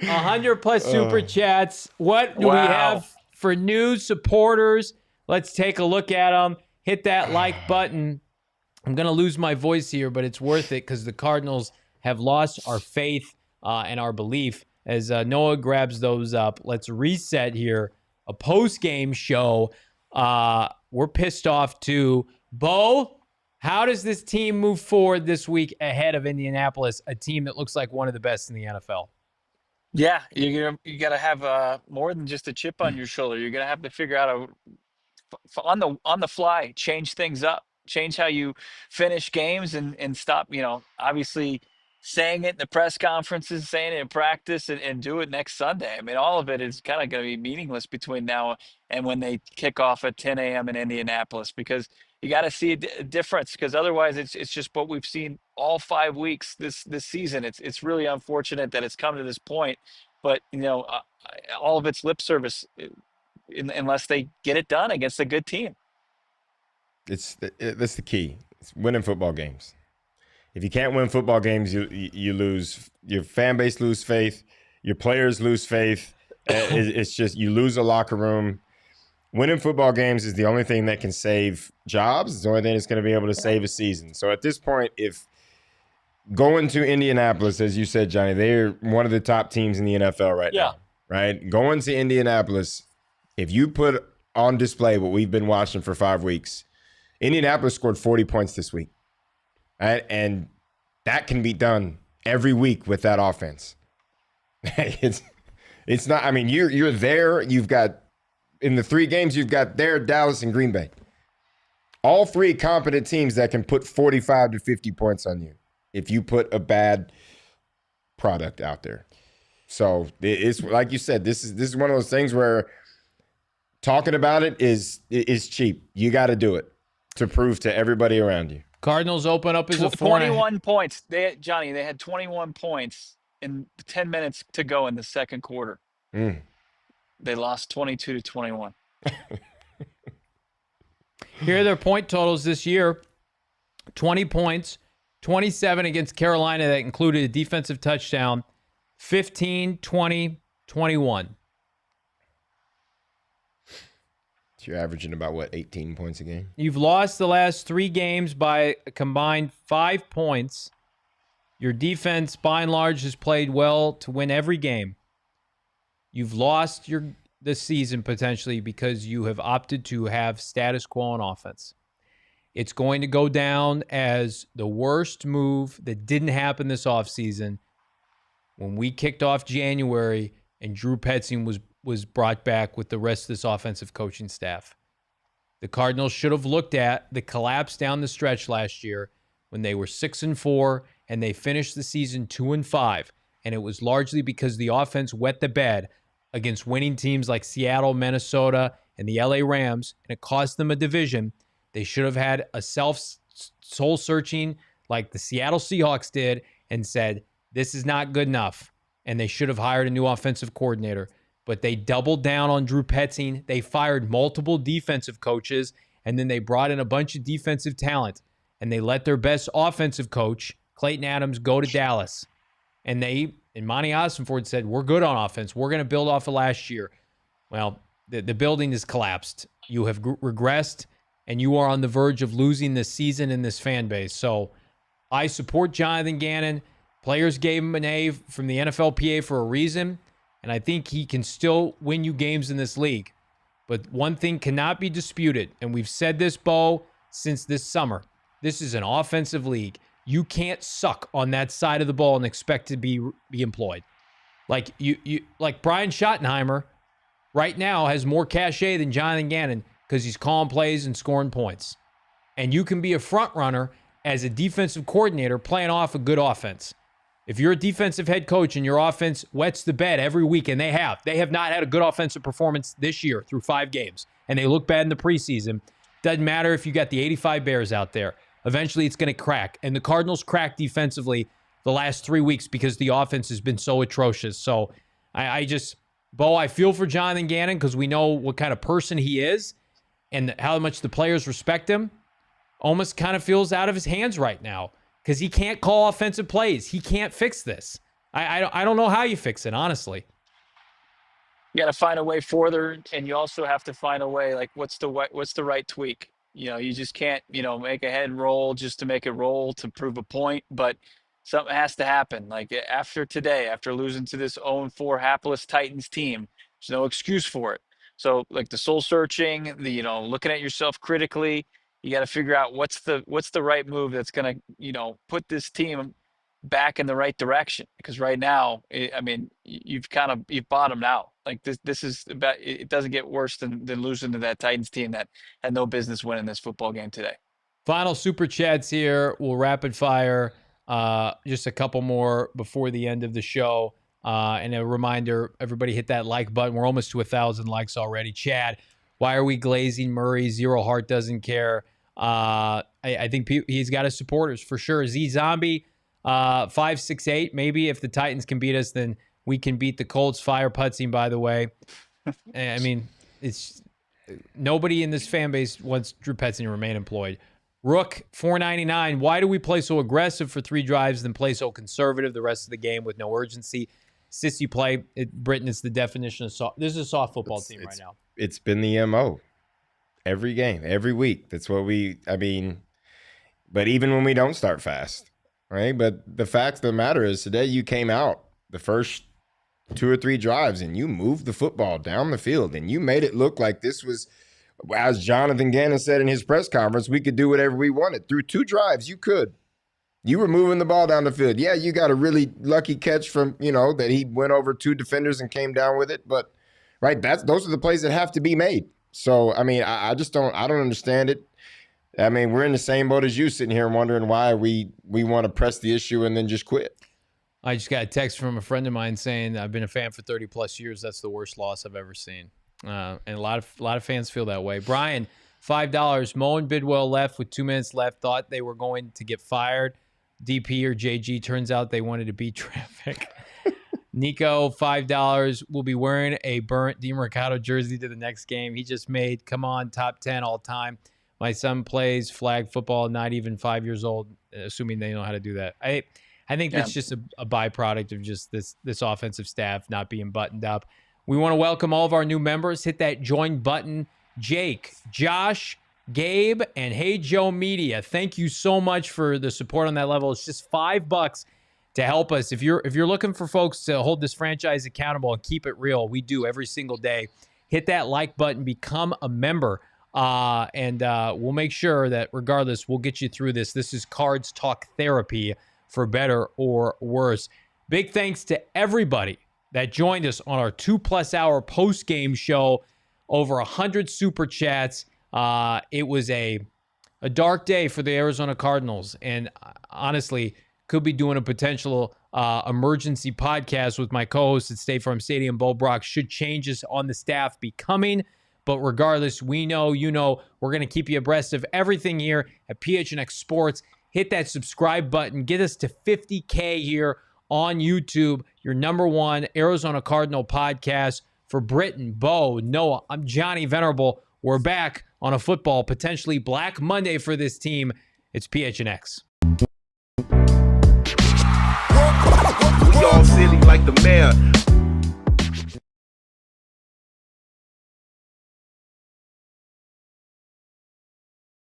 S1: 100+ super chats. What do we have for new supporters? Let's take a look at them. Hit that like button. I'm going to lose my voice here, but it's worth it because the Cardinals have lost our faith and our belief. As Noah grabs those up, let's reset here. A post-game show. We're pissed off too. Bo, how does this team move forward this week ahead of Indianapolis, a team that looks like one of the best in the NFL?
S5: Yeah, you got to have more than just a chip on your shoulder. You're going to have to figure out on the fly, change things up, change how you finish games, and stop. Obviously saying it in the press conferences, saying it in practice, and do it next Sunday. I mean, all of it is kind of going to be meaningless between now and when they kick off at 10 a.m. in Indianapolis, because you got to see a difference, because otherwise it's just what we've seen all 5 weeks this season. It's really unfortunate that it's come to this point, but all of it's lip service unless they get it done against a good team.
S2: That's the key. It's winning football games. If you can't win football games, you lose. Your fan base lose faith. Your players lose faith. It's just you lose a locker room. Winning football games is the only thing that can save jobs. It's the only thing that's going to be able to save a season. So at this point, if going to Indianapolis, as you said, Johnny, they're one of the top teams in the NFL right now. Right? Going to Indianapolis, if you put on display what we've been watching for 5 weeks, Indianapolis scored 40 points this week. Right? And that can be done every week with that offense. It's not, I mean, you're there. You've got, in the 3 games, you've got there, Dallas and Green Bay. All 3 competent teams that can put 45 to 50 points on you if you put a bad product out there. So it's like you said, this is one of those things where talking about it is cheap. You got to do it to prove to everybody around you.
S1: Cardinals open up as a
S5: 21 points. They had 21 points in 10 minutes to go in the second quarter. They lost 22-21.
S1: Here are their point totals this year. 20 points, 27 against Carolina that included a defensive touchdown, 15, 20, 21.
S2: So you're averaging about, 18 points a game?
S1: You've lost the last 3 games by a combined 5 points. Your defense, by and large, has played well to win every game. You've lost this season potentially because you have opted to have status quo on offense. It's going to go down as the worst move that didn't happen this offseason when we kicked off January and Drew Petzing was brought back with the rest of this offensive coaching staff. The Cardinals should have looked at the collapse down the stretch last year when they were 6-4 and they finished the season 2-5. And it was largely because the offense wet the bed against winning teams like Seattle, Minnesota, and the LA Rams, and it cost them a division. They should have had a soul-searching like the Seattle Seahawks did and said, this is not good enough. And they should have hired a new offensive coordinator. But they doubled down on Drew Petzing. They fired multiple defensive coaches, and then they brought in a bunch of defensive talent. And they let their best offensive coach, Clayton Adams, go to Dallas. And Monty Ossenford said, we're good on offense. We're going to build off of last year. Well, the building has collapsed. You have regressed, and you are on the verge of losing this season in this fan base. So I support Jonathan Gannon. Players gave him an A from the NFLPA for a reason, and I think he can still win you games in this league. But one thing cannot be disputed, and we've said this, Bo, since this summer. This is an offensive league. You can't suck on that side of the ball and expect to be employed. Like like Brian Schottenheimer right now has more cachet than Jonathan Gannon because he's calling plays and scoring points. And you can be a front runner as a defensive coordinator playing off a good offense. If you're a defensive head coach and your offense wets the bed every week, and they have not had a good offensive performance this year through 5 games, and they look bad in the preseason, doesn't matter if you got the 85 Bears out there. Eventually, it's going to crack. And the Cardinals cracked defensively the last 3 weeks because the offense has been so atrocious. So Bo, I feel for Jonathan Gannon because we know what kind of person he is and how much the players respect him. Almost kind of feels out of his hands right now because he can't call offensive plays. He can't fix this. I don't know how you fix it, honestly.
S5: You got to find a way further, and you also have to find a way, like, what's the right tweak? You just can't, make a head roll just to make it roll to prove a point, but something has to happen. Like after today, after losing to this 0-4 hapless Titans team, there's no excuse for it. So like the soul searching, looking at yourself critically, you got to figure out what's the right move that's going to, put this team back in the right direction. Because right now, you've bottomed out. Like this is about, it doesn't get worse than losing to that Titans team that had no business winning this football game today.
S1: Final super chats here. We'll rapid fire just a couple more before the end of the show. And a reminder, everybody hit that like button. We're almost to 1,000 likes already. Chad, why are we glazing Murray? Zero Heart doesn't care. I think he's got his supporters for sure. Z Zombie, 568. Maybe if the Titans can beat us, then we can beat the Colts. Fire Putzing, by the way. It's nobody in this fan base wants Drew Petzing to remain employed. Rook, 499. Why do we play so aggressive for 3 drives then play so conservative the rest of the game with no urgency? Sissy play. Brittan, it's the definition of soft. This is a soft football team right now.
S2: It's been the MO. Every game, every week. That's what but even when we don't start fast, right? But the fact of the matter is today you came out the first 2 or 3 drives and you moved the football down the field and you made it look like this was, as Jonathan Gannon said in his press conference, we could do whatever we wanted. Through 2 drives, you could. You were moving the ball down the field. Yeah, you got a really lucky catch from, that he went over 2 defenders and came down with it. But, right, those are the plays that have to be made. So, I just don't understand it. We're in the same boat as you sitting here wondering why we want to press the issue and then just quit.
S1: I just got a text from a friend of mine saying I've been a fan for 30 plus years. That's the worst loss I've ever seen. And a lot of fans feel that way. Brian, $5. Mo and Bidwell left with 2 minutes left. Thought they were going to get fired. DP or JG. Turns out they wanted to beat traffic. Nico, $5. Will be wearing a burnt DiMercato jersey to the next game. He just made, come on, top 10 all time. My son plays flag football, not even 5 years old, assuming they know how to do that. I think that's just a byproduct of just this offensive staff not being buttoned up. We want to welcome all of our new members. Hit that join button. Jake, Josh, Gabe, and Hey Joe Media. Thank you so much for the support on that level. It's just $5 to help us. If you're looking for folks to hold this franchise accountable and keep it real, we do every single day. Hit that like button, become a member, and we'll make sure that regardless, we'll get you through this. This is Cards Talk Therapy, for better or worse. Big thanks to everybody that joined us on our 2+ hour post-game show. Over 100 super chats. It was a dark day for the Arizona Cardinals, and honestly, could be doing a potential emergency podcast with my co-host at State Farm Stadium, Bo Brock, should changes on the staff be coming. But regardless, we know, we're going to keep you abreast of everything here at PHNX Sports. Hit that subscribe button. Get us to 50K here on YouTube, your #1 Arizona Cardinal podcast. For Brittan, Bo, Noah, I'm Johnny Venerable. We're back on a football, potentially Black Monday for this team. It's PHNX.